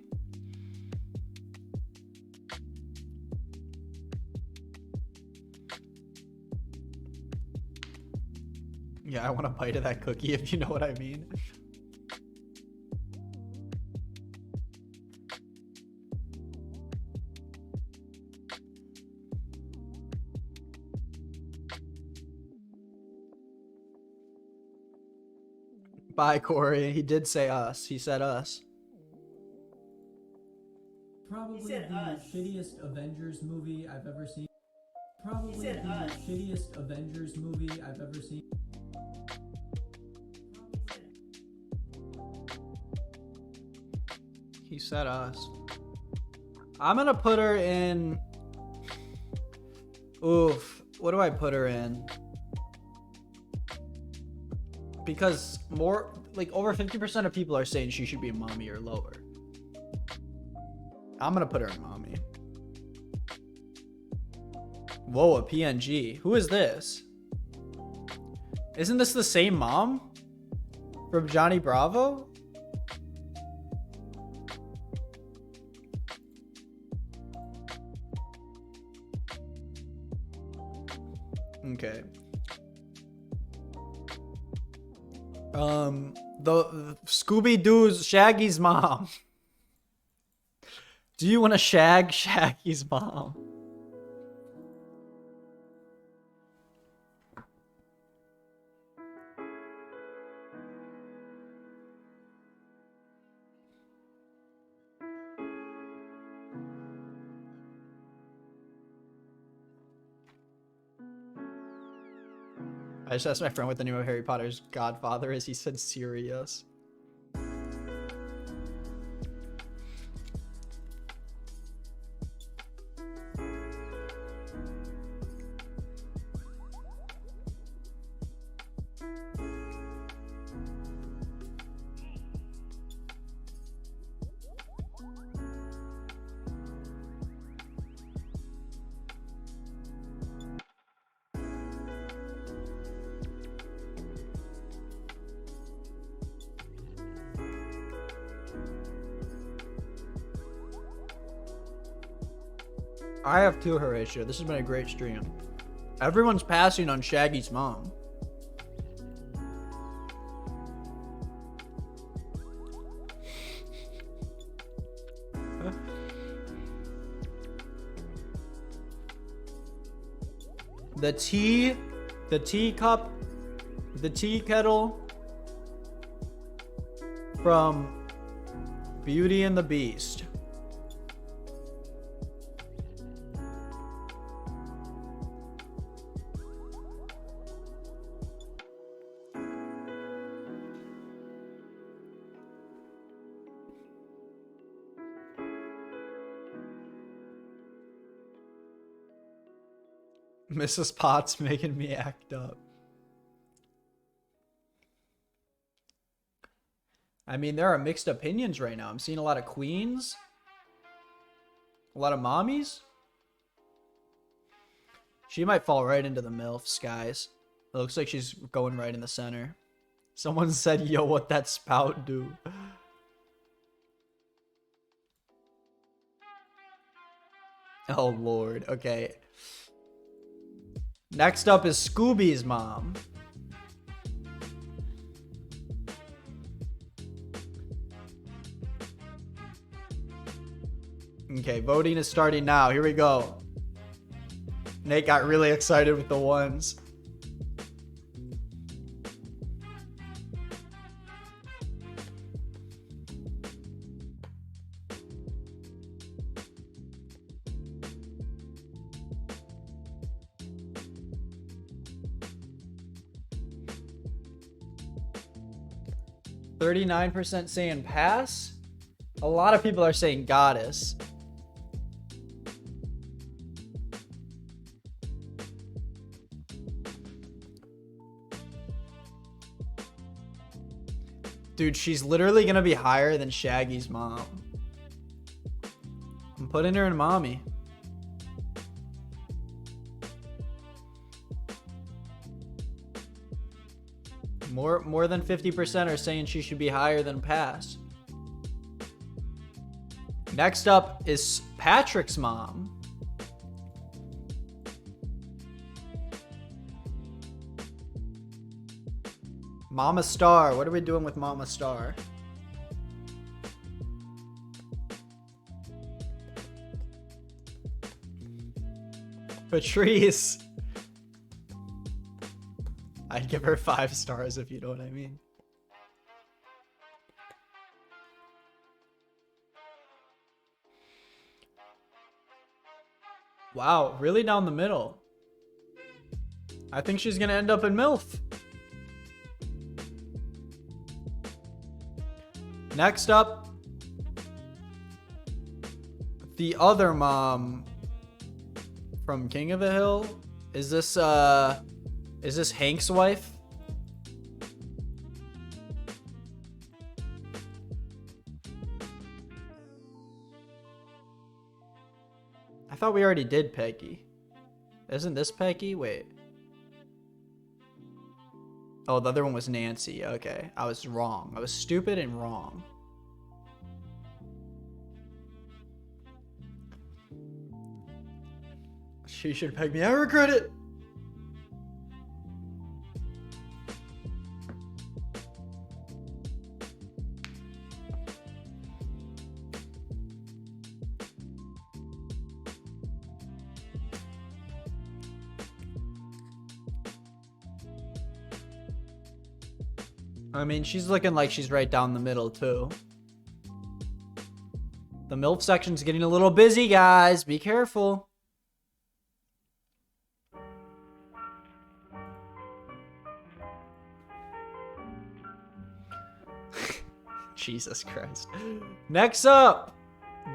Yeah, I want a bite of that cookie, if you know what I mean. Bye, Corey. He did say us. He said us. Probably He said the us. shittiest Avengers movie I've ever seen. Probably He said the us. shittiest Avengers movie I've ever seen. He said us. I'm gonna put her in. Oof. What do I put her in? Because more, like over 50% of people are saying she should be a mommy or lower. I'm gonna put her in mommy. Whoa, a PNG. Who is this? Isn't this the same mom from Johnny Bravo? Okay. The Scooby-Doo's Shaggy's mom. Do you want to shag Shaggy's mom? I just asked my friend what the name of Harry Potter's godfather is. He said Sirius. I have two, Horatio. This has been a great stream. Everyone's passing on Shaggy's mom. The teacup, the tea kettle from Beauty and the Beast. Mrs. Potts making me act up. I mean, there are mixed opinions right now. I'm seeing a lot of queens. A lot of mommies. She might fall right into the MILFs, guys. It looks like she's going right in the center. Someone said, yo, what that spout do? Oh, Lord. Okay. Next up is Scooby's mom. Okay, voting is starting now. Here we go. Nate got really excited with the ones. %39% saying pass. A lot of people are saying goddess. Dude, she's literally gonna be higher than Shaggy's mom. I'm putting her in mommy. More than 50% are saying she should be higher than pass. Next up is Patrick's mom. Mama Star. What are we doing with Mama Star? Patrice. I'd give her 5 stars if you know what I mean. Wow, really down the middle. I think she's gonna end up in MILF. Next up, the other mom from King of the Hill. Is this Hank's wife? I thought we already did Peggy. Isn't this Peggy? Wait. Oh, the other one was Nancy. Okay. I was wrong. I was stupid and wrong. She should peg me. I regret it. I mean, she's looking like she's right down the middle, too. The MILF section's getting a little busy, guys. Be careful. Jesus Christ. Next up,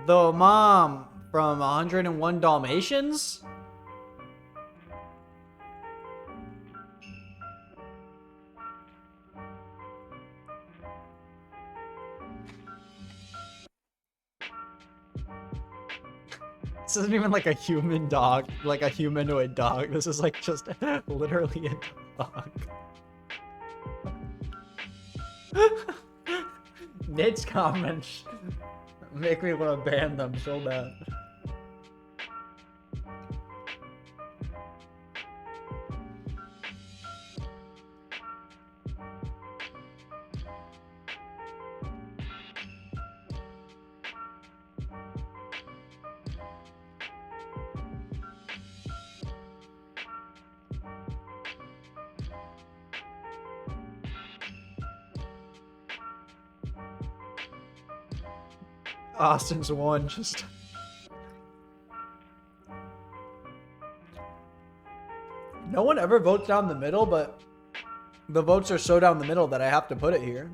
the mom from 101 Dalmatians. This isn't even like a human dog, like a humanoid dog. This is like just literally a dog. Nate's comments make me want to ban them so bad. Austin's one just... No one ever votes down the middle, but the votes are so down the middle that I have to put it here.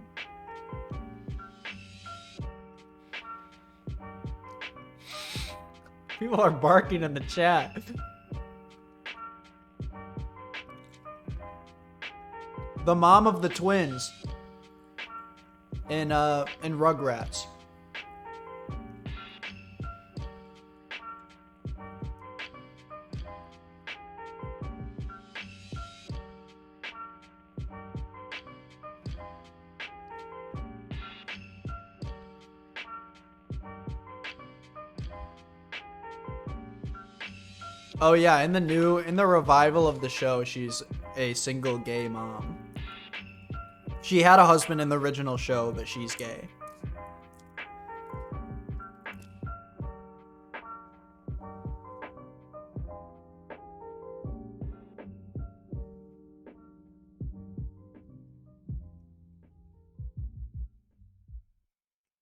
People are barking in the chat. The mom of the twins in Rugrats. Oh yeah, in the revival of the show, she's a single gay mom. She had a husband in the original show, but she's gay.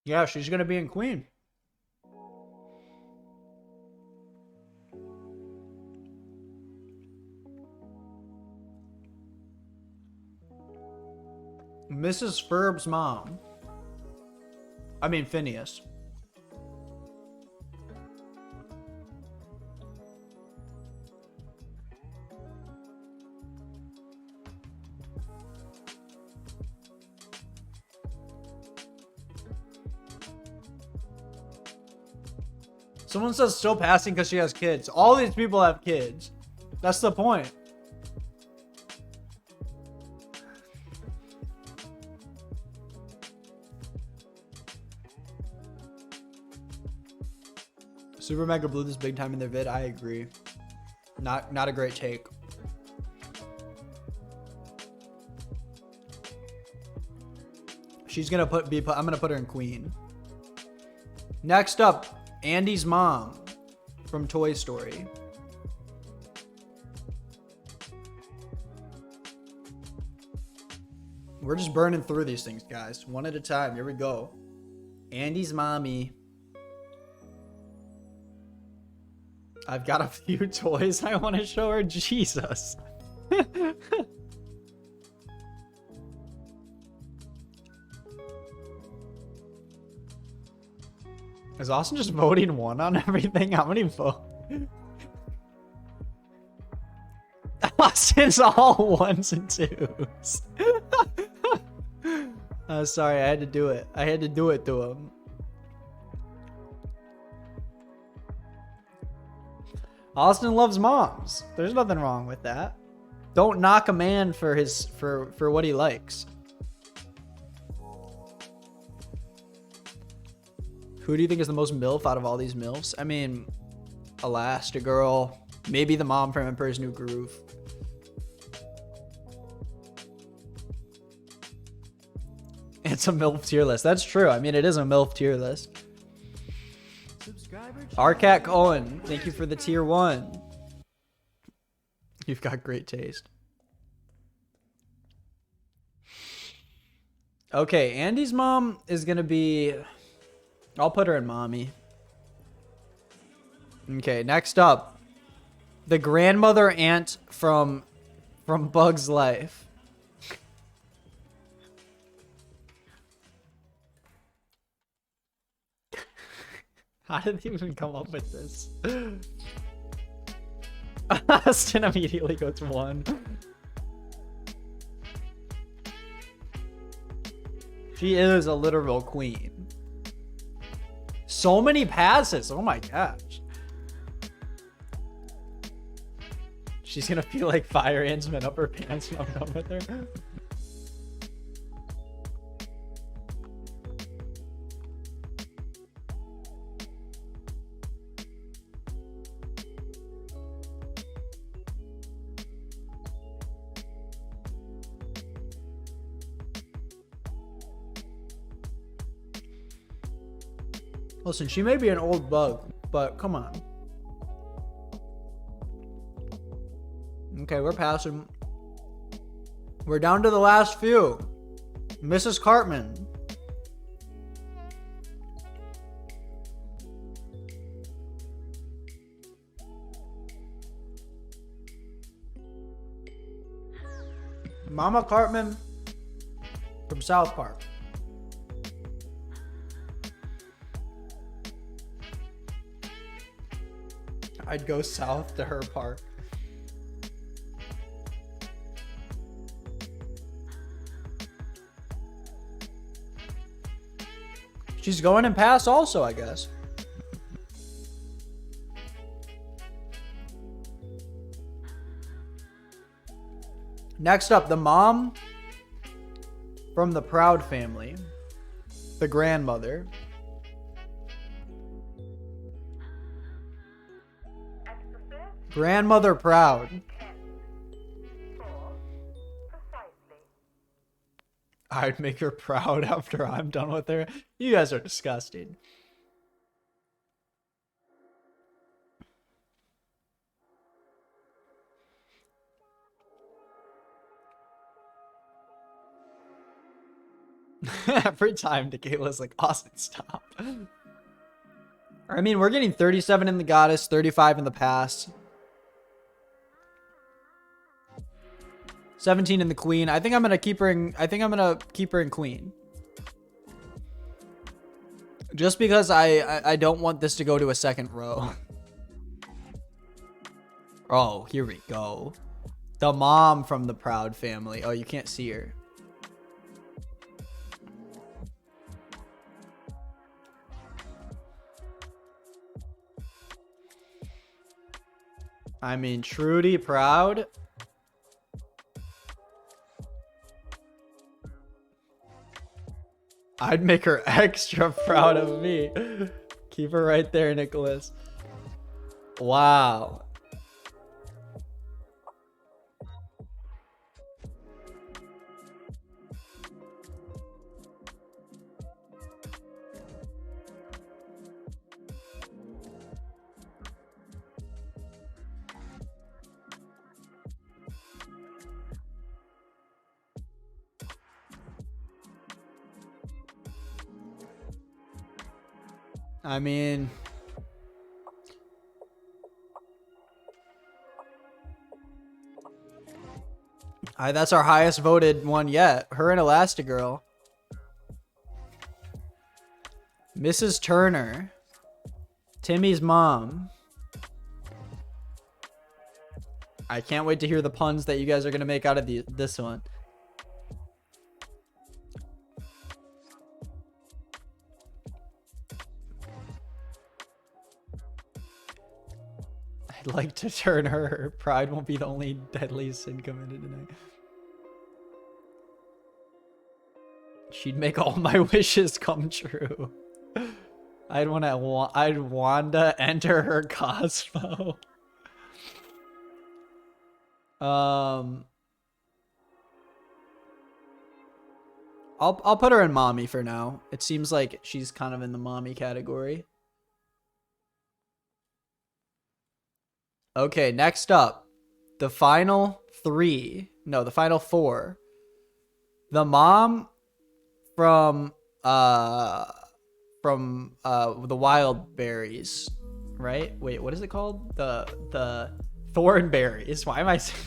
Yeah, she's gonna be in Queen. Mrs. Ferb's mom. I mean, Phineas. Someone says still passing because she has kids. All these people have kids. That's the point. Super Mega blew this big time in their vid. I agree. Not a great take. She's gonna I'm gonna put her in Queen. Next up, Andy's mom from Toy Story. We're just burning through these things, guys. One at a time. Here we go. Andy's mommy. I've got a few toys I want to show her. Jesus. Is Austin just voting one on everything? How many votes? Austin's all ones and twos. Sorry, I had to do it. I had to do it to him. Austin loves moms. There's nothing wrong with that. Don't knock a man for his for what he likes. Who do you think is the most MILF out of all these MILFs? I mean, Elastigirl, maybe the mom from Emperor's New Groove. It's a MILF tier list. That's true. I mean, it is a MILF tier list. Arcat Cohen, thank you for the tier 1. You've got great taste. Okay, Andy's mom is gonna be... I'll put her in mommy. Okay, next up. The grandmother aunt from Bug's Life. How did they even come up with this? Austin immediately goes 1. She is a literal queen. So many passes. Oh my gosh. She's gonna feel like fire ants went up her pants when I'm done with her. Listen, she may be an old bug, but come on. Okay, we're passing. We're down to the last few. Mrs. Cartman. Mama Cartman from South Park. I'd go south to her park. She's going in pass also, I guess. Next up, the mom from the Proud family. The grandmother. Grandmother Proud. I'd make her proud after I'm done with her. You guys are disgusting. Every time Tequila's like, Austin, stop. I mean, we're getting 37 in the Goddess, 35 in the Pass. 17 in the Queen. I think I'm gonna keep her in. I think I'm gonna keep her in Queen. Just because I don't want this to go to a second row. Oh, here we go. The mom from the Proud family. Oh, you can't see her. I mean, Trudy Proud. I'd make her extra proud of me. Keep her right there, Nicholas. Wow. I mean, That's our highest voted one yet. Her and Elastigirl. Mrs. Turner. Timmy's mom. I can't wait to hear the puns that you guys are going to make out of this one. I'd like to turn her. Her pride won't be the only deadly sin committed tonight. She'd make all my wishes come true. I'd Wanda enter her Cosmo. I'll put her in mommy for now. It seems like she's kind of in the mommy category. Okay, next up, the final three. No, the final four. The mom from the wild berries, right? Wait, what is it called? The thornberries. Why am I saying?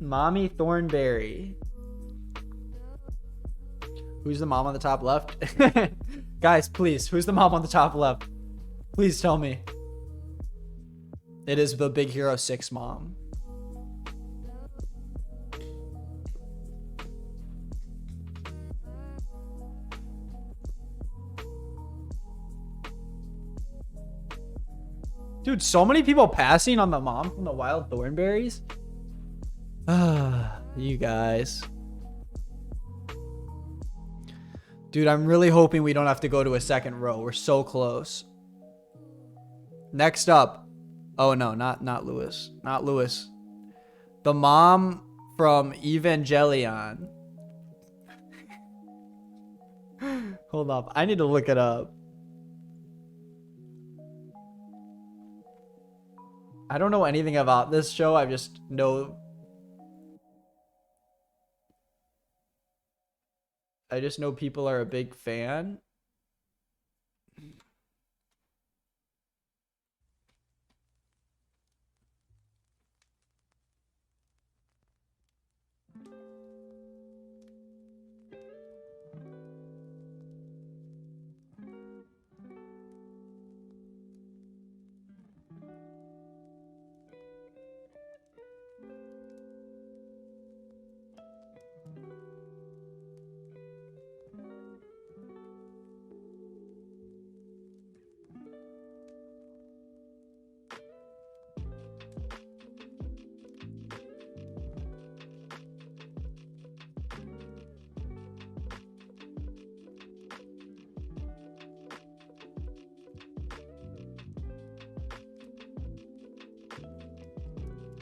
Mommy Thornberry. Who's the mom on the top left? Guys, please, who's the mom on the top left? Please tell me. It is the Big Hero 6 mom. Dude, so many people passing on the mom from the wild thornberries. Ah, you guys. Dude, I'm really hoping we don't have to go to a second row. We're so close. Next up. Oh no, not Lewis. Not Lewis. The mom from Evangelion. Hold up. I need to look it up. I don't know anything about this show. I just know people are a big fan.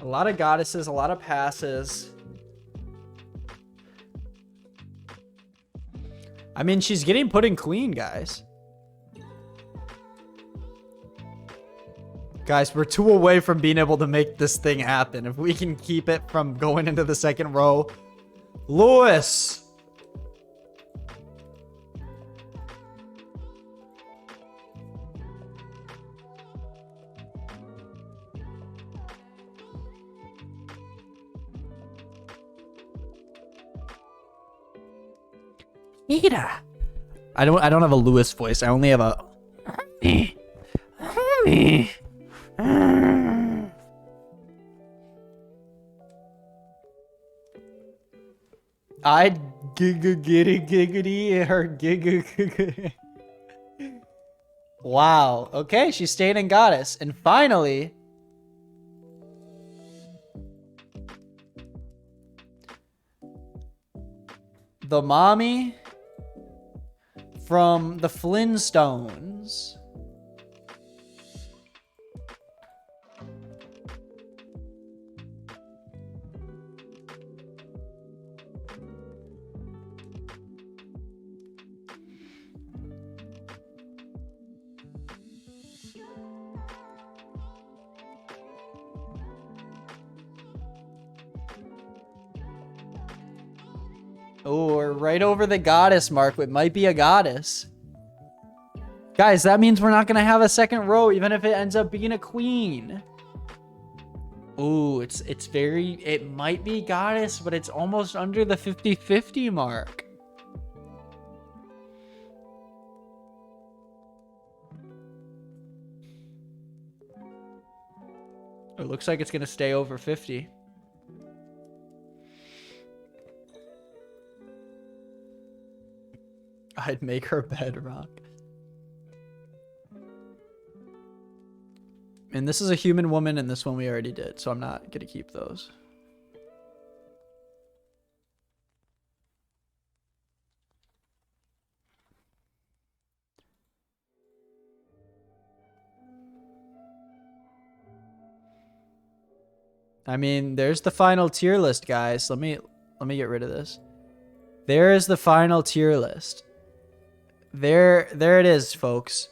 A lot of goddesses, a lot of passes. I mean, she's getting put in queen, guys. Guys, we're 2 away from being able to make this thing happen. If we can keep it from going into the second row. Lewis! I don't have a Lewis voice. I only have a I'd giggity her giggity. Wow. Okay, she's staying in goddess. And finally, the mommy from the Flintstones. Oh, we're right over the goddess mark. It might be a goddess. Guys, that means we're not going to have a second row, even if it ends up being a queen. Ooh, it's very, it might be goddess, but it's almost under the 50-50 mark. It looks like it's gonna stay over 50. I'd make her bedrock. And this is a human woman, and this one we already did, so I'm not gonna keep those. I mean, there's the final tier list, guys. Let me get rid of this. There is the final tier list. There it is, folks.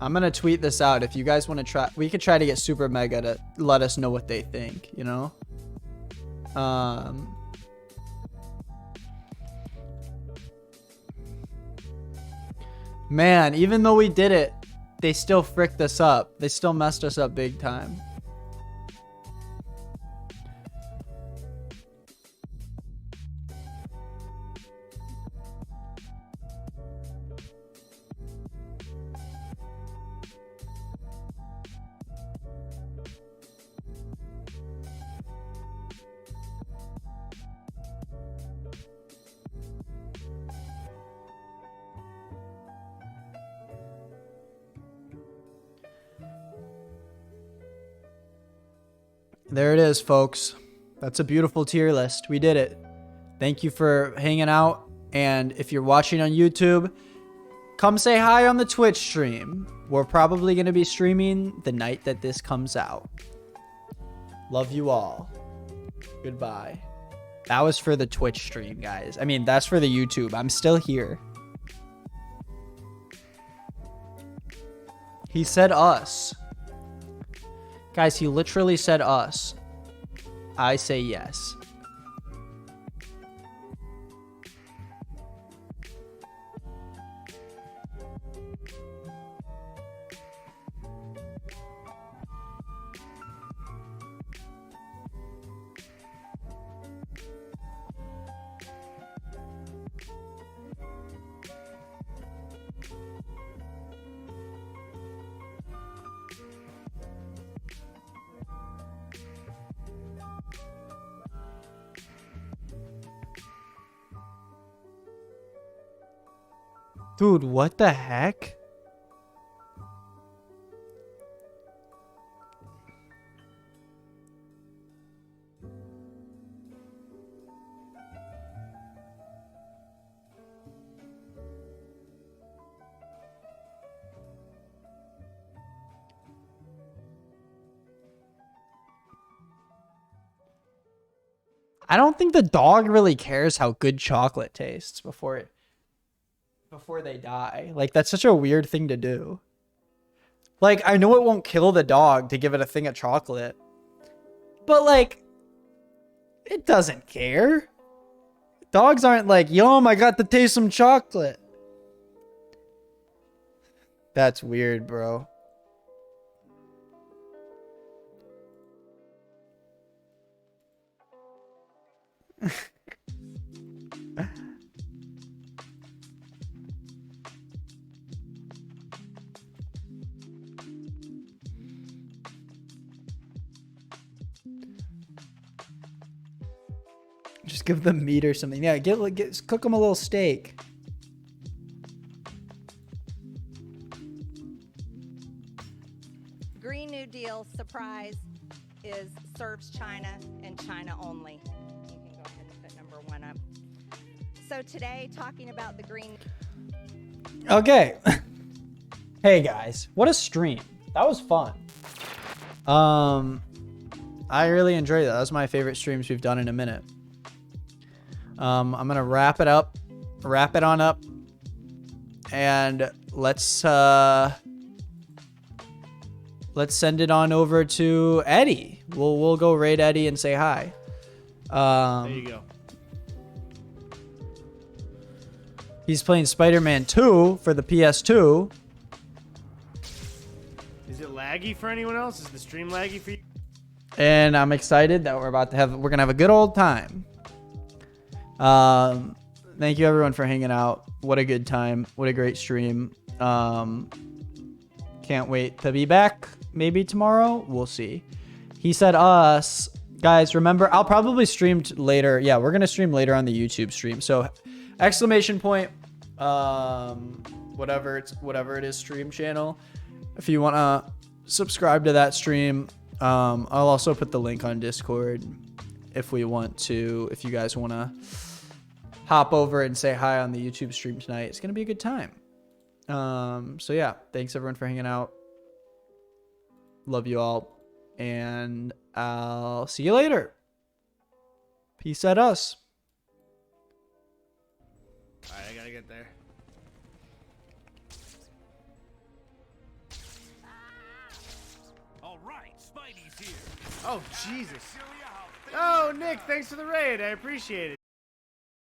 I'm gonna tweet this out. If you guys want to try, we could try to get Super Mega to let us know what they think, you know? Man, even though we did it, they still fricked us up. They still messed us up big time. There it is, folks. That's a beautiful tier list. We did it. Thank you for hanging out. And if you're watching on YouTube, come say hi on the Twitch stream. We're probably going to be streaming the night that this comes out. Love you all. Goodbye. That was for the Twitch stream, guys. I mean, that's for the YouTube. I'm still here. He said us. Guys, he literally said us. I say yes. Dude, what the heck? I don't think the dog really cares how good chocolate tastes before they die. Like, that's such a weird thing to do. Like, I know it won't kill the dog to give it a thing of chocolate, but like, it doesn't care. Dogs aren't like, yum, I got to taste some chocolate. That's weird, bro. Just give them meat or something. Yeah, cook them a little steak. Green New Deal surprise is serves China and China only. You can go ahead and put number 1 up. So today, talking about the green. Okay. Hey guys, what a stream. That was fun. I really enjoyed that. That was my favorite streams we've done in a minute. I'm gonna wrap it on up, and let's let's send it on over to Eddie. We'll go raid Eddie and say hi. There you go. He's playing Spider-Man 2 for the PS2. Is it laggy for anyone else? Is the stream laggy for you? And I'm excited that we're gonna have a good old time. Thank you everyone for hanging out. What a good time. What a great stream. Can't wait to be back. Maybe tomorrow. We'll see. He said us. Guys, remember, I'll probably stream later. Yeah, we're gonna stream later on the YouTube stream. So exclamation point, whatever it is, stream channel. If you wanna subscribe to that stream, I'll also put the link on Discord if you guys wanna hop over and say hi on the YouTube stream tonight. It's gonna be a good time. So yeah, thanks everyone for hanging out. Love you all, and I'll see you later. Peace at us. All right, I gotta get there. All right, Spidey's here. Oh, Jesus. Oh, Nick, thanks for the raid. I appreciate it.